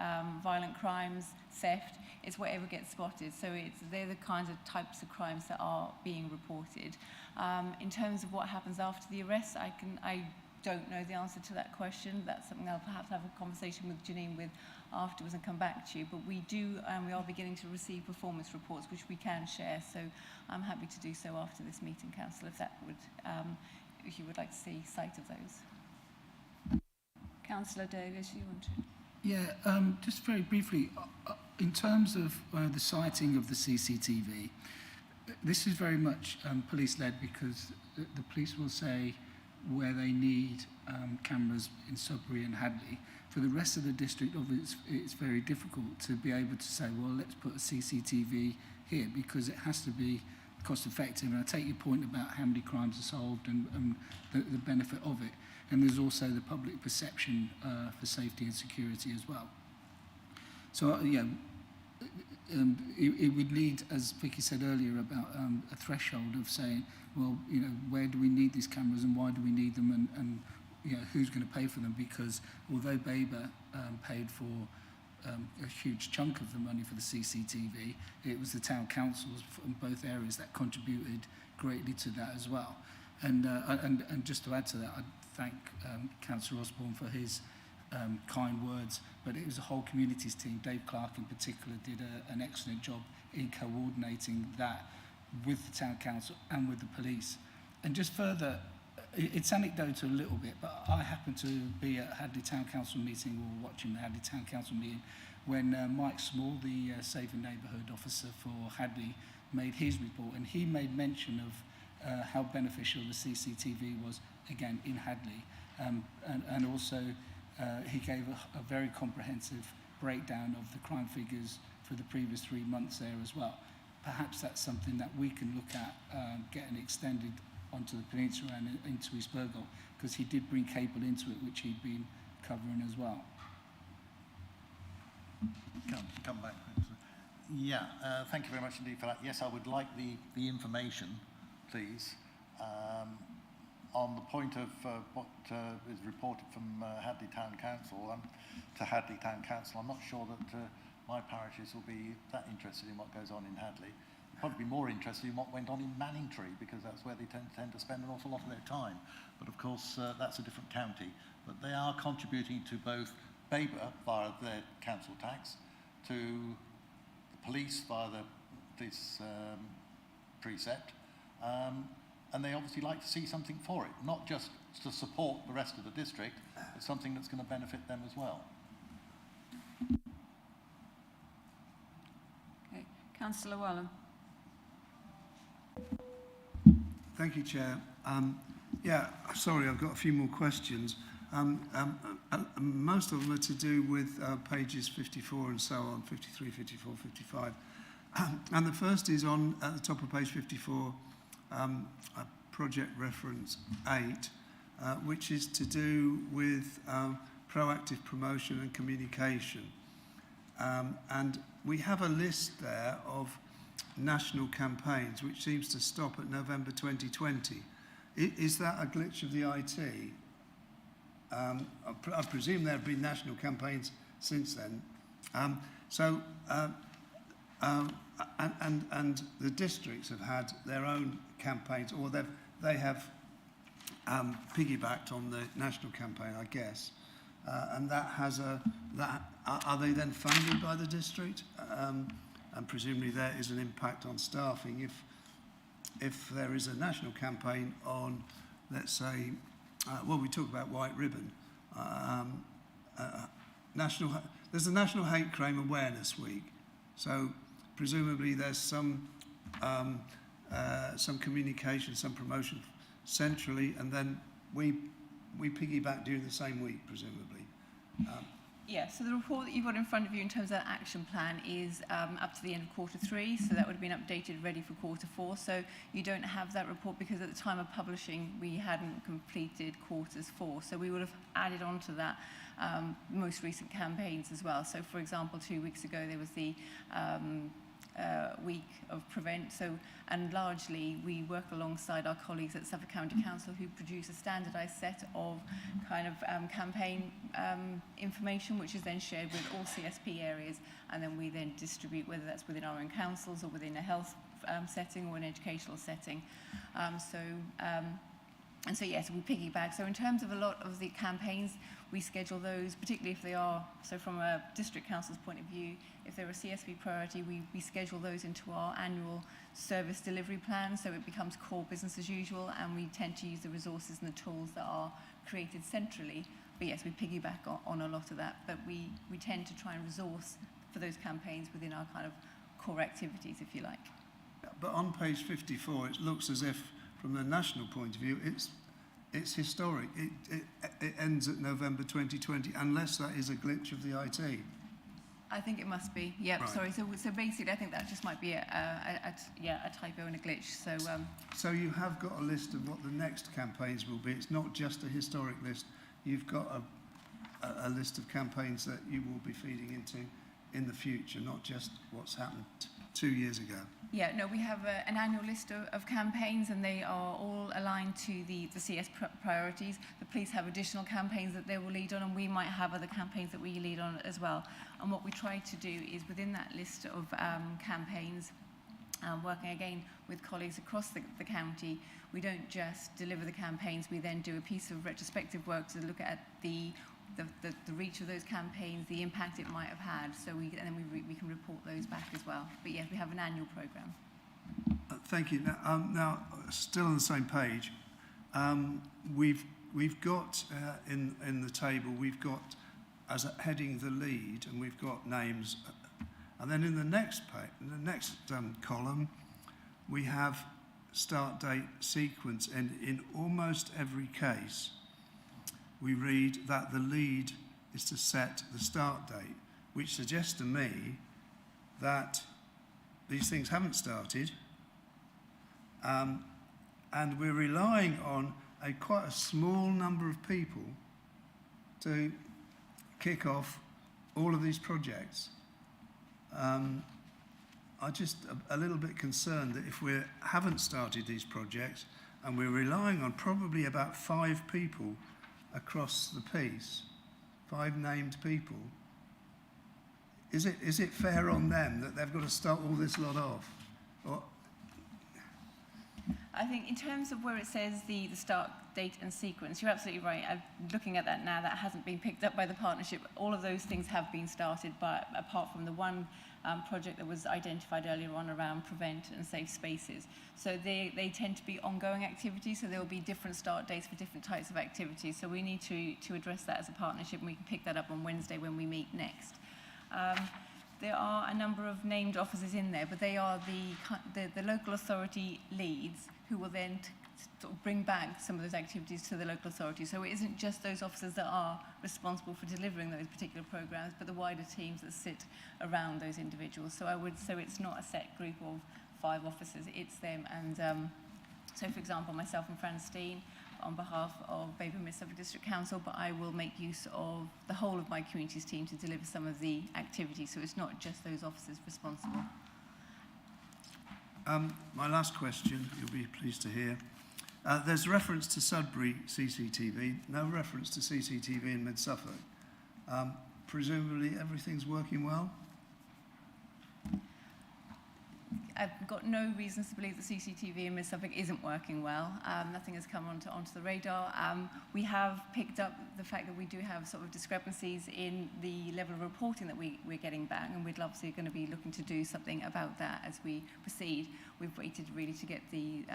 violent crimes, theft, it's whatever gets spotted. So they're the kinds of types of crimes that are being reported. In terms of what happens after the arrest, I don't know the answer to that question. That's something I'll perhaps have a conversation with Janine with afterwards and come back to you. But we are beginning to receive performance reports, which we can share. So I'm happy to do so after this meeting, Councillor, if you would like to see sight of those. Councillor Davis, you want to? Yeah, just very briefly, in terms of the sighting of the CCTV, this is very much police-led, because the police will say where they need cameras in Sudbury and Hadley. For the rest of the district, it's very difficult to be able to say, well, let's put a CCTV here, because it has to be cost effective. And I take your point about how many crimes are solved and the benefit of it. And there's also the public perception for safety and security as well. So, it would need, as Vicki said earlier, about a threshold of saying, well, where do we need these cameras and why do we need them, and who's going to pay for them? Because although Babergh paid for a huge chunk of the money for the CCTV, it was the town councils from both areas that contributed greatly to that as well. And just to add to that, I'd thank Councillor Osborne for his kind words, but it was a whole communities team. Dave Clark in particular did an excellent job in coordinating that with the town council and with the police. And just further, it's anecdotal a little bit, but I happened to be at Hadley Town Council meeting, or watching the Hadley Town Council meeting, when Mike Small, the Safer Neighbourhood Officer for Hadley, made his report, and he made mention of how beneficial the CCTV was, again, in Hadley. And also, he gave a very comprehensive breakdown of the crime figures for the previous 3 months there as well. Perhaps that's something that we can look at getting extended onto the peninsula and into East Babergh, because he did bring cable into it, which he'd been covering as well. Come back. Yeah, thank you very much indeed for that. Yes, I would like the information, please, on the point of what is reported from Hadley Town Council to Hadley Town Council. I'm not sure that my parishes will be that interested in what goes on in Hadley. They'll probably be more interested in what went on in Manningtree, because that's where they tend to spend an awful lot of their time. But of course, that's a different county. But they are contributing to both Babergh via their council tax, to the police via the police precept, and they obviously like to see something for it, not just to support the rest of the district, but something that's going to benefit them as well. Okay. Councillor Wallen. Thank you, Chair. Sorry, I've got a few more questions. Most of them are to do with pages 54 and so on, 53, 54, 55. And the first is on, at the top of page 54, project reference 8, which is to do with proactive promotion and communication. And we have a list there of national campaigns, which seems to stop at November 2020. Is that a glitch of the IT? I presume there have been national campaigns since then. And the districts have had their own campaigns, or they have piggybacked on the national campaign, I guess. And that has are they then funded by the district? And presumably there is an impact on staffing if there is a national campaign on, let's say, we talk about White Ribbon. There's a National Hate Crime Awareness Week, so presumably there's some communication, some promotion centrally, and then we piggyback during the same week, presumably. Yeah, so the report that you've got in front of you in terms of that action plan is up to the end of Q3, so that would have been updated, ready for Q4. So you don't have that report because at the time of publishing, we hadn't completed Q4. So we would have added on to that most recent campaigns as well. So for example, 2 weeks ago, there was the week of Prevent. So, and largely we work alongside our colleagues at Suffolk County Council, who produce a standardised set of kind of campaign information, which is then shared with all CSP areas, and then we then distribute, whether that's within our own councils or within a health setting or an educational setting. And so yes, we piggyback. So in terms of a lot of the campaigns, we schedule those, particularly if they are, so from a district council's point of view, if they're a CSP priority, we schedule those into our annual service delivery plan, so it becomes core business as usual, and we tend to use the resources and the tools that are created centrally yes, we piggyback on a lot of that, but we tend to try and resource for those campaigns within our kind of core activities, if you like. But on page 54, it looks as if, from the national point of view, it's historic. It ends at November 2020, unless that is a glitch of the IT. I think it must be. Yep. Right. Sorry. So basically, I think that just might be a typo and a glitch. So. So you have got a list of what the next campaigns will be. It's not just a historic list. You've got a list of campaigns that you will be feeding into in the future, not just what's happened 2 years ago. Yeah, no, we have an annual list of campaigns, and they are all aligned to the CS priorities. The police have additional campaigns that they will lead on, and we might have other campaigns that we lead on as well. And what we try to do is, within that list of campaigns, working again with colleagues across the county, we don't just deliver the campaigns, we then do a piece of retrospective work to look at the reach of those campaigns, the impact it might have had, so we can report those back as well. But yes, we have an annual programme. Thank you. Now, still on the same page, we've got in the table, we've got as a heading the lead, and we've got names, and then in the next page, in the next column, we have start date sequence, and in almost every case, we read that the lead is to set the start date, which suggests to me that these things haven't started, and we're relying on quite a small number of people to kick off all of these projects. I'm just a little bit concerned that if we haven't started these projects and we're relying on probably about 5 people across the piece, 5 named people, is it fair on them that they've got to start all this lot off? Or I think in terms of where it says the start date and sequence, you're absolutely right. I'm looking at that now. That hasn't been picked up by the partnership. All of those things have been started, but apart from the one project that was identified earlier on around prevent and safe spaces. So they tend to be ongoing activities, so there will be different start dates for different types of activities. So we need to address that as a partnership, and we can pick that up on Wednesday when we meet next. There are a number of named officers in there, but they are the local authority leads who will then sort of bring back some of those activities to the local authority. So it isn't just those officers that are responsible for delivering those particular programmes, but the wider teams that sit around those individuals. So it's not a set group of 5 officers, it's them. And so, for example, myself and Fran Steen, on behalf of Babergh Mid Suffolk District Council, but I will make use of the whole of my communities team to deliver some of the activities, so it's not just those officers responsible. my last question, you'll be pleased to hear. There's reference to Sudbury CCTV, no reference to CCTV in Mid Suffolk. Presumably everything's working well? I've got no reasons to believe that CCTV in Mid Suffolk isn't working well. Nothing has come onto the radar. We have picked up the fact that we do have sort of discrepancies in the level of reporting that we're getting back, and we're obviously going to be looking to do something about that as we proceed. We've waited really to get the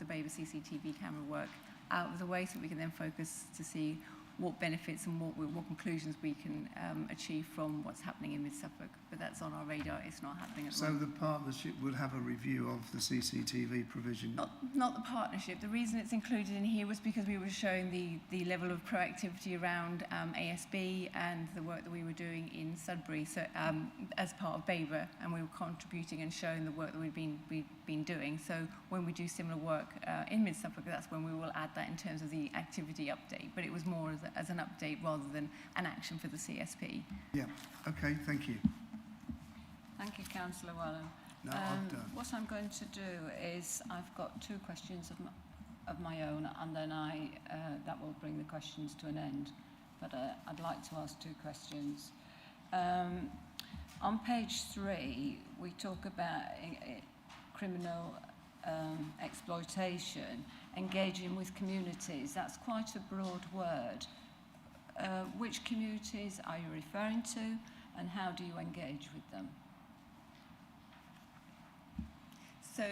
Babergh CCTV camera work out of the way so we can then focus to see what benefits and what conclusions we can achieve from what's happening in Mid Suffolk. But that's on our radar. It's not happening at the moment. So the partnership would have a review of the CCTV provision? Not the partnership. The reason it's included in here was because we were showing the level of proactivity around ASB and the work that we were doing in Sudbury, so as part of Babergh, and we were contributing and showing the work that we've been doing. So when we do similar work in Mid Suffolk, that's when we will add that in terms of the activity update. But it was more as an update rather than an action for the CSP. Yeah. Okay. Thank you. Thank you, Councillor Wallen. No, I've done. What I'm going to do is I've got 2 questions of my own, and then that will bring the questions to an end. But I'd like to ask 2 questions. On page 3, we talk about criminal exploitation, engaging with communities. That's quite a broad word. Which communities are you referring to, and how do you engage with them? So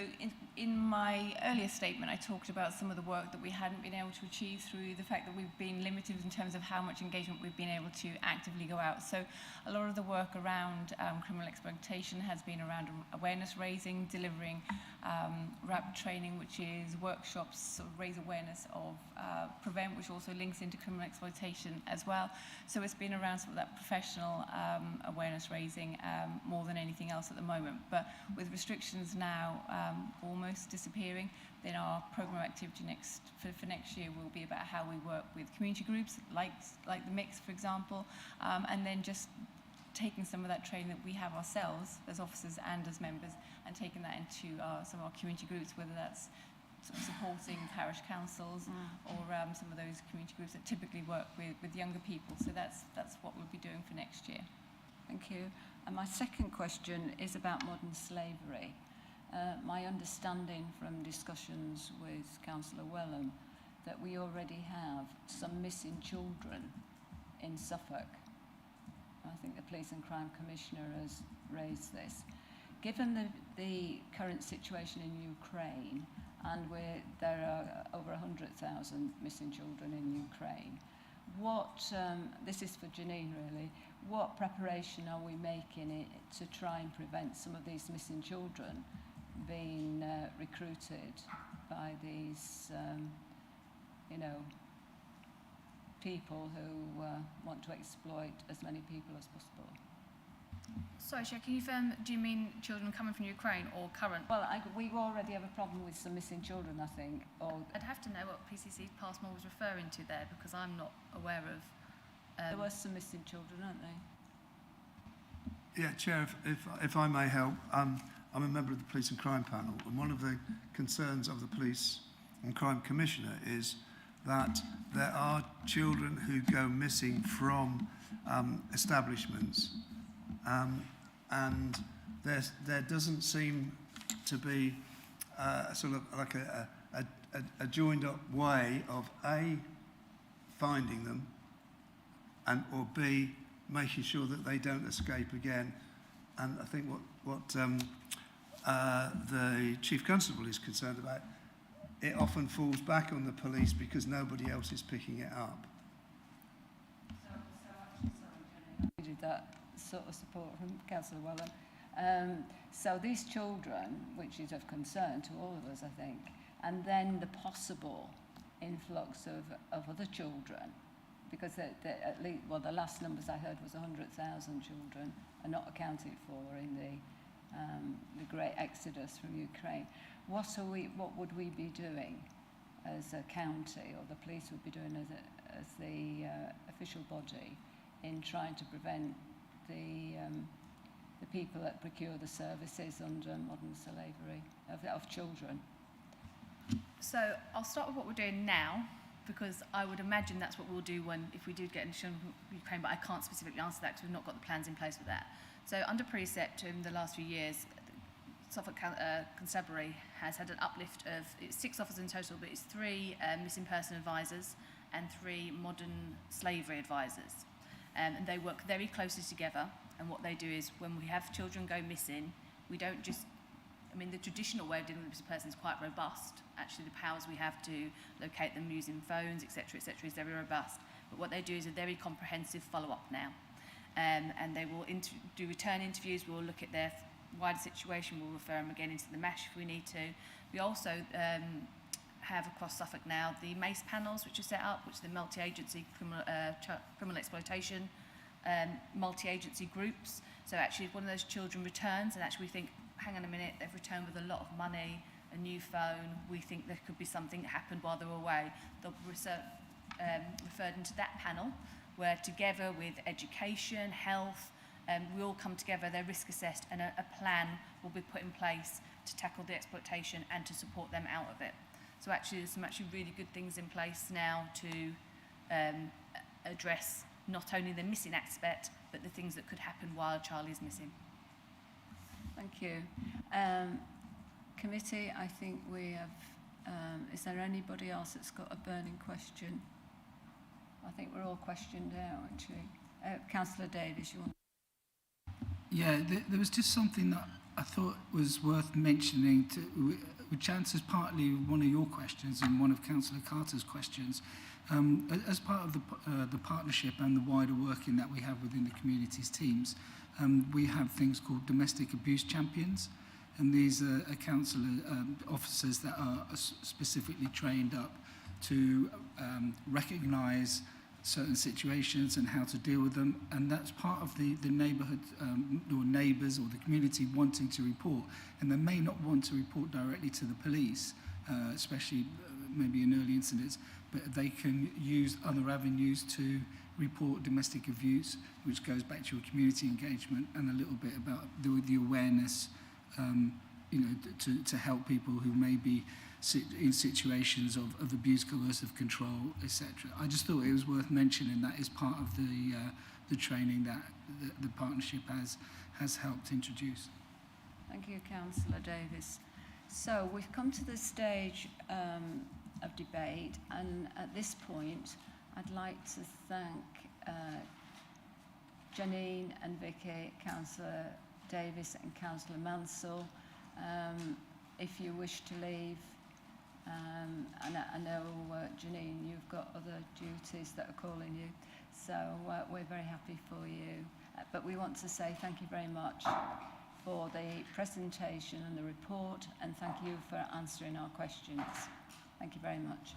in my earlier statement, I talked about some of the work that we hadn't been able to achieve through the fact that we've been limited in terms of how much engagement we've been able to actively go out. So a lot of the work around criminal exploitation has been around awareness raising, delivering RAP training, which is workshops, sort of raise awareness of PREVENT, which also links into criminal exploitation as well. So it's been around sort of that professional awareness raising more than anything else at the moment. But with restrictions now almost disappearing, then our programme activity for next year will be about how we work with community groups like the Mix, for example, and then just taking some of that training that we have ourselves as officers and as members and taking that into some of our community groups, whether that's sort of supporting parish councils or some of those community groups that typically work with younger people. So that's what we'll be doing for next year. Thank you. And my second question is about modern slavery. My understanding from discussions with Councillor Wellham that we already have some missing children in Suffolk. I think the Police and Crime Commissioner has raised this. Given the current situation in Ukraine, and there are over 100,000 missing children in Ukraine, this is for Janine really, what preparation are we making to try and prevent some of these missing children being recruited by these, people who want to exploit as many people as possible? Sorry, Chair, can you confirm, do you mean children coming from Ukraine or current? Well, we already have a problem with some missing children, I think. I'd have to know what PCC Passmore was referring to there, because I'm not aware of... there were some missing children, aren't there? Yeah, Chair, if I may help, I'm a member of the Police and Crime Panel, and one of the concerns of the Police and Crime Commissioner is that there are children who go missing from establishments, and there doesn't seem to be sort of like a joined up way of A, finding them, and or B, making sure that they don't escape again. And I think what the Chief Constable is concerned about, it often falls back on the police because nobody else is picking it up. We did that sort of support from Councillor Wellham. So these children, which is of concern to all of us, I think, and then the possible influx of other children, because at least, well, the last numbers I heard was 100,000 children are not accounted for in the great exodus from Ukraine. What would we be doing as a county, or the police would be doing as the official body, in trying to prevent the people that procure the services under modern slavery of children? So I'll start with what we're doing now, because I would imagine that's what we'll do if we do get into Ukraine, but I can't specifically answer that because we've not got the plans in place for that. So under precept in the last few years, Suffolk Constabulary has had an uplift of, it's 6 officers in total, but it's 3 missing person advisors and 3 modern slavery advisors. And they work very closely together, and what they do is when we have children go missing, we don't just, I mean, the traditional way of dealing with a missing person is quite robust. Actually, the powers we have to locate them using phones, etc., is very robust. But what they do is a very comprehensive follow-up now. And they will do return interviews, we'll look at their wider situation, we'll refer them again into the MASH if we need to. We also have across Suffolk now the MACE panels, which are set up, which are the multi-agency criminal exploitation multi-agency groups. So actually if one of those children returns and actually we think, hang on a minute, they've returned with a lot of money, a new phone, we think there could be something that happened while they were away, they'll be referred into that panel, where together with education, health, we all come together, they're risk assessed, and a plan will be put in place to tackle the exploitation and to support them out of it. So actually there's some actually really good things in place now to address not only the missing aspect, but the things that could happen while Charlie is missing. Thank you. Committee, I think we have, is there anybody else that's got a burning question? I think we're all questioned out, actually. Councillor Davis, you want? Yeah, there was just something that I thought it was worth mentioning, which answers partly one of your questions and one of Councillor Carter's questions. As part of the partnership and the wider working that we have within the communities teams, we have things called domestic abuse champions, and these are councillor officers that are specifically trained up to recognise certain situations and how to deal with them, and that's part of the neighbourhood or neighbours or the community wanting to report, and they may not want to report directly to the police, especially maybe in early incidents, but they can use other avenues to report domestic abuse, which goes back to your community engagement and a little bit about the awareness, you know, to help people who may be in situations of abuse, coercive control, etc. I just thought it was worth mentioning that as part of the training that the partnership has helped introduce. Thank you, Councillor Davis. So we've come to the stage of debate, and at this point I'd like to thank Janine and Vicky, Councillor Davis and Councillor Mansell. If you wish to leave, and I know, Janine, you've got other duties that are calling you, so we're very happy for you. But we want to say thank you very much for the presentation and the report, and thank you for answering our questions. Thank you very much.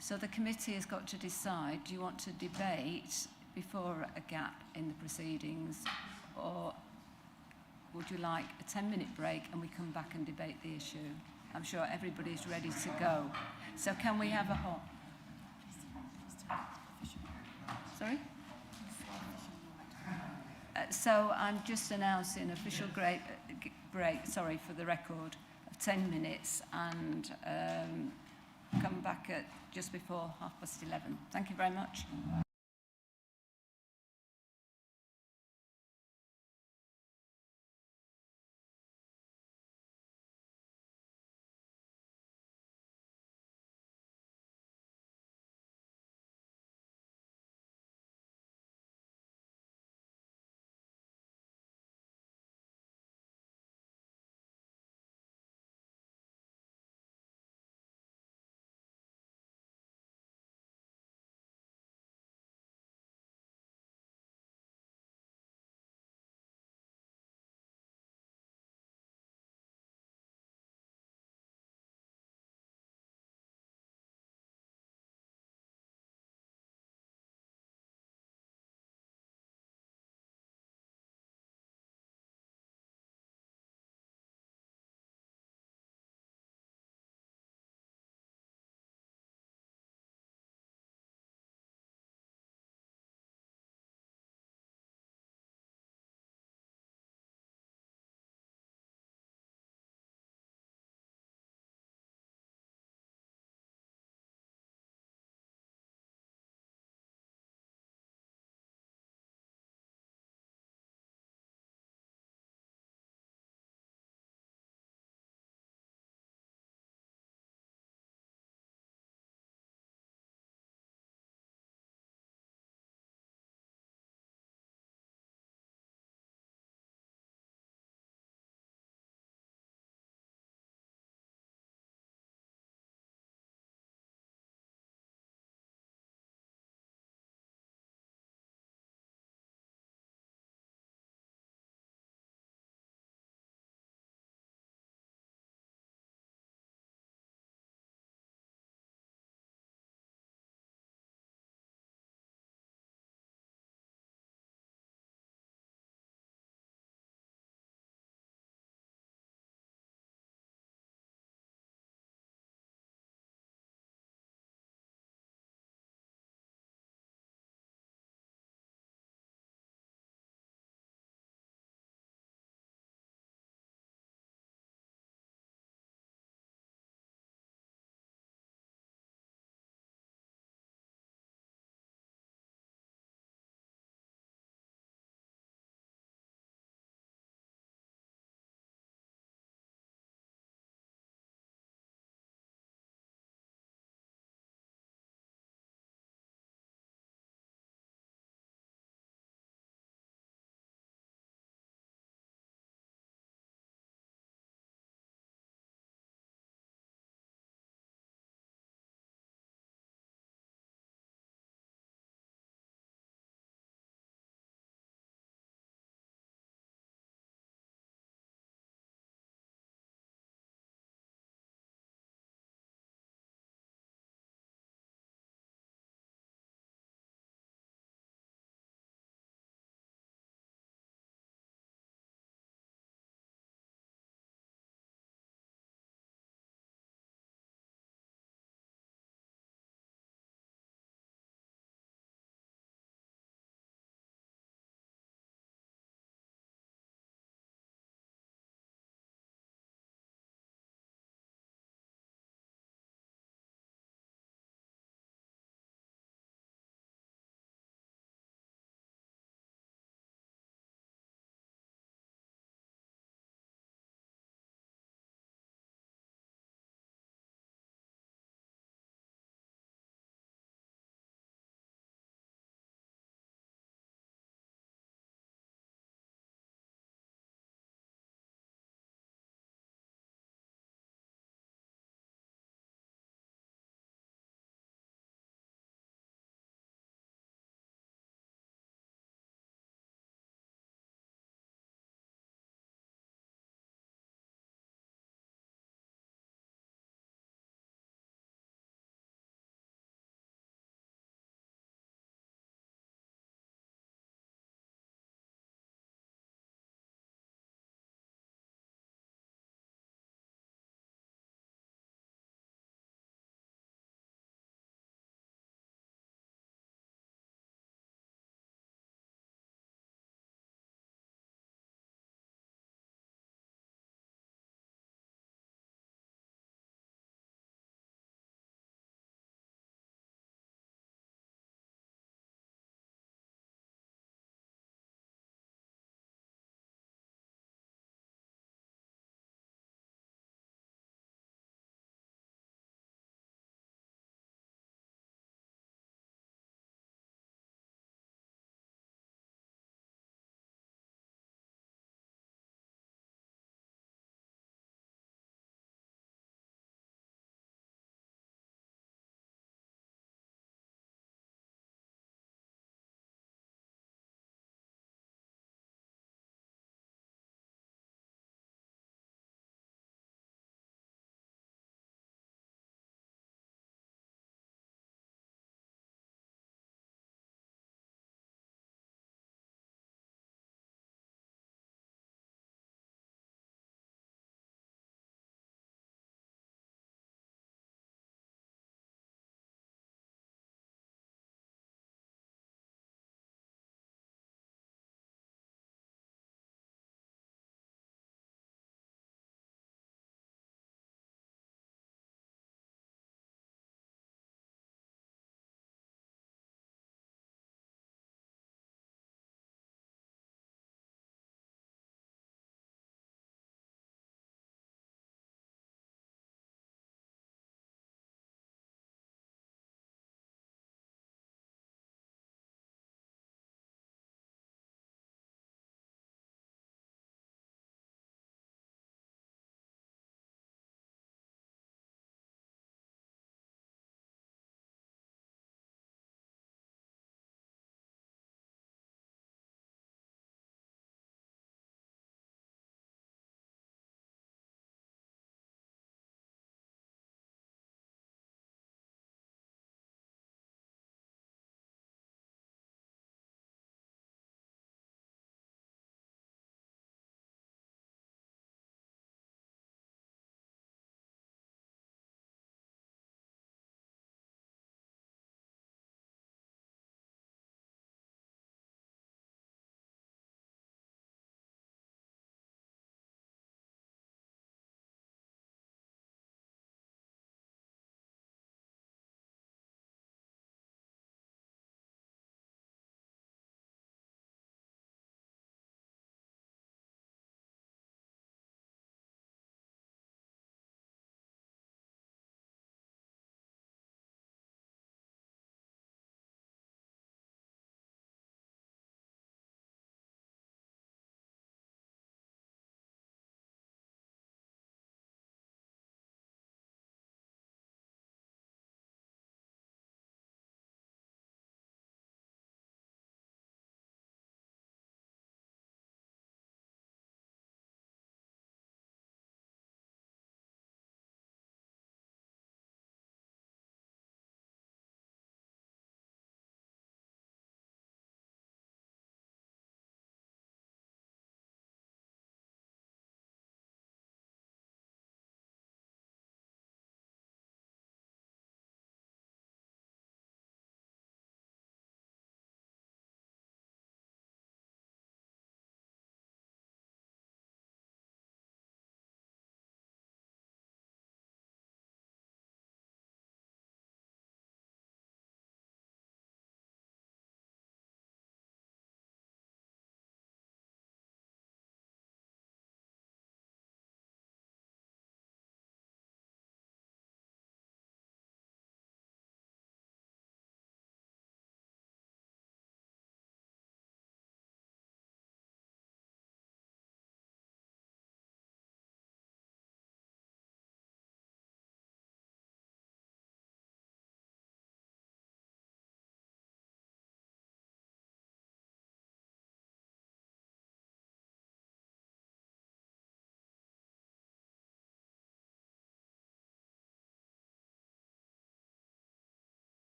So the committee has got to decide, do you want to debate before a gap in the proceedings, or would you like a 10-minute break and we come back and debate the issue? I'm sure everybody's ready to go. So can we have a hot? Sorry? So I'm just announcing official break, sorry, for the record, of 10 minutes, and come back at just before 11:30. Thank you very much.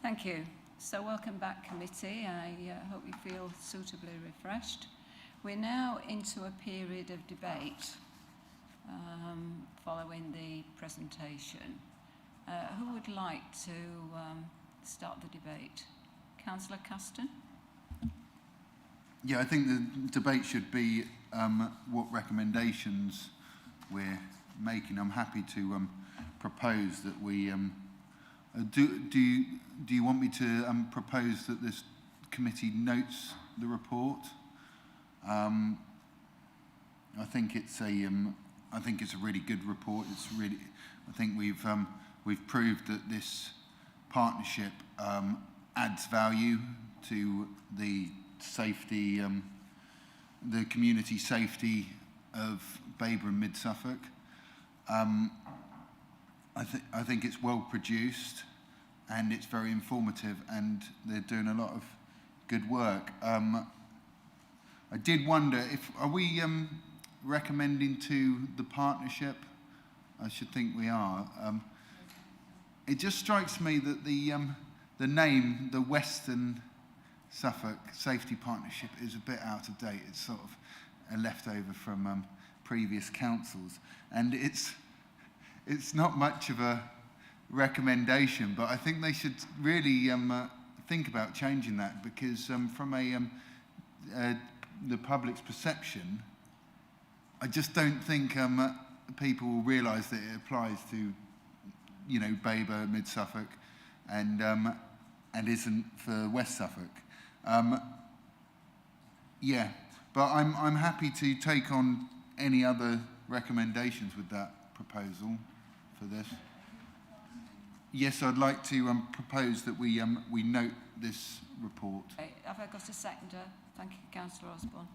Thank you. So welcome back, committee. I hope you feel suitably refreshed. We're now into a period of debate following the presentation. Who would like to start the debate? Councillor Caston? Yeah, I think the debate should be what recommendations we're making. I'm happy to propose that we do you want me to propose that this committee notes the report? I think it's a really good report. I think we've proved that this partnership adds value to the safety, the community safety of Babergh and Mid Suffolk. I think it's well produced and it's very informative, and they're doing a lot of good work. I did wonder are we recommending to the partnership? I should think we are. It just strikes me that the name, the Western Suffolk Safety Partnership, is a bit out of date. It's sort of a leftover from previous councils, and it's not much of a recommendation, but I think they should really think about changing that, because from the public's perception, I just don't think people will realise that it applies to, Babergh, Mid Suffolk, and isn't for West Suffolk. Yeah, but I'm happy to take on any other recommendations with that proposal for this. Yes, I'd like to propose that we note this report. Okay, have I got a seconder? Thank you, Councillor Osborne.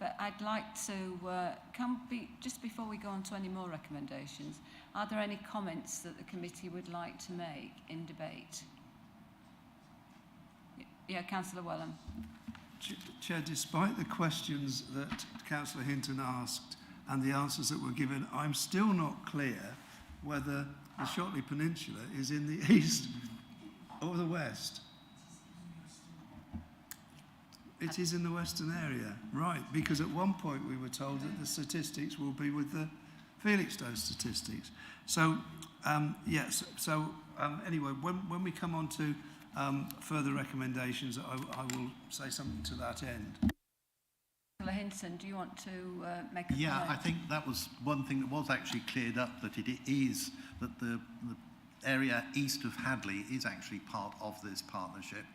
But I'd like to, just before we go on to any more recommendations, are there any comments that the committee would like to make in debate? Yeah, Councillor Wellham. Chair, despite the questions that Councillor Hinton asked and the answers that were given, I'm still not clear whether the Shotley Peninsula is in the east or the west. It is in the western area, right, because at one point we were told that the statistics will be with the Felixstowe statistics. So, yes, anyway, when we come on to further recommendations, I will say something to that end. Councillor Hinton, do you want to make a comment? Yeah, I think that was one thing that was actually cleared up, that it is that the area east of Hadley is actually part of this partnership.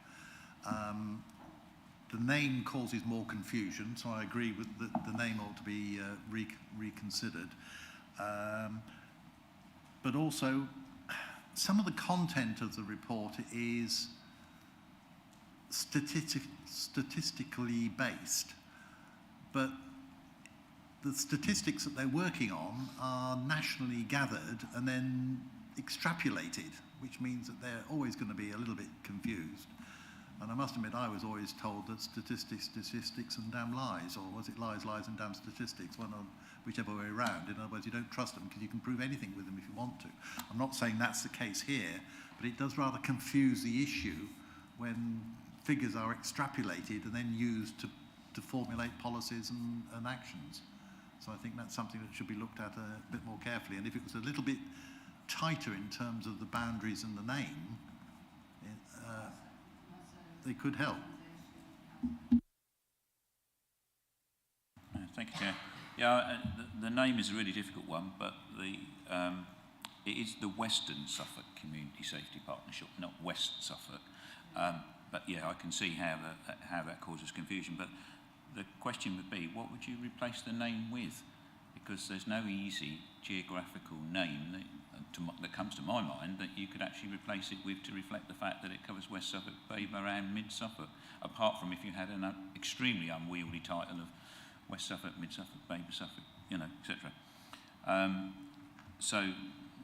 The name causes more confusion, so I agree with the name ought to be reconsidered. But also, some of the content of the report is statistically based, but the statistics that they're working on are nationally gathered and then extrapolated, which means that they're always going to be a little bit confused. And I must admit, I was always told that statistics and damn lies, or was it lies, and damn statistics, one on whichever way around. In other words, you don't trust them because you can prove anything with them if you want to. I'm not saying that's the case here, but it does rather confuse the issue when figures are extrapolated and then used to formulate policies and actions. So I think that's something that should be looked at a bit more carefully. And if it was a little bit tighter in terms of the boundaries and the name, they could help. Thank you, Chair. Yeah, the name is a really difficult one, but it is the Western Suffolk Community Safety Partnership, not West Suffolk. But yeah, I can see how that causes confusion. But the question would be, what would you replace the name with? Because there's no easy geographical name that comes to my mind that you could actually replace it with to reflect the fact that it covers West Suffolk, Babergh and Mid Suffolk, apart from if you had an extremely unwieldy title of West Suffolk, Mid Suffolk, Babergh Suffolk, etc. So,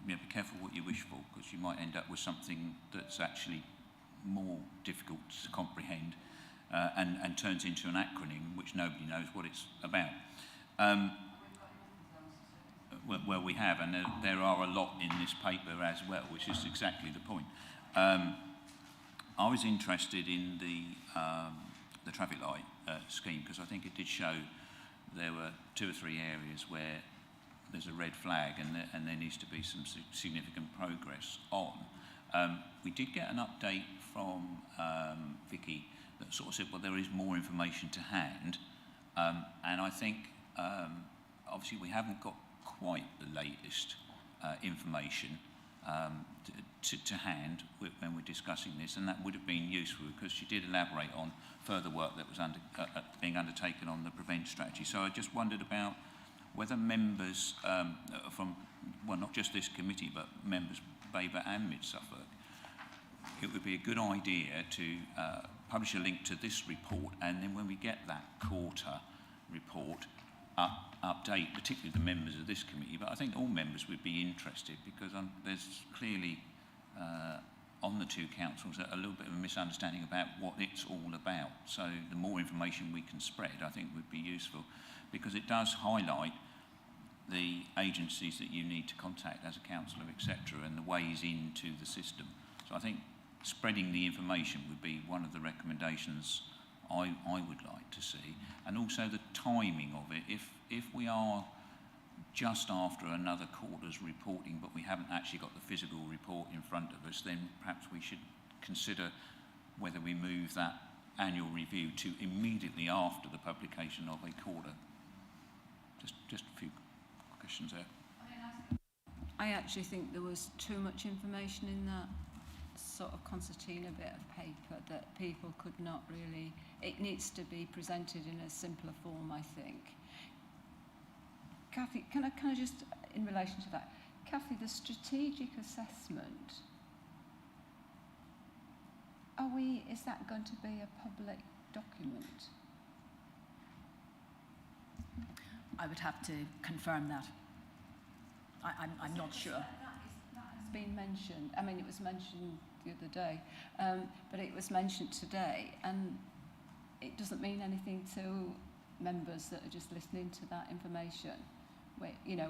be careful what you wish for, because you might end up with something that's actually more difficult to comprehend and turns into an acronym which nobody knows what it's about. Well, we have, and there are a lot in this paper as well, which is exactly the point. I was interested in the traffic light scheme, because I think it did show there were 2 or 3 areas where there's a red flag and there needs to be some significant progress on. We did get an update from Vicki that sort of said, well, there is more information to hand, and I think obviously we haven't got quite the latest information to hand when we're discussing this, and that would have been useful because she did elaborate on further work that was being undertaken on the prevent strategy. So I just wondered about whether members from, well, not just this committee, but members Babergh and Mid-Suffolk, it would be a good idea to publish a link to this report, and then when we get that quarter report, update particularly the members of this committee, but I think all members would be interested, because there's clearly on the 2 councils a little bit of a misunderstanding about what it's all about. So the more information we can spread, I think would be useful, because it does highlight the agencies that you need to contact as a councillor, etc., and the ways into the system. So I think spreading the information would be one of the recommendations I would like to see, and also the timing of it. If we are just after another quarter's reporting, but we haven't actually got the physical report in front of us, then perhaps we should consider whether we move that annual review to immediately after the publication of a quarter. Just a few questions there. I actually think there was too much information in that sort of concertina bit of paper that people could not really, it needs to be presented in a simpler form, I think. Kathy, can I just, in relation to that, Kathy, the strategic assessment, is that going to be a public document? I would have to confirm that. I'm not sure. That has been mentioned. I mean, it was mentioned the other day, but it was mentioned today, and it doesn't mean anything to members that are just listening to that information.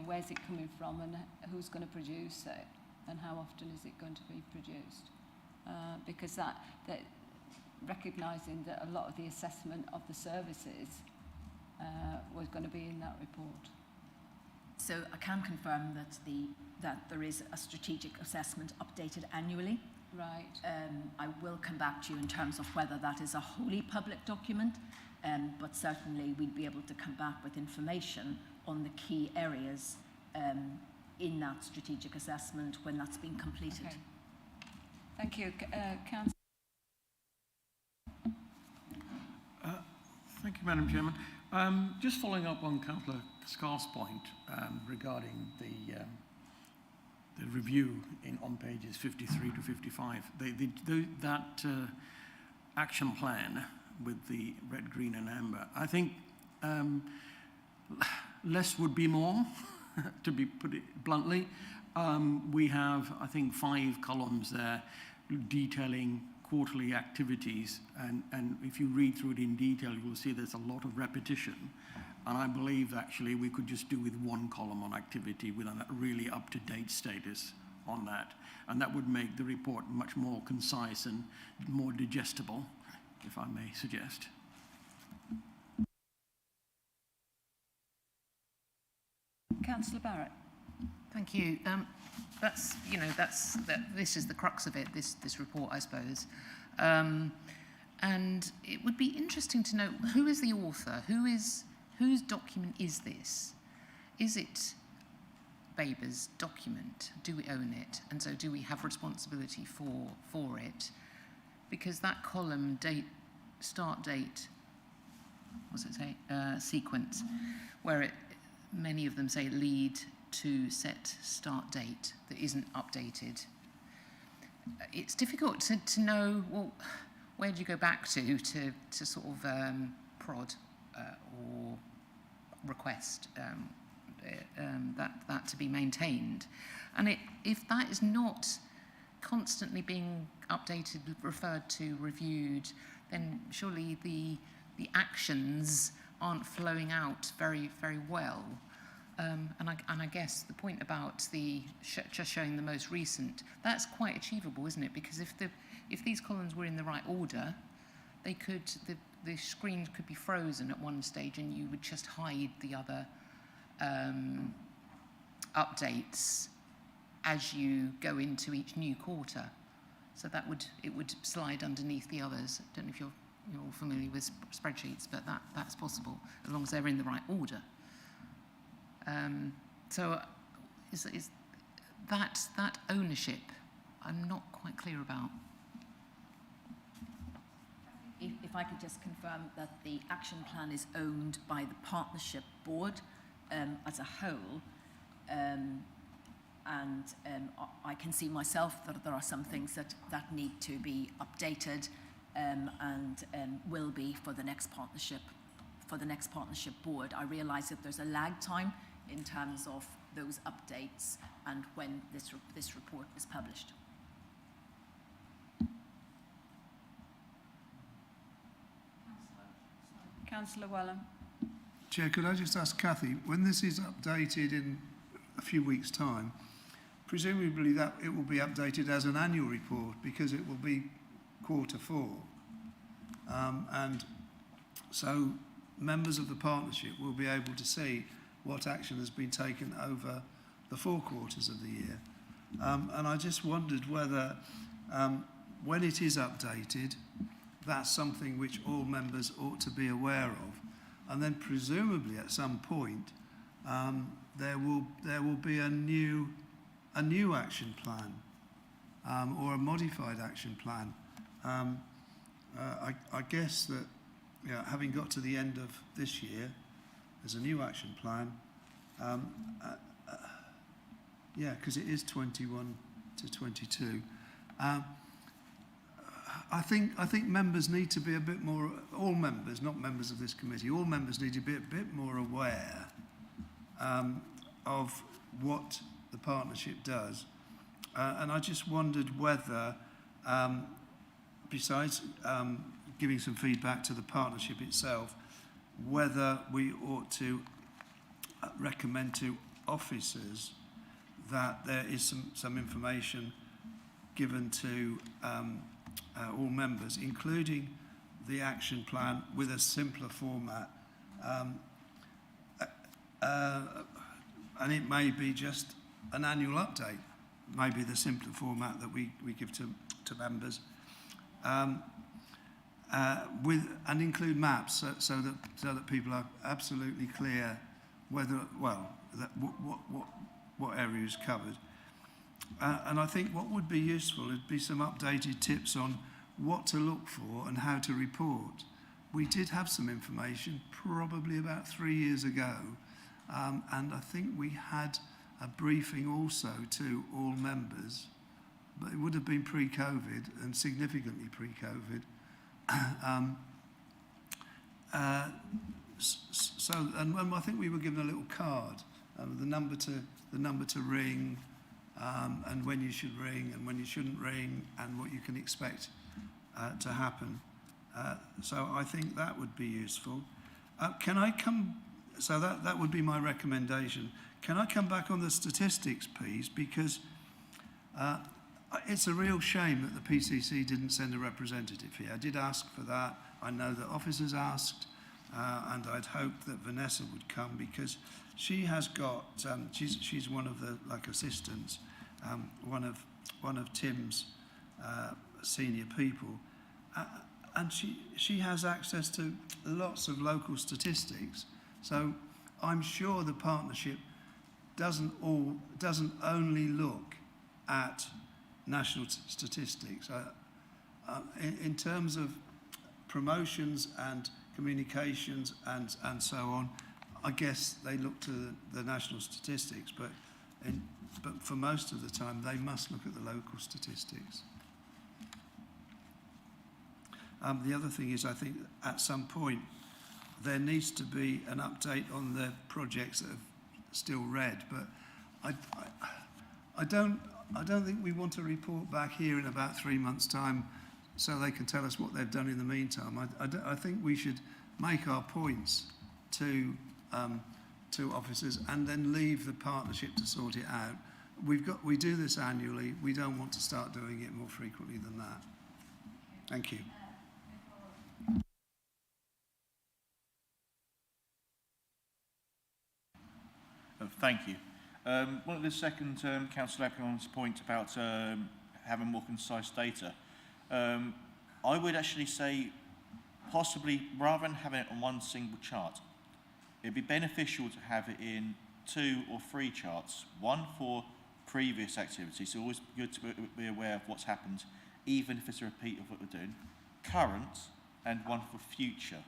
Where's it coming from, and who's going to produce it, and how often is it going to be produced? Because that recognising that a lot of the assessment of the services was going to be in that report. So I can confirm that there is a strategic assessment updated annually. Right. I will come back to you in terms of whether that is a wholly public document, but certainly we'd be able to come back with information on the key areas in that strategic assessment when that's been completed. Okay. Thank you. Councillor. Thank you, Madam Chairman. Just following up on Councillor Scarf's point regarding the review on pages 53 to 55, that action plan with the red, green and amber, I think less would be more, to put it bluntly. We have, I think, 5 columns there detailing quarterly activities, and if you read through it in detail, you will see there's a lot of repetition. And I believe actually we could just do with 1 column on activity with a really up-to-date status on that. And that would make the report much more concise and more digestible, if I may suggest. Councillor Barrett. Thank you. This is the crux of it, this report, I suppose. And it would be interesting to know who is the author, whose document is this? Is it Babergh's document? Do we own it? And so do we have responsibility for it? Because that column, start date, what's it say? Sequence, where many of them say lead to set start date that isn't updated. It's difficult to know, well, where do you go back to sort of prod or request that to be maintained. And if that is not constantly being updated, referred to, reviewed, then surely the actions aren't flowing out very, very well. And I guess the point about the just showing the most recent, that's quite achievable, isn't it? Because if these columns were in the right order, they could the screen could be frozen at one stage, and you would just hide the other updates as you go into each new quarter. So it would slide underneath the others. I don't know if you're all familiar with spreadsheets, but that's possible as long as they're in the right order. So is that ownership? I'm not quite clear about. If I could just confirm that the action plan is owned by the partnership board as a whole, and I can see myself that there are some things that need to be updated and will be for the next partnership board. I realise that there's a lag time in terms of those updates and when this report is published. Councillor Wellham. Chair, could I just ask Cathy, when this is updated in a few weeks' time, presumably that it will be updated as an annual report because it will be Q4. And so members of the partnership will be able to see what action has been taken over the 4 quarters of the year. And I just wondered whether, when it is updated, that's something which all members ought to be aware of. And then presumably at some point, there will be a new action plan or a modified action plan. I guess that having got to the end of this year, there's a new action plan. Because it is 21 to 22. I think members need to be a bit more, all members, not members of this committee, all members need to be a bit more aware of what the partnership does. And I just wondered whether, besides giving some feedback to the partnership itself, whether we ought to recommend to officers that there is some information given to all members, including the action plan with a simpler format. And it may be just an annual update, maybe the simpler format that we give to members. And include maps so that people are absolutely clear whether what area is covered. And I think what would be useful would be some updated tips on what to look for and how to report. We did have some information probably about 3 years ago, and I think we had a briefing also to all members, but it would have been pre-COVID and significantly pre-COVID. And I think we were given a little card, the number to ring, and when you should ring and when you shouldn't ring, and what you can expect to happen. So I think that would be useful. Can I come? So that would be my recommendation. Can I come back on the statistics piece, because it's a real shame that the PCC didn't send a representative here. I did ask for that. I know that officers asked, and I'd hoped that Vanessa would come, because she has got, she's one of the assistants, one of Tim's senior people, and she has access to lots of local statistics. So I'm sure the partnership doesn't only look at national statistics. In terms of promotions and communications and so on, I guess they look to the national statistics, but for most of the time they must look at the local statistics. The other thing is, I think at some point there needs to be an update on the projects that are still red, but I don't think we want to report back here in about 3 months' time so they can tell us what they've done in the meantime. I think we should make our points to to officers and then leave the partnership to sort it out. We do this annually. We don't want to start doing it more frequently than that. Thank you. Thank you. One of the second Councillor Epion's point about having more concise data, I would actually say possibly rather than having it on one single chart, it'd be beneficial to have it in 2 or 3 charts. One for previous activities, so always good to be aware of what's happened, even if it's a repeat of what we're doing. Current, and one for future.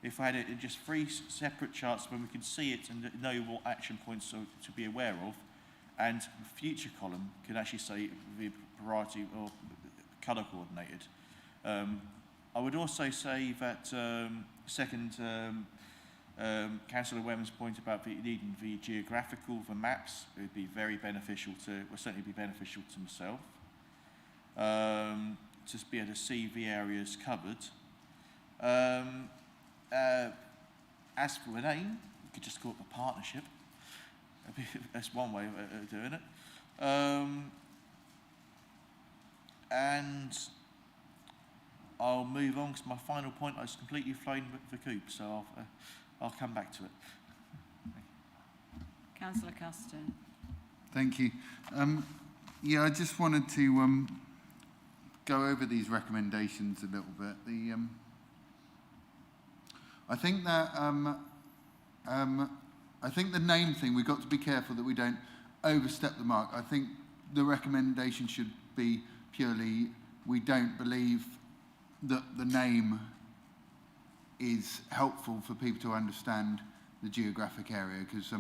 If I had it in just 3 separate charts when we can see it and know what action points to be aware of, and the future column can actually say the variety or colour coordinated. I would also say that second Councillor Wemmer's point about needing the geographical, the maps, it would be very beneficial will certainly be beneficial to myself. Just be able to see the areas covered. As for the name, you could just call it the partnership. That's one way of doing it. And I'll move on because my final point I was completely flown with the coop, so I'll come back to it. Councillor Caston. Thank you. Yeah, I just wanted to go over these recommendations a little bit. I think that I think the name thing, we've got to be careful that we don't overstep the mark. I think the recommendation should be purely, we don't believe that the name is helpful for people to understand the geographic area, because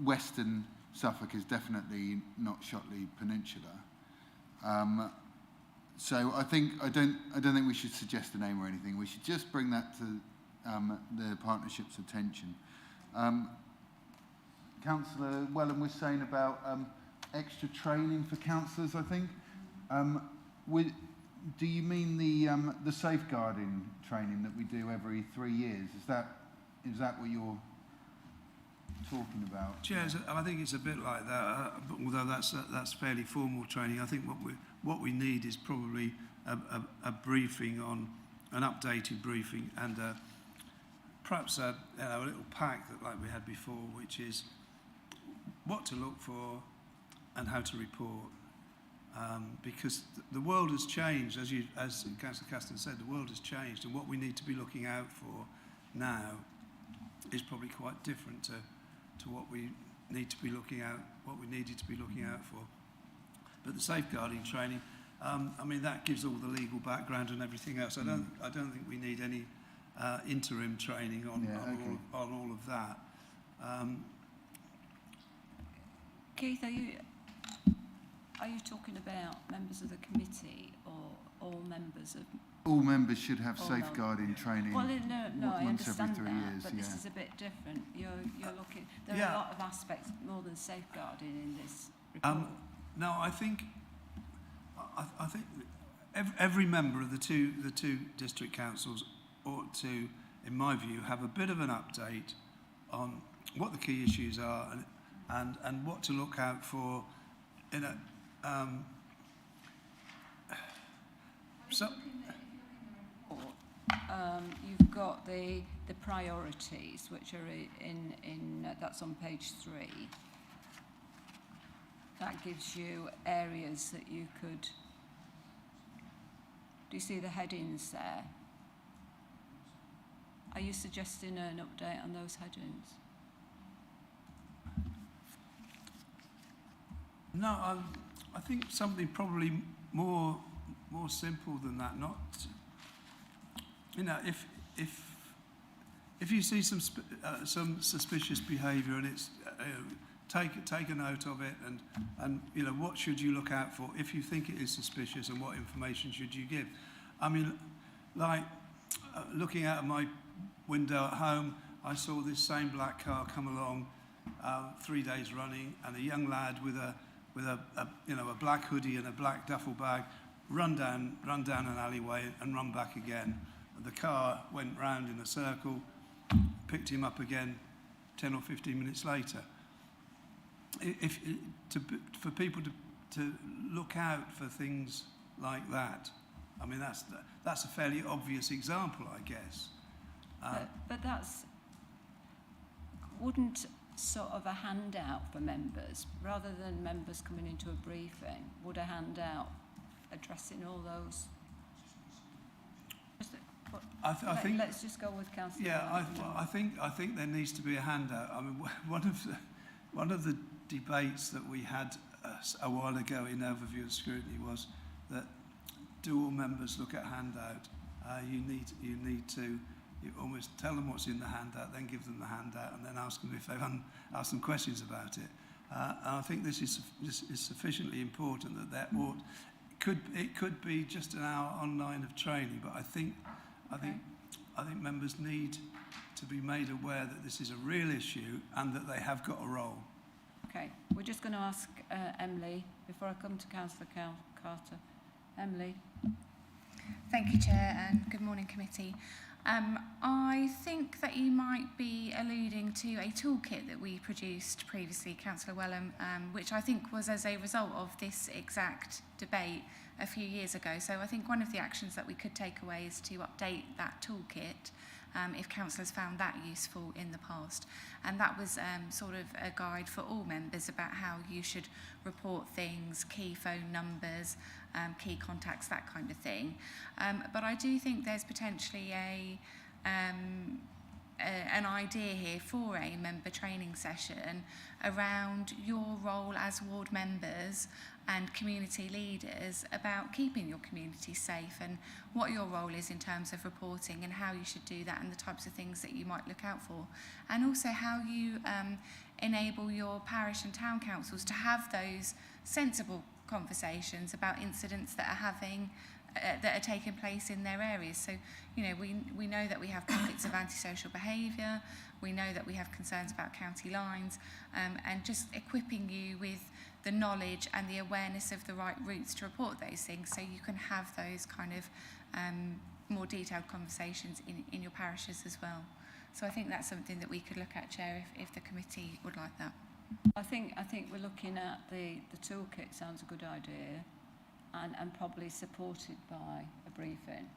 Western Suffolk is definitely not Shotley Peninsula. So I don't think we should suggest a name or anything. We should just bring that to the partnership's attention. Councillor Wellham was saying about extra training for councillors, I think. Do you mean the safeguarding training that we do every 3 years? Is that what you're talking about? Chair, I think it's a bit like that, although that's fairly formal training. I think what we need is probably a briefing, on an updated briefing, and perhaps a little pack that, like we had before, which is what to look for and how to report. Because the world has changed, as Councillor Caston said, the world has changed, and what we need to be looking out for now is probably quite different to what we need to be looking out, what we needed to be looking out for. But the safeguarding training, I mean, that gives all the legal background and everything else. I don't think we need any interim training on all of that. Keith, are you talking about members of the committee or all members of? All members should have safeguarding training. Well, no, I once every understand 3 that, years. but this is a bit different. You're looking. There are a lot of aspects more than safeguarding in this report. No, I think every member of the two district councils ought to, in my view, have a bit of an update on what the key issues are and what to look out for in a. You've got the priorities, which are in that's on page 3. That gives you areas that you could. Do you see the headings there? Are you suggesting an update on those headings? No, I think something probably more simple than that. Not, if you see some suspicious behaviour, and it's take a note of it, and what should you look out for if you think it is suspicious, and what information should you give? I mean, like looking out of my window at home, I saw this same black car come along 3 days running, and a young lad with a black hoodie and a black duffel bag run down an alleyway and run back again. The car went round in a circle, picked him up again, 10 or 15 minutes later. For people to look out for things like that, I mean, that's a fairly obvious example, I guess. But that's, wouldn't sort of a handout for members, rather than members coming into a briefing, would a handout addressing all those? I think. Let's just go with Councillor. Yeah, I think there needs to be a handout. I mean, one of the debates that we had a while ago in overview and scrutiny was that do all members look at handout? You need to almost tell them what's in the handout, then give them the handout, and then ask them if they've asked them questions about it. And I think this is sufficiently important that it could be just an hour online of training, but I think members need to be made aware that this is a real issue and that they have got a role. Okay, we're just going to ask Emily before I come to Councillor Carter. Emily. Thank you, Chair, and good morning, committee. I think that you might be alluding to a toolkit that we produced previously, Councillor Wellham, which I think was as a result of this exact debate a few years ago. So I think one of the actions that we could take away is to update that toolkit if councillors found that useful in the past. And that was sort of a guide for all members about how you should report things, key phone numbers, key contacts, that kind of thing. But I do think there's potentially an idea here for a member training session around your role as ward members and community leaders about keeping your community safe and what your role is in terms of reporting and how you should do that and the types of things that you might look out for. And also how you enable your parish and town councils to have those sensible conversations about incidents that are taking place in their areas. So, you know, we know that we have pockets of antisocial behaviour, we know that we have concerns about county lines, and just equipping you with the knowledge and the awareness of the right routes to report those things so you can have those kind of more detailed conversations in your parishes as well. So I think that's something that we could look at, Chair, if the committee would like that. I think we're looking at the toolkit. Sounds a good idea, and probably supported by a briefing.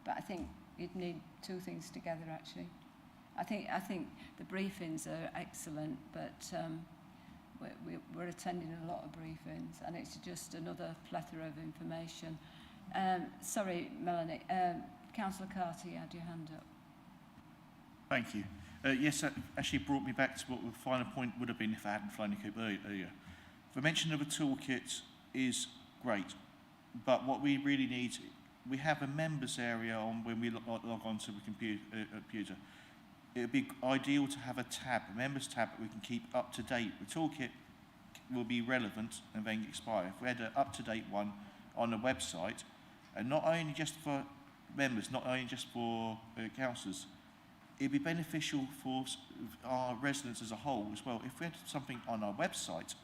But I think you'd need two things together actually. I think the briefings are excellent, but we're attending a lot of briefings, and it's just another plethora of information. Sorry, Melanie. Councillor Carter, you had your hand up. Thank you. Yes, that actually brought me back to what the final point would have been if I hadn't flown the coop earlier. The mention of a toolkit is great, but what we really need, we have a members area on when we log on to the computer. It would be ideal to have a tab, a members tab that we can keep up to date. The toolkit will be relevant and then expire. If we had an up-to-date one on the website, and not only just for members, not only just for councillors, it'd be beneficial for our residents as a whole as well. If we had something on our website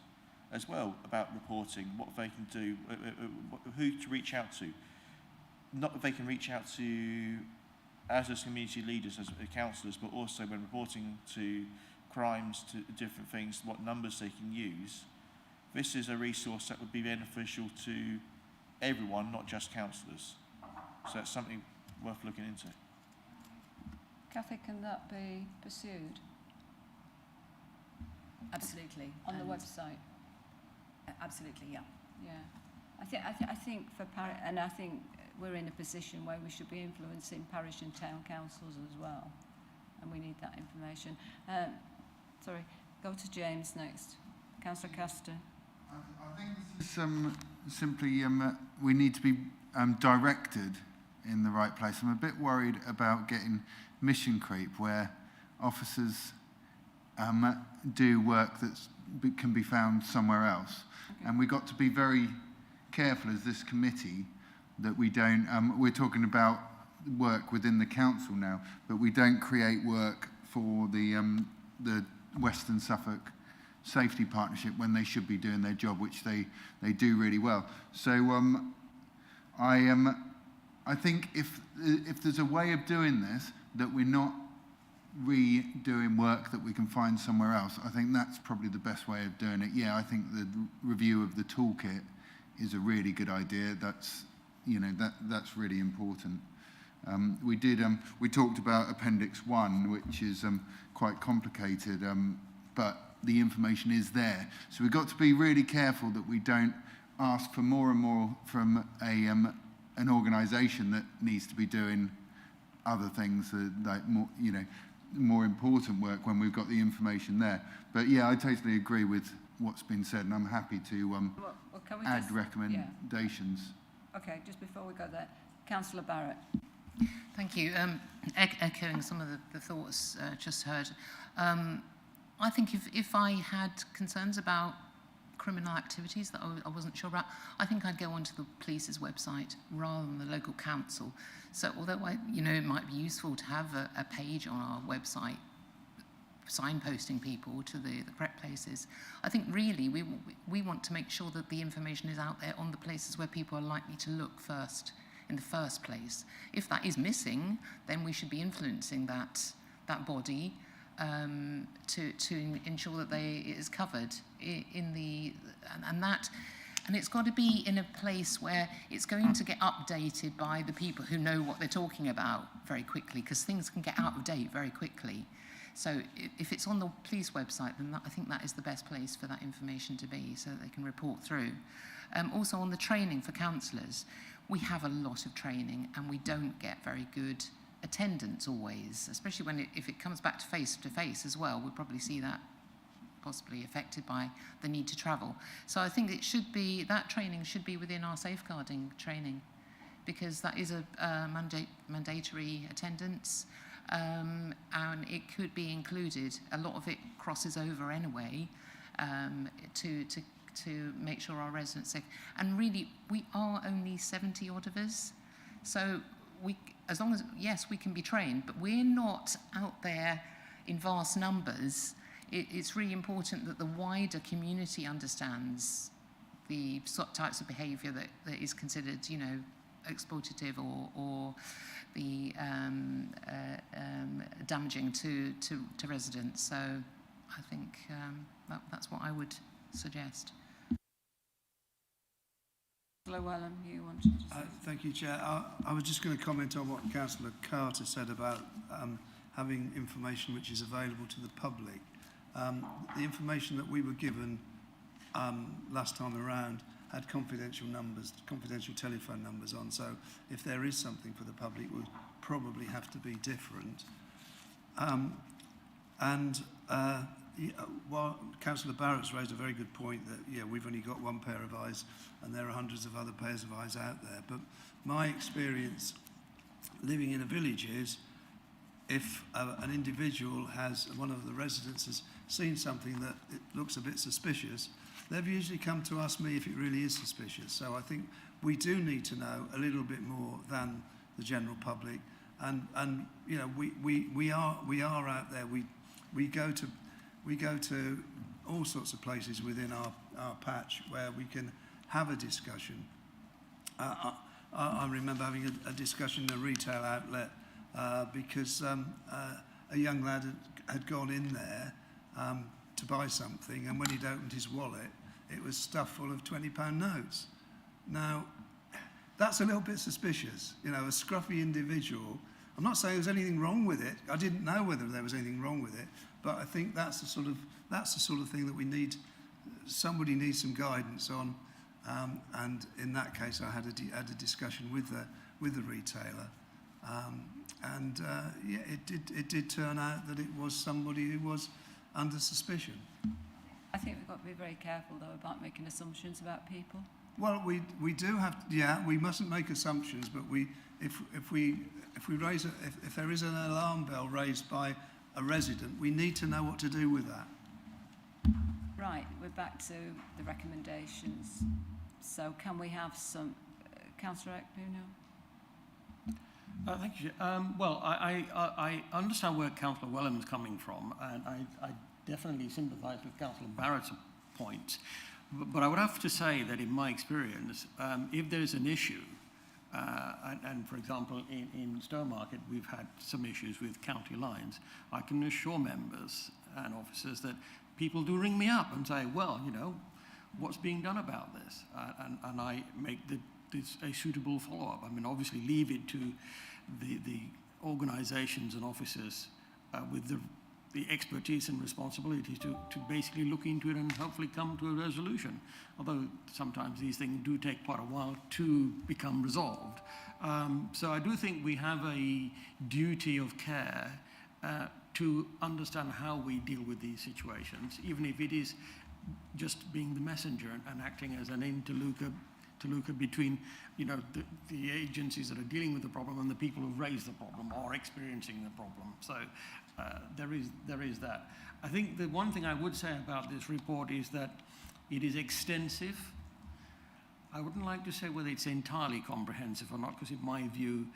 as well about reporting, what they can do, who to reach out to. Not that they can reach out to as community leaders, as councillors, but also when reporting to crimes, to different things, what numbers they can use. This is a resource that would be beneficial to everyone, not just councillors. So that's something worth looking into. Cathy, can that be pursued? Absolutely. On the website? Absolutely, yeah. Yeah. I think for and I think we're in a position where we should be influencing parish and town councils as well, and we need that information. Sorry, go to James next. Councillor Castor. I think this is simply we need to be directed in the right place. I'm a bit worried about getting mission creep where officers do work that can be found somewhere else. Okay. And we've got to be very careful as this committee that we don't, we're talking about work within the council now, but we don't create work for the Western Suffolk Safety Partnership when they should be doing their job, which they do really well. So I think if there's a way of doing this that we're not redoing work that we can find somewhere else. I think that's probably the best way of doing it. Yeah, I think the review of the toolkit is a really good idea. That's, you know, that's really important. We talked about Appendix 1, which is quite complicated, but the information is there. So we've got to be really careful that we don't ask for more and more from an organisation that needs to be doing other things, like more, you know, more important work when we've got the information there. But yeah, I totally agree with what's been said, and I'm happy to can we add recommendations. Yeah. Okay, just before we go there, Councillor Barrett. Thank you. Echoing some of the thoughts just heard, I think if I had concerns about criminal activities that I wasn't sure about, I think I'd go onto the police's website rather than the local council. So although it might be useful to have a page on our website signposting people to the correct places, I think really we want to make sure that the information is out there on the places where people are likely to look first in the first place. If that is missing, then we should be influencing that body to ensure that it is covered and it's got to be in a place where it's going to get updated by the people who know what they're talking about very quickly, because things can get out of date very quickly. So if it's on the police website, then I think that is the best place for that information to be, so that they can report through. Also on the training for councillors, we have a lot of training and we don't get very good attendance always, especially if it comes back to face as well. We'll probably see that possibly affected by the need to travel. So I think that training should be within our safeguarding training, because that is a mandatory attendance, and it could be included. A lot of it crosses over anyway, to make sure our residents are safe. And really, we are only 70 odd of us, so as long as, yes, we can be trained, but we're not out there in vast numbers. It's really important that the wider community understands the types of behaviour that is considered, exploitative or the damaging to residents. So I think that's what I would suggest. Llewellyn, you wanted to say? Thank you, Chair. I was just going to comment on what Councillor Carter said about having information which is available to the public. The information that we were given last time around had confidential telephone numbers on, so if there is something for the public, it would probably have to be different. While Councillor Barrett's raised a very good point that, we've only got one pair of eyes and there are hundreds of other pairs of eyes out there, but my experience living in a village is if an individual one of the residents has seen something that it looks a bit suspicious, they've usually come to ask me if it really is suspicious. So I think we do need to know a little bit more than the general public, and we are out there. We go to all sorts of places within our patch where we can have a discussion. I remember having a discussion in a retail outlet because a young lad had gone in there to buy something, and when he'd opened his wallet, it was stuffed full of £20 notes. Now, that's a little bit suspicious. A scruffy individual. I'm not saying there's anything wrong with it. I didn't know whether there was anything wrong with it, but I think that's the sort of thing that we need. Somebody needs some guidance on, and in that case, I had a discussion with the retailer, it did turn out that it was somebody who was under suspicion. I think we've got to be very careful though about making assumptions about people. Well, we do have we mustn't make assumptions, but if there is an alarm bell raised by a resident, we need to know what to do with that. Right, we're back to the recommendations. So can we have some, Councillor Ekbuno? Thank you. Well, I understand where Councillor Wellham is coming from, and I definitely sympathise with Councillor Barrett's point. But I would have to say that in my experience, if there's an issue, And for example, in Stowmarket, we've had some issues with county lines. I can assure members and officers that people do ring me up and say, well, you know, what's being done about this? And I make this a suitable follow-up. I mean, obviously leave it to the organisations and officers with the expertise and responsibility to basically look into it and hopefully come to a resolution. Although sometimes these things do take quite a while to become resolved. So I do think we have a duty of care to understand how we deal with these situations, even if it is just being the messenger and acting as an interlocutor between, you know, the agencies that are dealing with the problem and the people who've raised the problem or experiencing the problem. So there is that. I think the one thing I would say about this report is that it is extensive. I wouldn't like to say whether it's entirely comprehensive or not, because in my view,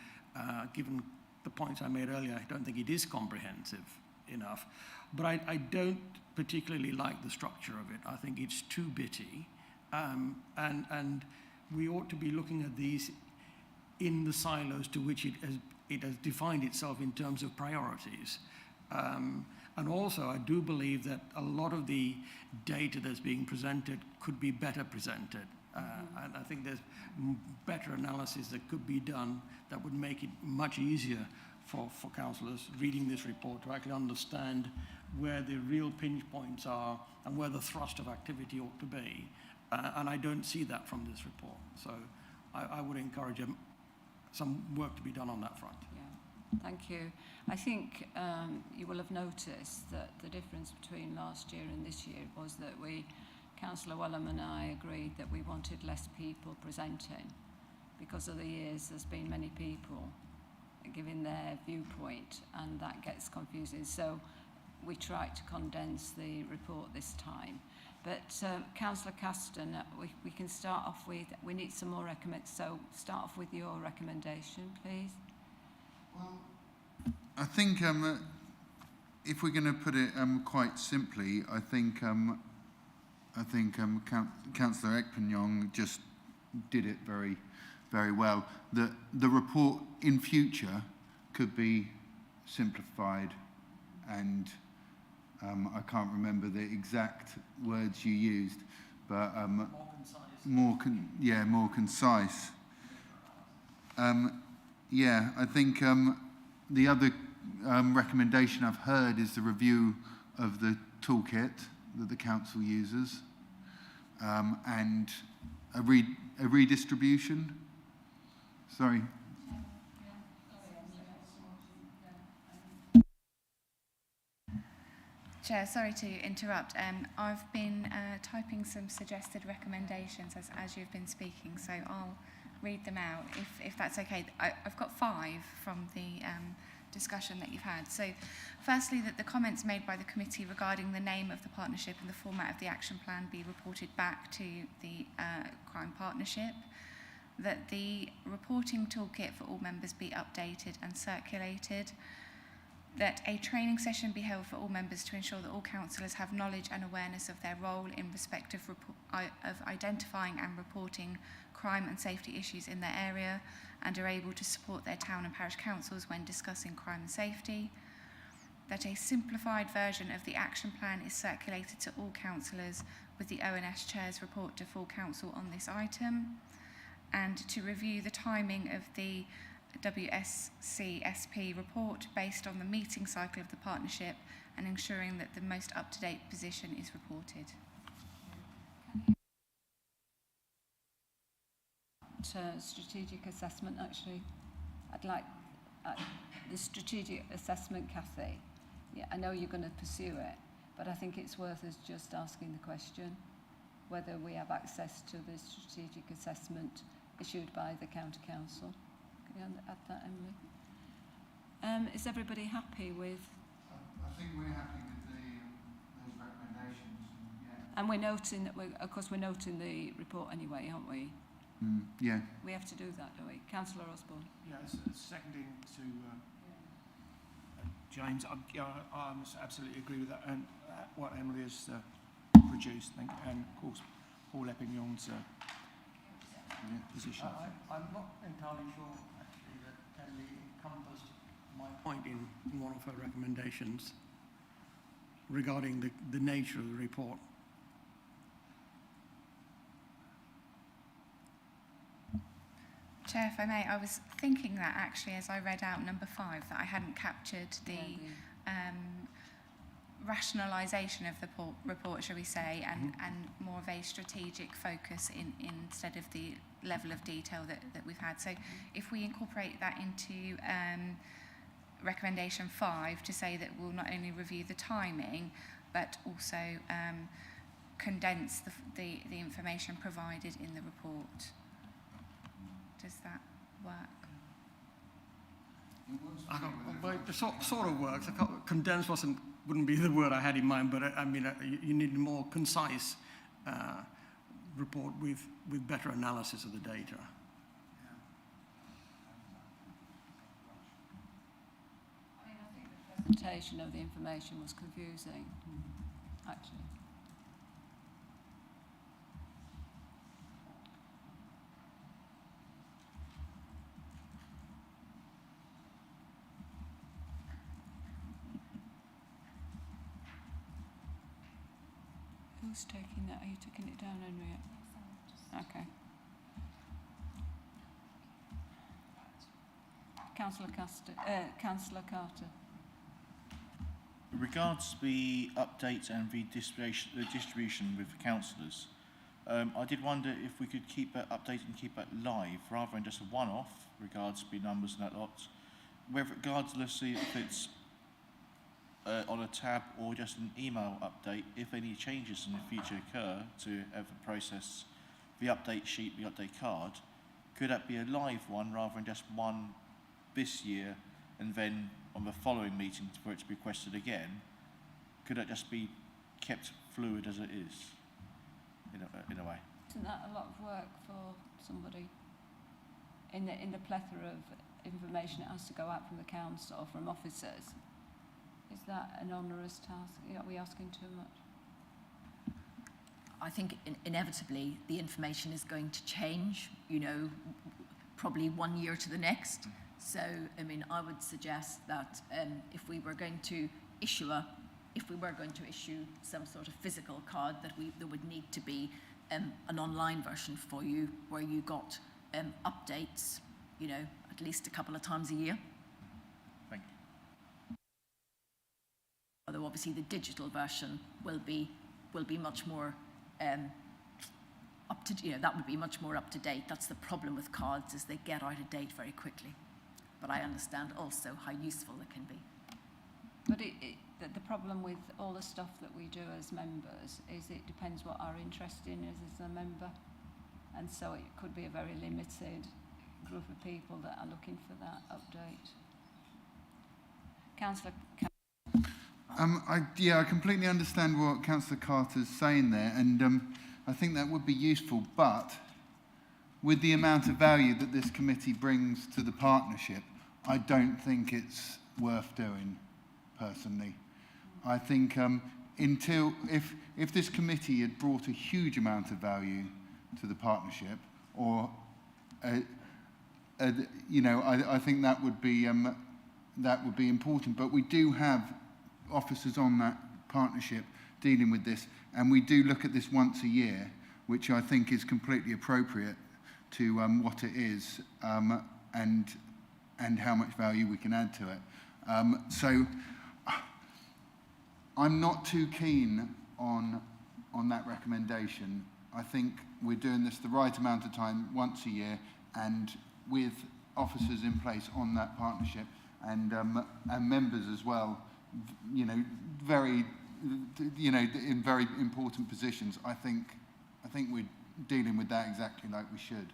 given the points I made earlier, I don't think it is comprehensive enough. But I don't particularly like the structure of it. I think it's too bitty. And we ought to be looking at these in the silos to which it has defined itself in terms of priorities. And also, I do believe that a lot of the data that's being presented could be better presented. And I think there's better analysis that could be done that would make it much easier for councillors reading this report to actually understand where the real pinch points are and where the thrust of activity ought to be. And I don't see that from this report. So I would encourage some work to be done on that front. Yeah, thank you. I think you will have noticed that the difference between last year and this year was that Councillor Wellham and I agreed that we wanted less people presenting. Because of the years, there's been many people giving their viewpoint, and that gets confusing. So we tried to condense the report this time. But Councillor Caston, we can start off with, we need some more recommendations, so start off with your recommendation, please. Well, I think if we're going to put it quite simply, I think Councillor Ekpenyong just did it very, very well. The report in future could be simplified and I can't remember the exact words you used, but more concise. Yeah, I think the other recommendation I've heard is the review of the toolkit that the council uses, and a redistribution. Sorry. Chair, sorry to interrupt. I've been typing some suggested recommendations as you've been speaking, so I'll read them out if that's okay. I've got 5 from the discussion that you've had. So firstly, that the comments made by the committee regarding the name of the partnership and the format of the action plan be reported back to the crime partnership, that the reporting toolkit for all members be updated and circulated, that a training session be held for all members to ensure that all councillors have knowledge and awareness of their role in respect of identifying and reporting crime and safety issues in their area and are able to support their town and parish councils when discussing crime and safety, that a simplified version of the action plan is circulated to all councillors with the ONS Chair's report to full council on this item, and to review the timing of the WSCSP report based on the meeting cycle of the partnership and ensuring that the most up-to-date position is reported. Strategic assessment, actually. I'd like the strategic assessment, Kathy. Yeah, I know you're going to pursue it, but I think it's worth us just asking the question whether we have access to the strategic assessment issued by the County Council. Can you add that, Emily? Is everybody happy with? I think we're happy with those recommendations. Yeah. And we're noting that we're noting the report anyway, aren't we? Yeah. We have to do that, don't we? Councillor Osborne. Yeah, seconding to James, I absolutely agree with that, and what Emily has produced, and of course Paul Eppignon's position. I'm not entirely sure, actually, that Kelly encompassed my point in one of her recommendations regarding the nature of the report. Chair, if I may, I was thinking that actually as I read out number 5, that I hadn't captured the rationalisation of the report, shall we say, and more of a strategic focus instead of the level of detail that we've had. So if we incorporate that into recommendation 5 to say that we'll not only review the timing, but also condense the information provided in the report. Does that work? Well, it sort of works. Condense wouldn't be the word I had in mind, but I mean, you need a more concise report with better analysis of the data. I mean, I think the presentation of the information was confusing, actually. Who's taking that? Are you taking it down, Henriette? Okay. Councillor Carter. Regards the updates and distribution with the councillors, I did wonder if we could keep that updated and keep that live rather than just a one-off regards to the numbers and that lot. Regardless if it's on a tab or just an email update, if any changes in the future occur to ever process the update sheet, the update card, could that be a live one rather than just one this year and then on the following meeting for it to be requested again? Could that just be kept fluid as it is, in a way? Isn't that a lot of work for somebody in the plethora of information that has to go out from the council or from officers? Is that an onerous task? Are we asking too much? I think inevitably the information is going to change, probably 1 year to the next. So, I mean, I would suggest that if we were going to issue some sort of physical card, that there would need to be an online version for you where you got updates, at least a couple of times a year. Thank you. Although obviously the digital version will be much more that would be much more up to date. That's the problem with cards, is they get out of date very quickly. But I understand also how useful it can be. But the problem with all the stuff that we do as members is it depends what our interest in is as a member, and so it could be a very limited group of people that are looking for that update. Councillor. I completely understand what Councillor Carter's saying there, and I think that would be useful, but with the amount of value that this committee brings to the partnership, I don't think it's worth doing, personally. I think if this committee had brought a huge amount of value to the partnership, or I think that would be important. But we do have officers on that partnership dealing with this, and we do look at this once a year, which I think is completely appropriate to what it is and how much value we can add to it. So I'm not too keen on that recommendation. I think we're doing this the right amount of time, once a year, and with officers in place on that partnership and members as well, very, in very important positions. I think we're dealing with that exactly like we should.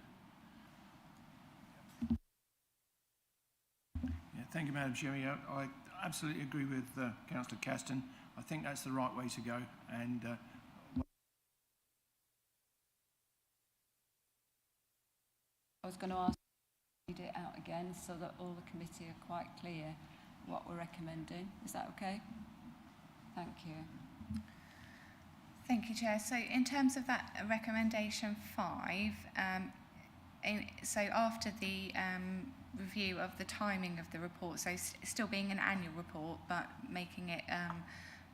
Yeah, thank you, Madam Chair. I absolutely agree with Councillor Caston. I think that's the right way to go. And I was going to ask you to read it out again so that all the committee are quite clear what we're recommending. Is that okay? Thank you. Thank you, Chair. So in terms of that recommendation 5, So after the review of the timing of the report, so still being an annual report, but making it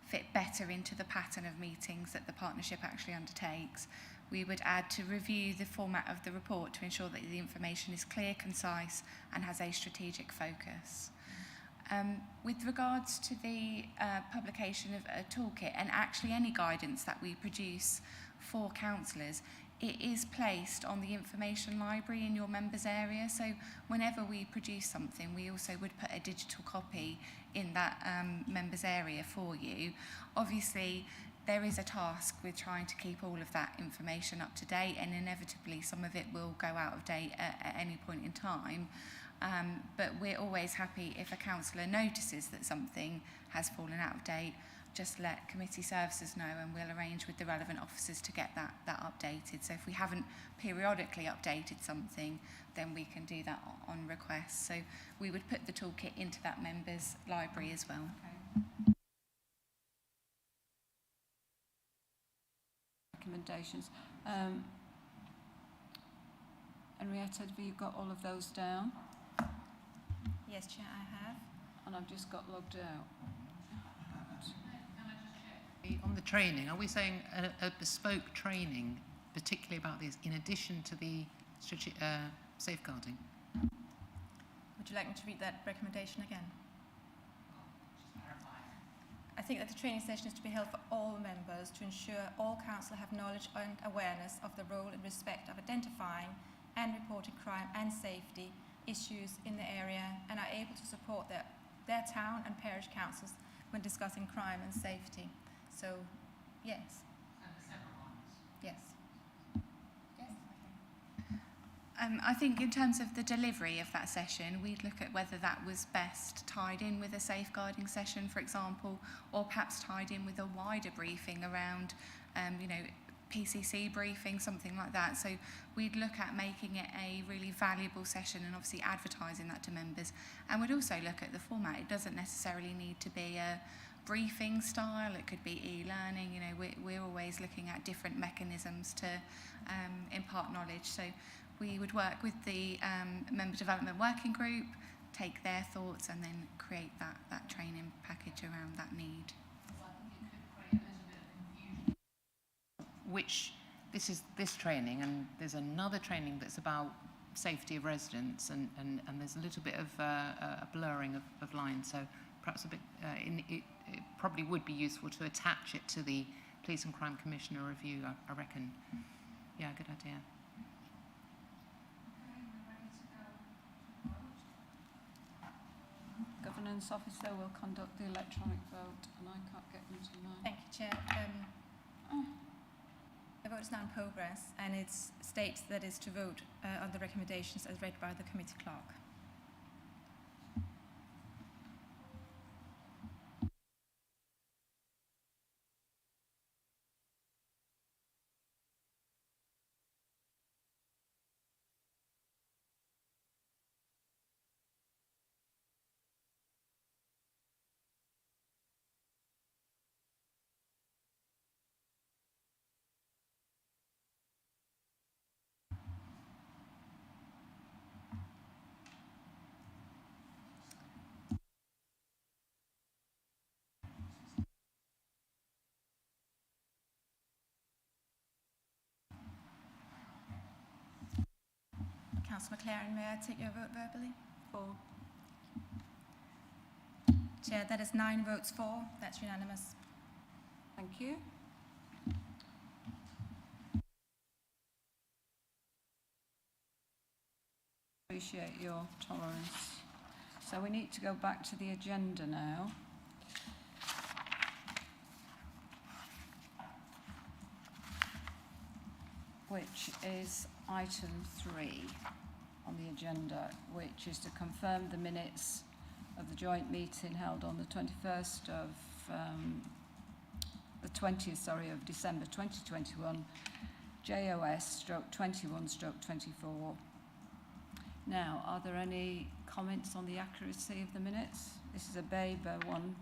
fit better into the pattern of meetings that the partnership actually undertakes, we would add to review the format of the report to ensure that the information is clear, concise, and has a strategic focus. With regards to the publication of a toolkit and actually any guidance that we produce for councillors, it is placed on the information library in your members area. So whenever we produce something, we also would put a digital copy in that members area for you. Obviously, there is a task with trying to keep all of that information up to date, and inevitably some of it will go out of date at any point in time. But we're always happy if a councillor notices that something has fallen out of date, just let committee services know and we'll arrange with the relevant officers to get that updated. So if we haven't periodically updated something, then we can do that on request. So we would put the toolkit into that members library as well. Okay. Recommendations. Henrietta, have you got all of those down? Yes, Chair, I have. And I've just got logged out. On the training, are we saying a bespoke training, particularly about this, in addition to the safeguarding? Would you like me to read that recommendation again? I think that the training session is to be held for all members to ensure all council have knowledge and awareness of the role and respect of identifying and reporting crime and safety issues in the area, and are able to support their town and parish councils when discussing crime and safety. So, yes. And the separate ones? Yes. Yes. I think in terms of the delivery of that session, we'd look at whether that was best tied in with a safeguarding session, for example, or perhaps tied in with a wider briefing around, PCC briefing, something like that. So we'd look at making it a really valuable session and obviously advertising that to members. And we'd also look at the format. It doesn't necessarily need to be a briefing style, it could be e-learning. We're always looking at different mechanisms to impart knowledge. So we would work with the member development working group, take their thoughts, and then create that training package around that need. Which this training, and there's another training that's about safety of residents, and there's a little bit of a blurring of lines. So perhaps a bit. It probably would be useful to attach it to the Police and Crime Commissioner review. I reckon. Yeah, good idea. Governance officer will conduct the electronic vote, and I can't get into mine. Thank you, Chair. The vote is now in progress, and it states that it's to vote on the recommendations as read by the committee clerk. Councillor McLaren, may I take your vote verbally? 4. Chair, that is 9 votes for. That's unanimous. Thank you. Appreciate your tolerance. So we need to go back to the agenda now. Which is item 3 on the agenda, which is to confirm the minutes of the joint meeting held on the 21st of the 20th, of December 2021, JOS/21/24. Now, are there any comments on the accuracy of the minutes? This is a Babergh one,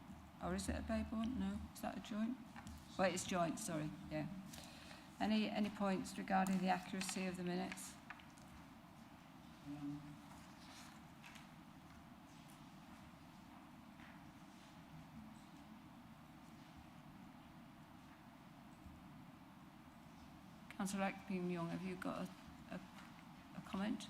or is it a Babergh one? No, is that a joint? Well, it's joint, sorry, yeah. Any points regarding the accuracy of the minutes? Councillor Ekping-Young, have you got a comment?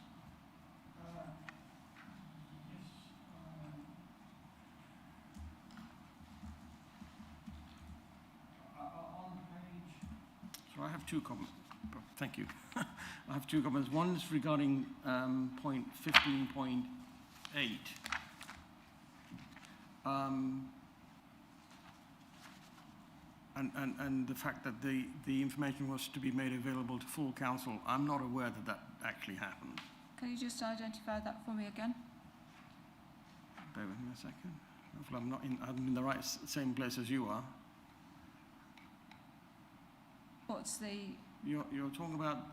So I have two comments. Thank you. I have two comments. One is regarding point 15.8. And the fact that the information was to be made available to full council. I'm not aware that that actually happened. Can you just identify that for me again? Bear with me a second. Hopefully I'm in the right same place as you are. What's the... You're talking about...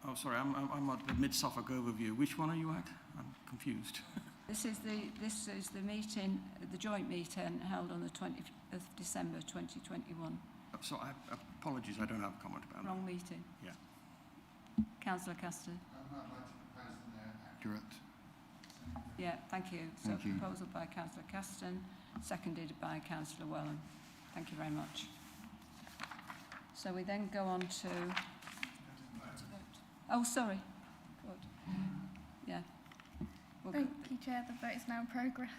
Oh, sorry, I'm at the Mid-Suffolk overview. Which one are you at? I'm confused. This is the meeting, the joint meeting held on the 20th of December 2021. So apologies, I don't have a comment about Wrong meeting. Yeah. Councillor Caston. I'd like to propose that they're accurate. Yeah, thank you. So Thank you. proposal by Councillor Caston, seconded by Councillor Wellham. Thank you very much. So we then go on to... Oh, sorry. Good. Yeah. Thank you, Chair. The vote is now in progress.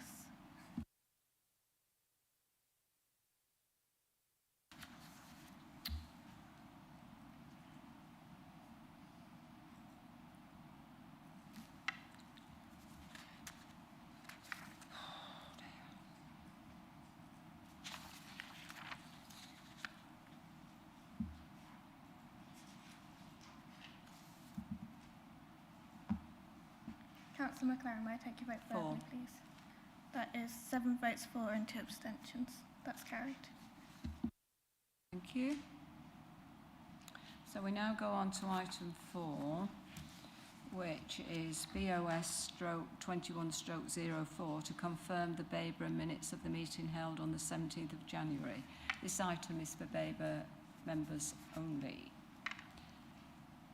Councillor McLaren, may I take your vote verbally, please? That is 7 votes for and 2 abstentions. That's carried. Thank you. So we now go on to item 4, which is BOS/21/04 to confirm the Babergh minutes of the meeting held on the 17th of January. This item is for Babergh members only.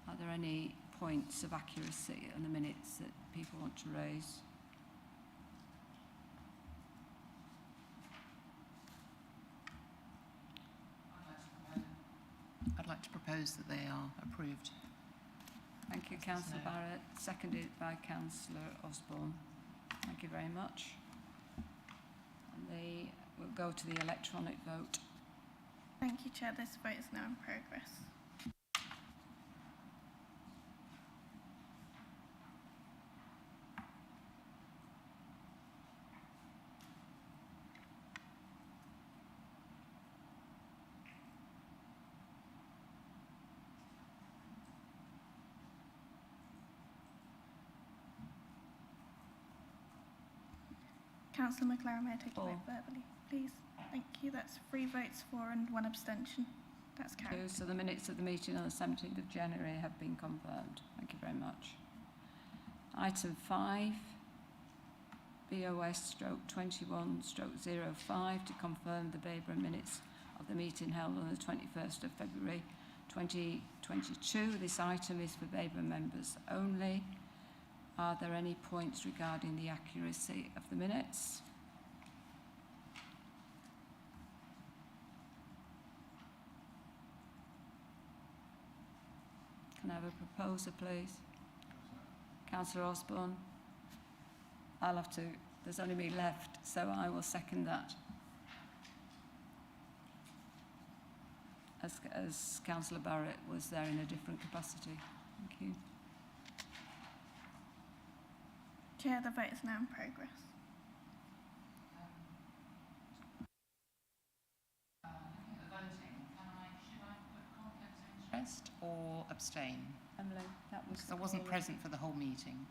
Are there any points of accuracy in the minutes that people want to raise? I'd like to propose that they are approved. Thank you, Councillor Barrett. Seconded by Councillor Osborne. Thank you very much. And we'll go to the electronic vote. Thank you, Chair. This vote is now in progress. Councillor McLaren, may I take your vote verbally, please? Thank you. That's 3 votes for and 1 abstention. That's carried. So the minutes of the meeting on the 17th of January have been confirmed. Thank you very much. Item 5, BOS/21/05 to confirm the Babergh minutes of the meeting held on the 21st of February 2022. This item is for Babergh members only. Are there any points regarding the accuracy of the minutes? Can I have a proposer, please? Councillor Osborne. I'll have to, there's only me left, so I will second that. As Councillor Barrett was there in a different capacity. Thank you. Chair, the vote is now in progress. Interest or abstain? Emily, that was... Because I wasn't present for the whole meeting.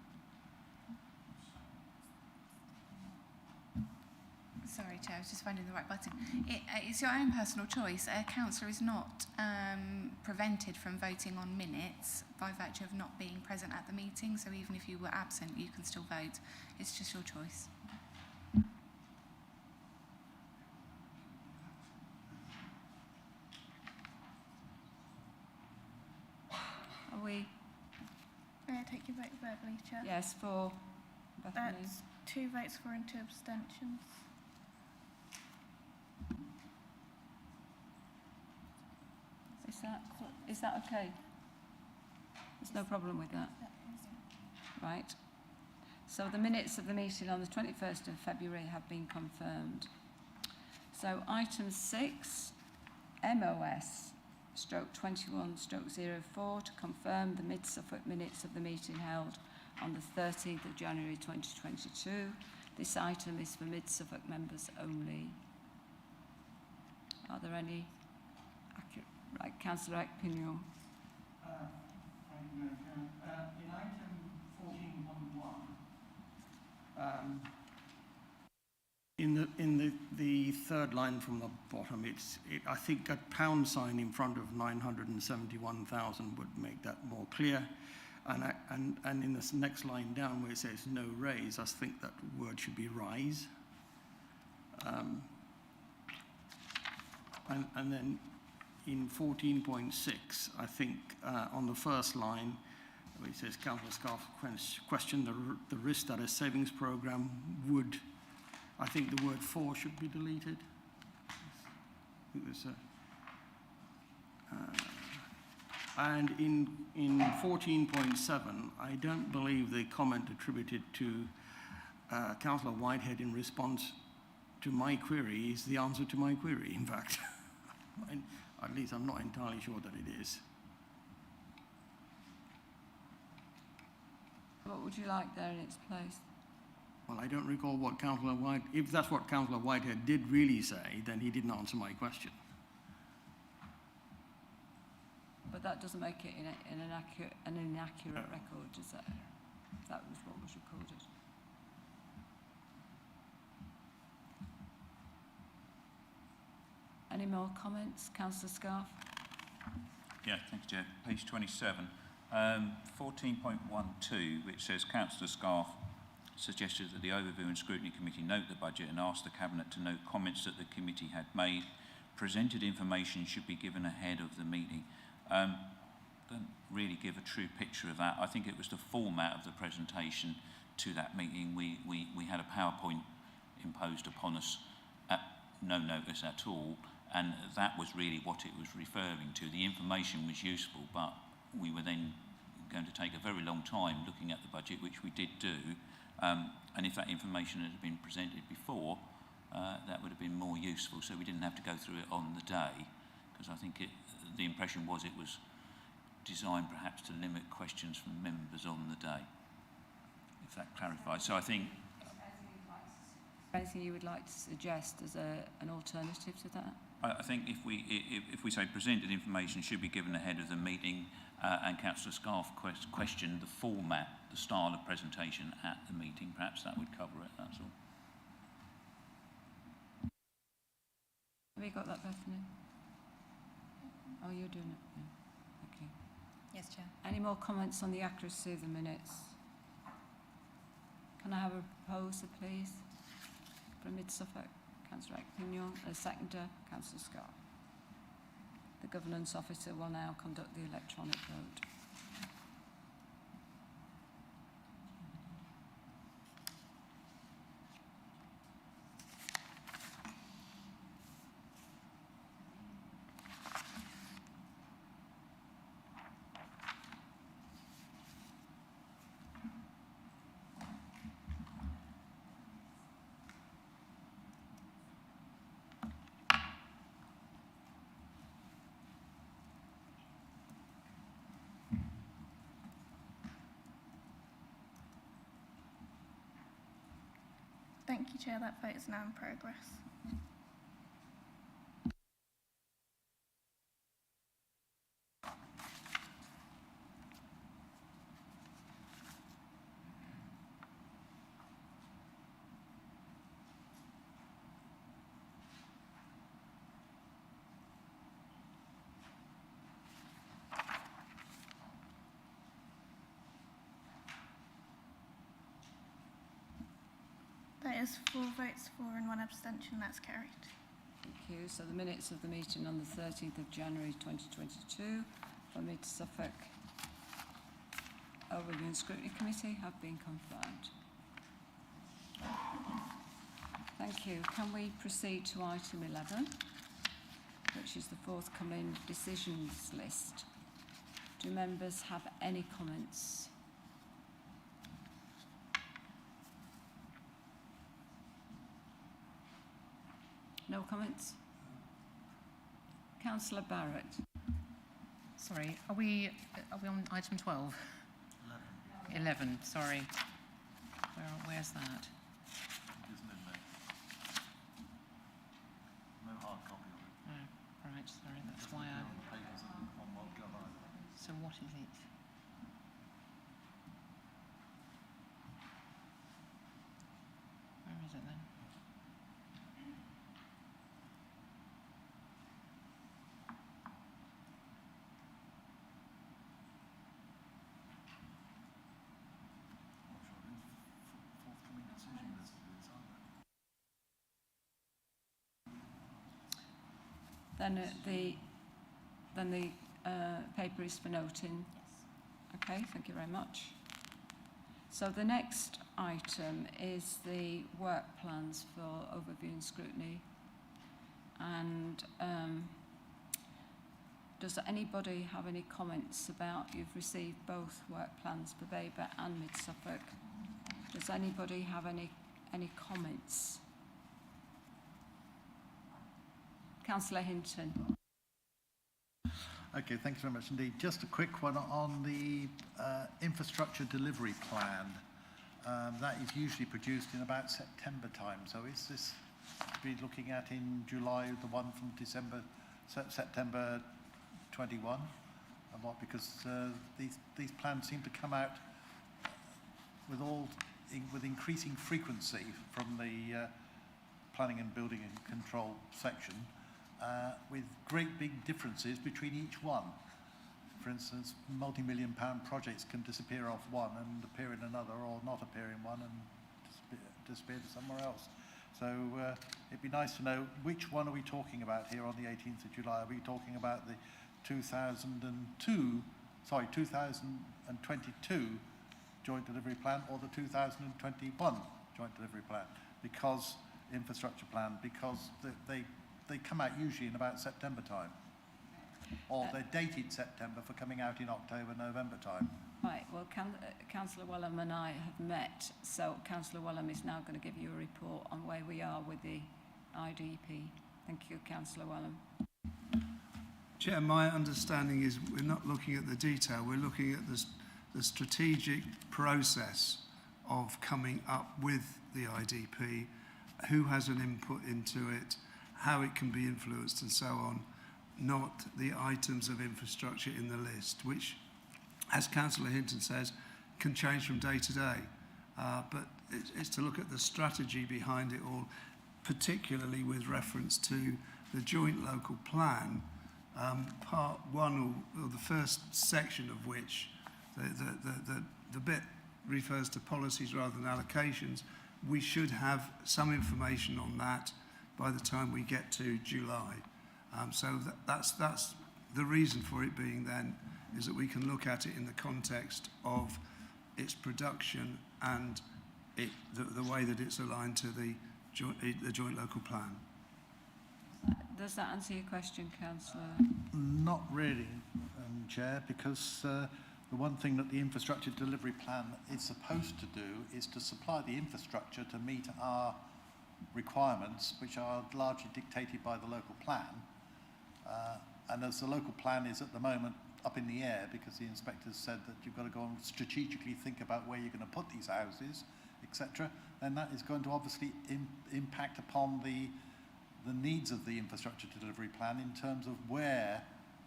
Sorry, Chair, I was just finding the right button. It's your own personal choice. A councillor is not prevented from voting on minutes by virtue of not being present at the meeting, so even if you were absent, you can still vote. It's just your choice. Are we... May I take your vote verbally, Chair? Yes, for Bethany. That's 2 votes for and 2 abstentions. Is that okay? There's no problem with that. Right. So the minutes of the meeting on the 21st of February have been confirmed. So item 6, MOS/21/04 to confirm the Mid-Suffolk minutes of the meeting held on the 13th of January 2022. This item is for Mid-Suffolk members only. Are there any? Right, Councillor Ekpinion. In item 14.1, in the third line from the bottom, I think a pound sign in front of 971,000 would make that more clear. And in this next line down where it says no raise, I think that word should be rise. And then in 14.6, I think on the first line, where it says Councillor Scarf questioned the risk that a savings programme would, I think the word for should be deleted. I think there's and in 14.7, I don't believe the comment attributed to Councillor Whitehead in response to my query is the answer to my query, in fact. At least I'm not entirely sure that it is. What would you like there in its place? Well, I don't recall what Councillor Whitehead, if that's what Councillor Whitehead did really say, then he didn't answer my question. But that doesn't make it an inaccurate record, does it? That was what was recorded. Any more comments? Councillor Scarf? Yeah, thank you, Chair. Page 27. 14.12, which says Councillor Scarf suggested that the Overview and Scrutiny Committee note the budget and asked the Cabinet to note comments that the committee had made. Presented information should be given ahead of the meeting. Don't really give a true picture of that. I think it was the format of the presentation to that meeting. We had a PowerPoint imposed upon us at no notice at all, and that was really what it was referring to. The information was useful, but we were then going to take a very long time looking at the budget, which we did do, and if that information had been presented before, that would have been more useful, so we didn't have to go through it on the day, because I think the impression was it was designed perhaps to limit questions from members on the day, if that clarifies. So I think... Anything you would like to suggest as an alternative to that? I think if we say presented information should be given ahead of the meeting, and Councillor Scarf questioned the format, the style of presentation at the meeting, perhaps that would cover it, that's all. Have you got that, Bethany? Oh, you're doing it. Yeah. Okay. Yes, Chair. Any more comments on the accuracy of the minutes? Can I have a proposer, please? From Mid-Suffolk, Councillor Ekpinion, a seconder, Councillor Scott. The Governance Officer will now conduct the electronic vote. Thank you, Chair. That vote is now in progress. That is 4 votes for and 1 abstention. That's carried. Thank you. So the minutes of the meeting on the 13th of January 2022 for Mid-Suffolk Overview and Scrutiny Committee have been confirmed. Thank you. Can we proceed to item 11, which is the forthcoming decisions list? Do members have any comments? No comments? Councillor Barrett. Sorry, are we on item 12? 11, sorry. Where's that? It isn't in there. No hard copy of it. Oh, right, sorry, that's Doesn't why appear I... on the papers on WorkPlan either. So what is it? Where is it then? Not sure it is. Forthcoming decision list it is, aren't they? Then the paper is for noting. Yes. Okay, thank you very much. So the next item is the work plans for overview and scrutiny. And does anybody have any comments about, you've received both work plans for Babergh and Mid Suffolk. Does anybody have any comments? Councillor Hinton. Okay, thanks very much indeed. Just a quick one on the infrastructure delivery plan. That is usually produced in about September time. So is this to be looking at in July, the one from September 21? And what, because these plans seem to come out with increasing frequency from the planning and building and control section. With great big differences between each one. For instance, multi-million-pound projects can disappear off one and appear in another, or not appear in one and disappear to somewhere else. So it'd be nice to know which one are we talking about here on the 18th of July. Are we talking about the 2022 Joint Delivery Plan or the 2021 Joint Delivery Plan? Because infrastructure plan, because they come out usually in about September time. Or they're dated September for coming out in October, November time. Right, well, Councillor Wellham and I have met, so Councillor Wellham is now going to give you a report on where we are with the IDP. Thank you, Councillor Wellham. Chair, my understanding is we're not looking at the detail, we're looking at the strategic process of coming up with the IDP, who has an input into it, how it can be influenced and so on, not the items of infrastructure in the list, which, as Councillor Hinton says, can change from day to day. But it's to look at the strategy behind it all, particularly with reference to the joint local plan, part one, or the first section of which, the bit refers to policies rather than allocations. We should have some information on that by the time we get to July. So that's the reason for it being then, is that we can look at it in the context of its production and the way that it's aligned to the joint local plan. Does that answer your question, Councillor? Not really, Chair, because the one thing that the infrastructure delivery plan is supposed to do is to supply the infrastructure to meet our requirements, which are largely dictated by the local plan. And as the local plan is at the moment up in the air, because the inspectors said that you've got to go and strategically think about where you're going to put these houses, etc., then that is going to obviously impact upon the needs of the infrastructure delivery plan in terms of where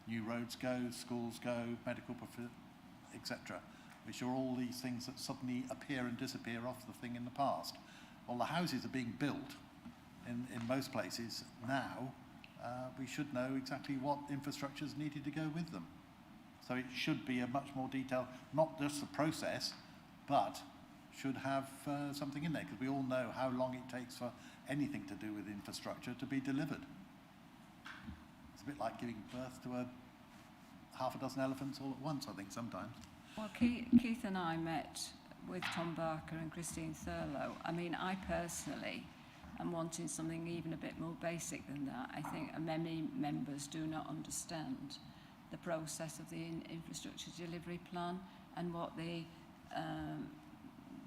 new roads go, schools go, medical, etc., which are all these things that suddenly appear and disappear off the thing in the past. Well, the houses are being built in most places now. We should know exactly what infrastructure is needed to go with them. So it should be a much more detailed, not just the process, but should have something in there, because we all know how long it takes for anything to do with infrastructure to be delivered. It's a bit like giving birth to half a dozen elephants all at once, I think, sometimes. Well, Keith and I met with Tom Barker and Christine Thurlow. I mean, I personally am wanting something even a bit more basic than that. I think many members do not understand the process of the infrastructure delivery plan and what the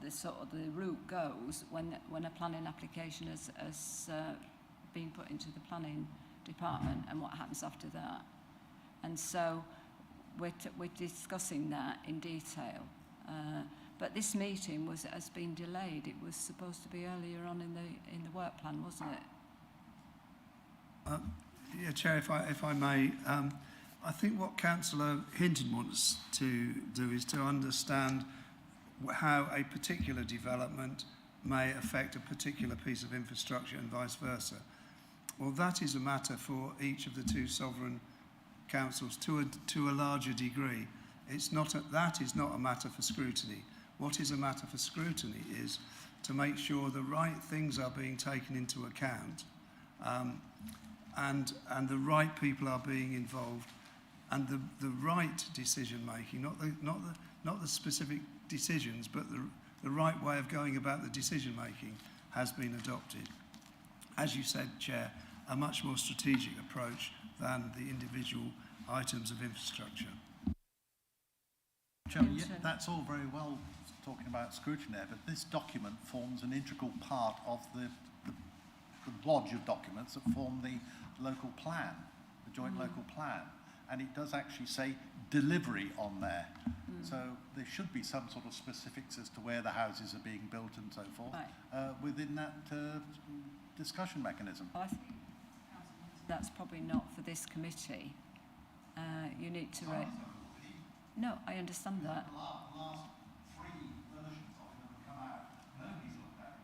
sort of the route goes when a planning application has been put into the planning department and what happens after that. And so we're discussing that in detail. But this meeting has been delayed. It was supposed to be earlier on in the work plan, wasn't it? Yeah, Chair, if I may, I think what Councillor Hinton wants to do is to understand how a particular development may affect a particular piece of infrastructure and vice versa. Well, that is a matter for each of the two sovereign councils to a larger degree. That is not a matter for scrutiny. What is a matter for scrutiny is to make sure the right things are being taken into account, and the right people are being involved, and the right decision making, not the specific decisions, but the right way of going about the decision making has been adopted. As you said, Chair, a much more strategic approach than the individual items of infrastructure. Chairman, yeah, that's all very well talking about scrutiny there, but this document forms an integral part of the lodge of documents that form the local plan, the joint local plan. And it does actually say delivery on there. So there should be some sort of specifics as to where the houses are being built and so forth within that discussion mechanism. Well, I think that's probably not for this committee. You need to... No, I understand that. The last 3 versions of it have come out. Nobody's looked at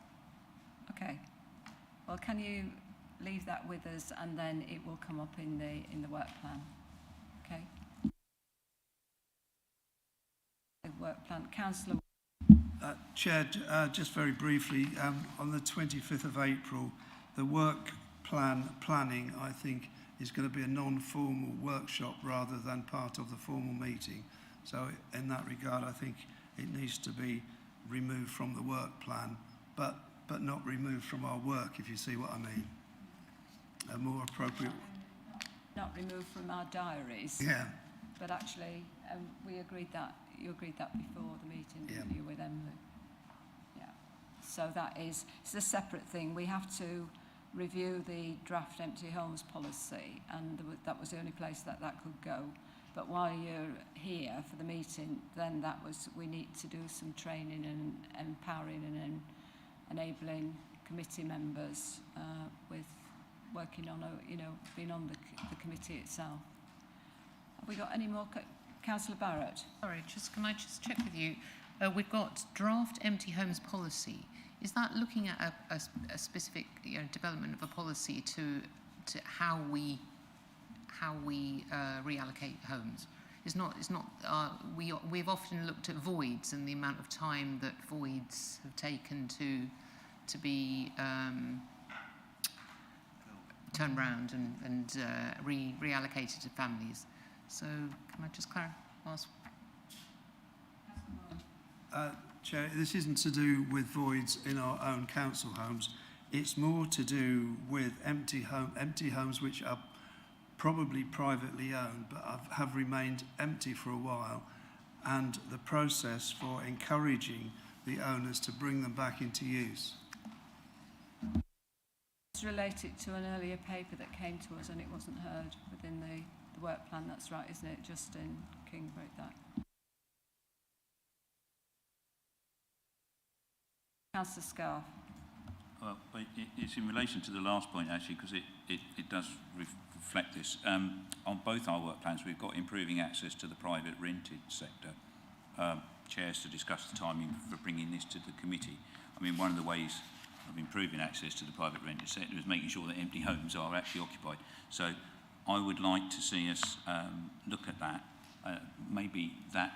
it. Okay. Well, can you leave that with us, and then it will come up in the work plan. Okay. The work plan, Councillor. Chair, just very briefly, on the 25th of April, the work planning, I think, is going to be a non-formal workshop rather than part of the formal meeting. So in that regard, I think it needs to be removed from the work plan, but not removed from our work, if you see what I mean. A more appropriate... Not removed from our diaries. Yeah. But actually, you agreed that before the meeting, didn't you, with Emily? Yeah. So it's a separate thing. We have to review the draft empty homes policy, and that was the only place that could go. But while you're here for the meeting, then we need to do some training and empowering and enabling committee members with working on being on the committee itself. Have we got any more? Councillor Barrett. Sorry, can I just check with you? We've got draft empty homes policy. Is that looking at a specific development of a policy to how we reallocate homes? We've often looked at voids and the amount of time that voids have taken to be turned round and reallocated to families. So can I just ask? Chair, this isn't to do with voids in our own council homes. It's more to do with empty homes which are probably privately owned but have remained empty for a while, and the process for encouraging the owners to bring them back into use. It's related to an earlier paper that came to us and it wasn't heard within the work plan. That's right, isn't it? Justin King wrote that. Councillor Scarf. Well, it's in relation to the last point, actually, because it does reflect this. On both our work plans, we've got improving access to the private rented sector. Chairs to discuss the timing for bringing this to the committee. I mean, one of the ways of improving access to the private rented sector is making sure that empty homes are actually occupied. So I would like to see us look at that. Maybe that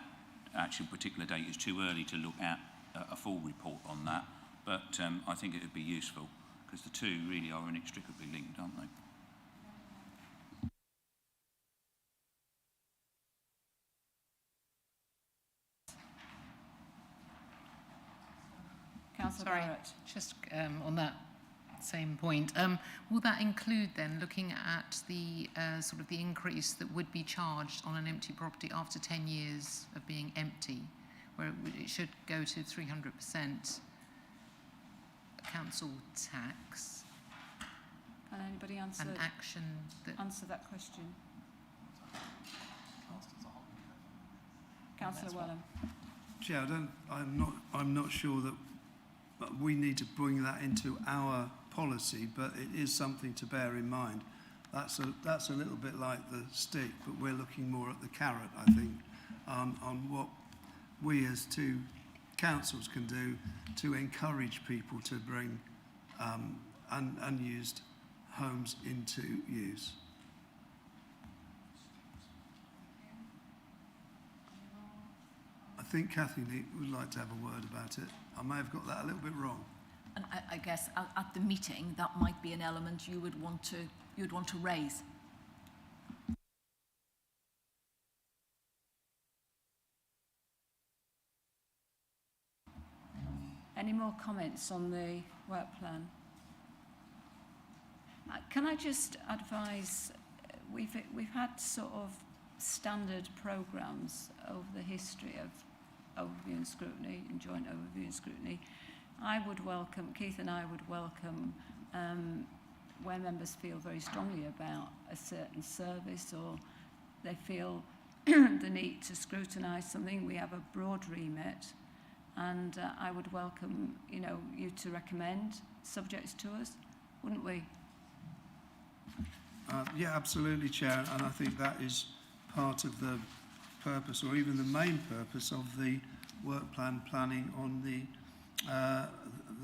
actual particular date is too early to look at a full report on that, but I think it would be useful because the two really are inextricably linked, aren't they? Councillor Sorry, Barrett. just on that same point, will that include then looking at the sort of the increase that would be charged on an empty property after 10 years of being empty, where it should go to 300% council tax? Can anybody answer, an action that answer that question? Councillor Wellham. Chair, I'm not sure that we need to bring that into our policy, but it is something to bear in mind. That's a little bit like the stick, but we're looking more at the carrot, I think, on what we as two councils can do to encourage people to bring unused homes into use. I think Kathy would like to have a word about it. I may have got that a little bit wrong. And I guess at the meeting, that might be an element you would want to raise. Any more comments on the work plan? Can I just advise, we've had sort of standard programmes over the history of overview and scrutiny and joint overview and scrutiny. I would welcome, Keith and I would welcome where members feel very strongly about a certain service or they feel the need to scrutinise something. We have a broad remit, and I would welcome, you to recommend subjects to us, wouldn't we? Yeah, absolutely, Chair, and I think that is part of the purpose, or even the main purpose, of the work plan planning on the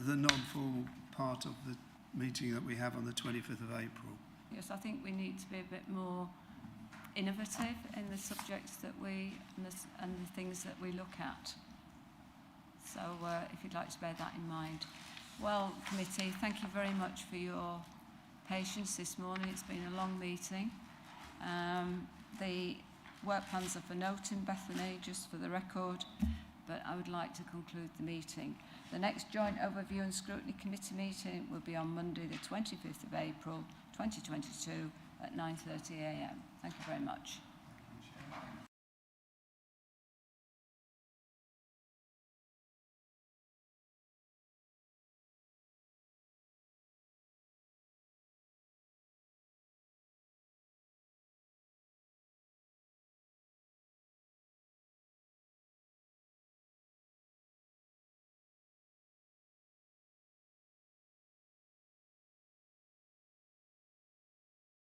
non-formal part of the meeting that we have on the 25th of April. Yes, I think we need to be a bit more innovative in the subjects that and the things that we look at. So if you'd like to bear that in mind. Well, committee, thank you very much for your patience this morning. It's been a long meeting. The work plans are for note in Bethany, just for the record, but I would like to conclude the meeting. The next joint overview and scrutiny committee meeting will be on Monday, the 25th of April, 2022 at 9:30 a.m. Thank you very much.